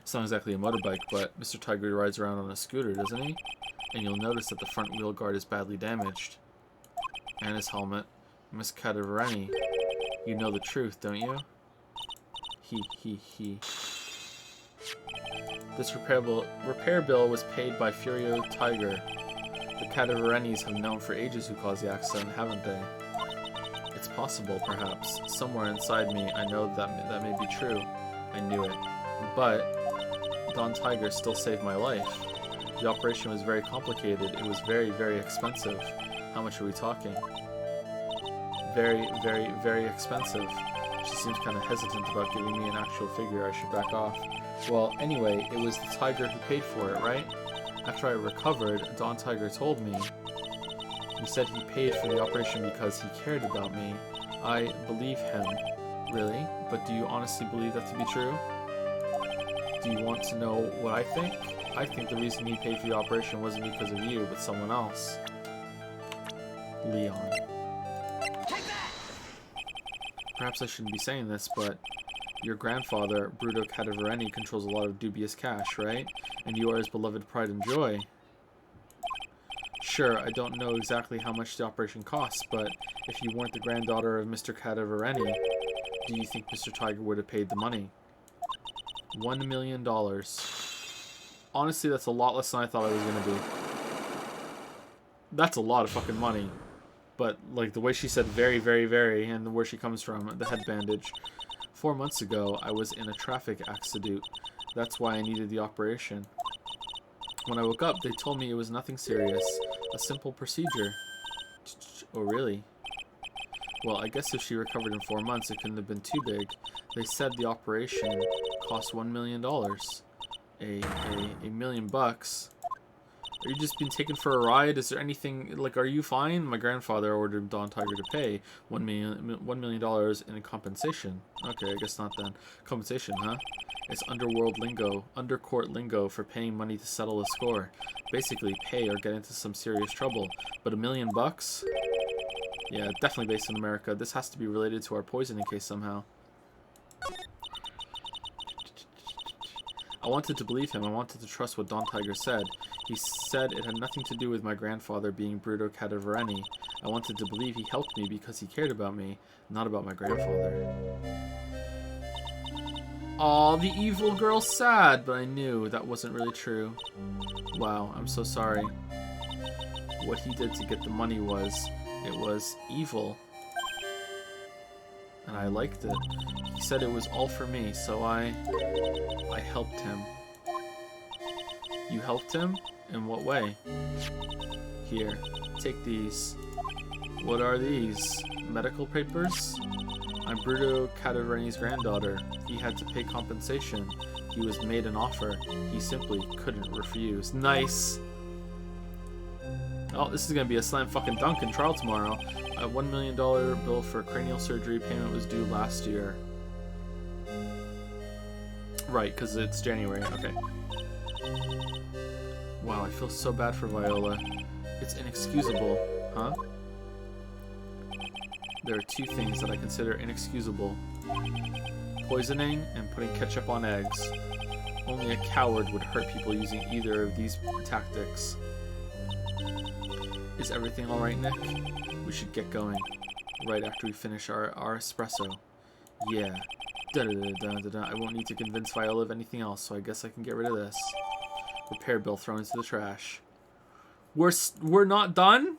It's not exactly a motorbike, but Mr. Tiger rides around on a scooter, doesn't he? And you'll notice that the front wheel guard is badly damaged. And his helmet. Miss Cadavereni, you know the truth, don't you? He. This repair bill was paid by Furio Tiger. The Cadaverenis have known for ages who caused the accident, haven't they? It's possible, perhaps. Somewhere inside me, I know that may be true. I knew it. But Don Tiger still saved my life. The operation was very complicated. It was very, very expensive. How much are we talking? Very, very, very expensive. She seems kind of hesitant about giving me an actual figure. I should back off. Well, anyway, it was the tiger who paid for it, right? After I recovered, Don Tiger told me. He said he paid for the operation because he cared about me. I believe him. Really? But do you honestly believe that to be true? Do you want to know what I think? I think the reason he paid for the operation wasn't because of you, but someone else. Leon. Perhaps I shouldn't be saying this, but your grandfather, Bruto Cadavereni, controls a lot of dubious cash, right? And you are his beloved pride and joy. Sure, I don't know exactly how much the operation costs, but if you weren't the granddaughter of Mr. Cadavereni, do you think Mr. Tiger would have paid the money? $1 million. Honestly, that's a lot less than I thought it was going to be. That's a lot of fucking money. But, like, the way she said very, very, very, and where she comes from, the head bandage. 4 months ago, I was in a traffic accident. That's why I needed the operation. When I woke up, they told me it was nothing serious. A simple procedure. Oh, really? Well, I guess if she recovered in 4 months, it couldn't have been too big. They said the operation cost $1 million. A $1 million bucks. Are you just being taken for a ride? Is there anything, like, are you fine? My grandfather ordered Don Tiger to pay $1 million in compensation. Okay, I guess not then. Compensation, huh? It's underworld lingo, undercourt lingo for paying money to settle a score. Basically, pay or get into some serious trouble. But $1 million bucks? Yeah, definitely based in America. This has to be related to our poisoning case somehow. I wanted to believe him. I wanted to trust what Don Tiger said. He said it had nothing to do with my grandfather being Bruto Cadavereni. I wanted to believe he helped me because he cared about me, not about my grandfather. Aw, the evil girl's sad, but I knew that wasn't really true. Wow, I'm so sorry. What he did to get the money was evil. And I liked it. He said it was all for me, so I helped him. You helped him? In what way? Here, take these. What are these? Medical papers? I'm Bruto Cadavereni's granddaughter. He had to pay compensation. He was made an offer. He simply couldn't refuse. Nice! Oh, this is gonna be a slam fucking dunk in trial tomorrow. A $1 million bill for cranial surgery payment was due last year. Right, because it's January. Okay. Wow, I feel so bad for Viola. It's inexcusable, huh? There are two things that I consider inexcusable. Poisoning and putting ketchup on eggs. Only a coward would hurt people using either of these tactics. Is everything alright, Nick? We should get going. Right after we finish our espresso. Yeah. Da-da-da-da-da-da. I won't need to convince Viola of anything else, so I guess I can get rid of this. Repair bill thrown into the trash. We're not done?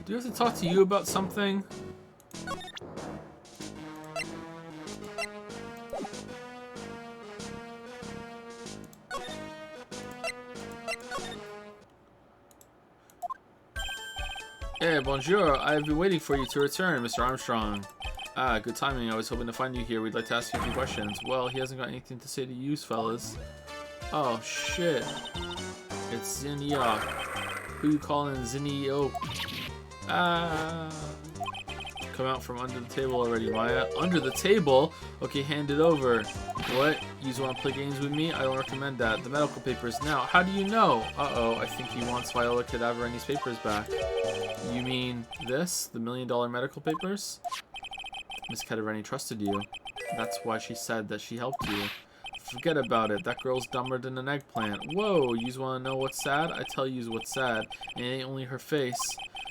Do you have to talk to you about something? Hey, bonjour. I've been waiting for you to return, Mr. Armstrong. Ah, good timing. I was hoping to find you here. We'd like to ask you a few questions. Well, he hasn't got anything to say to you, fellas. Oh, shit. It's Zinniok. Who you calling Zinniok? Ah. Come out from under the table already, Maya. Under the table? Okay, hand it over. What? You want to play games with me? I don't recommend that. The medical papers now. How do you know? Uh-oh, I think he wants Viola Cadavereni's papers back. You mean this? The $1 million medical papers? Miss Cadavereni trusted you. That's why she said that she helped you. Forget about it. That girl's dumber than an eggplant. Whoa, you want to know what's sad? I tell you what's sad. And it ain't only her face.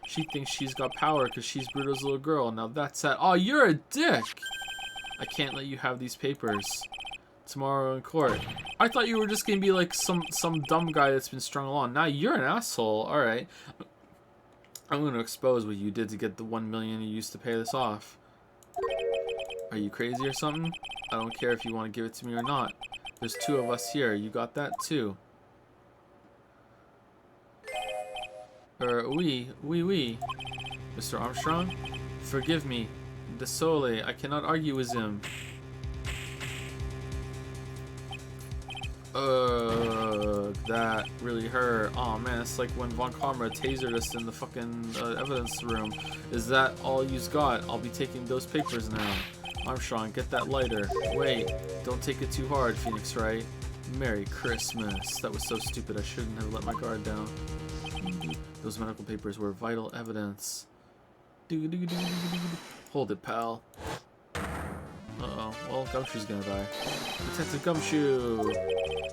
She thinks she's got power because she's Bruto's little girl. Now that's sad. Oh, you're a dick! I can't let you have these papers. Tomorrow in court. I thought you were just going to be like some dumb guy that's been strung along. Now you're an asshole. Alright. I'm going to expose what you did to get the $1 million you used to pay this off. Are you crazy or something? I don't care if you want to give it to me or not. There's two of us here. You got that too. Oui. Mr. Armstrong? Forgive me. Désolé, I cannot argue with him. That really hurt. Oh man, it's like when Von Karma tasered us in the fucking evidence room. Is that all you've got? I'll be taking those papers now. Armstrong, get that lighter. Wait, don't take it too hard, Phoenix Wright. Merry Christmas. That was so stupid, I shouldn't have let my guard down. Those medical papers were vital evidence. Hold it, pal. Uh-oh. Well, Gumshoe's gonna die. Detective Gumshoe!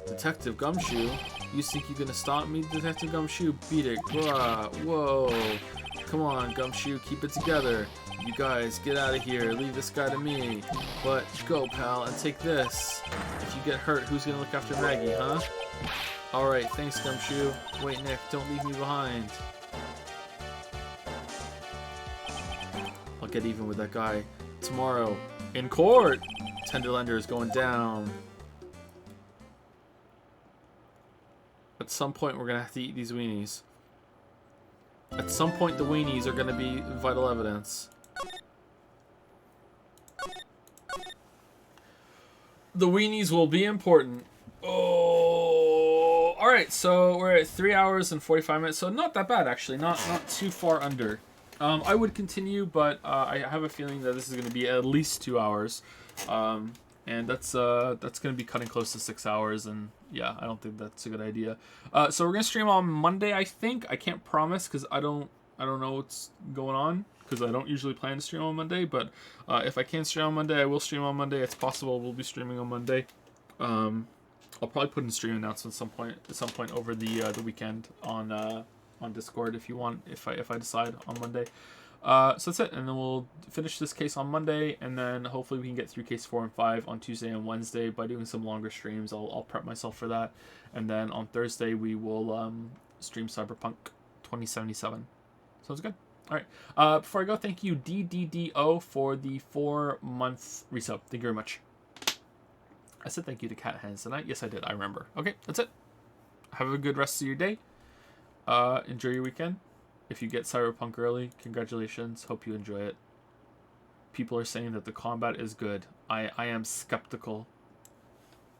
Detective Gumshoe? You think you're gonna stop me, Detective Gumshoe? Beat it. Bruh. Whoa. Come on, Gumshoe. Keep it together. You guys, get out of here. Leave this guy to me. But go, pal, and take this. If you get hurt, who's gonna look after Maggie, huh? Alright, thanks, Gumshoe. Wait, Nick, don't leave me behind. I'll get even with that guy tomorrow. In court! Tenderlander is going down. At some point, we're gonna have to eat these weenies. At some point, the weenies are gonna be vital evidence. The weenies will be important. Oh, all right. So we're at 3 hours and 45 minutes. So not that bad, actually. Not too far under. I would continue, but I have a feeling that this is going to be at least 2 hours, and that's going to be cutting close to 6 hours. And yeah, I don't think that's a good idea. So we're going to stream on Monday. I think I can't promise because I don't know what's going on. Because I don't usually plan to stream on Monday, but if I can stream on Monday, I will stream on Monday. It's possible we'll be streaming on Monday. I'll probably put in stream announcements at some point over the weekend on Discord if you want. If I decide on Monday. So that's it, and then we'll finish this case on Monday, and then hopefully we can get through case 4 and 5 on Tuesday and Wednesday by doing some longer streams. I'll prep myself for that, and then on Thursday we will stream Cyberpunk 2077. Sounds good. All right. Before I go, thank you, DDDO, for the 4-month resub. Thank you very much. I said thank you to Cat Hands tonight. Yes, I did. I remember. Okay, that's it. Have a good rest of your day. Enjoy your weekend. If you get Cyberpunk early, congratulations. Hope you enjoy it. People are saying that the combat is good. I am skeptical.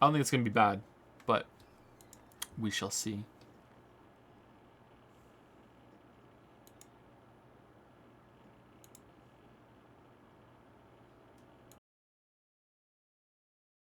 I don't think it's going to be bad, but we shall see.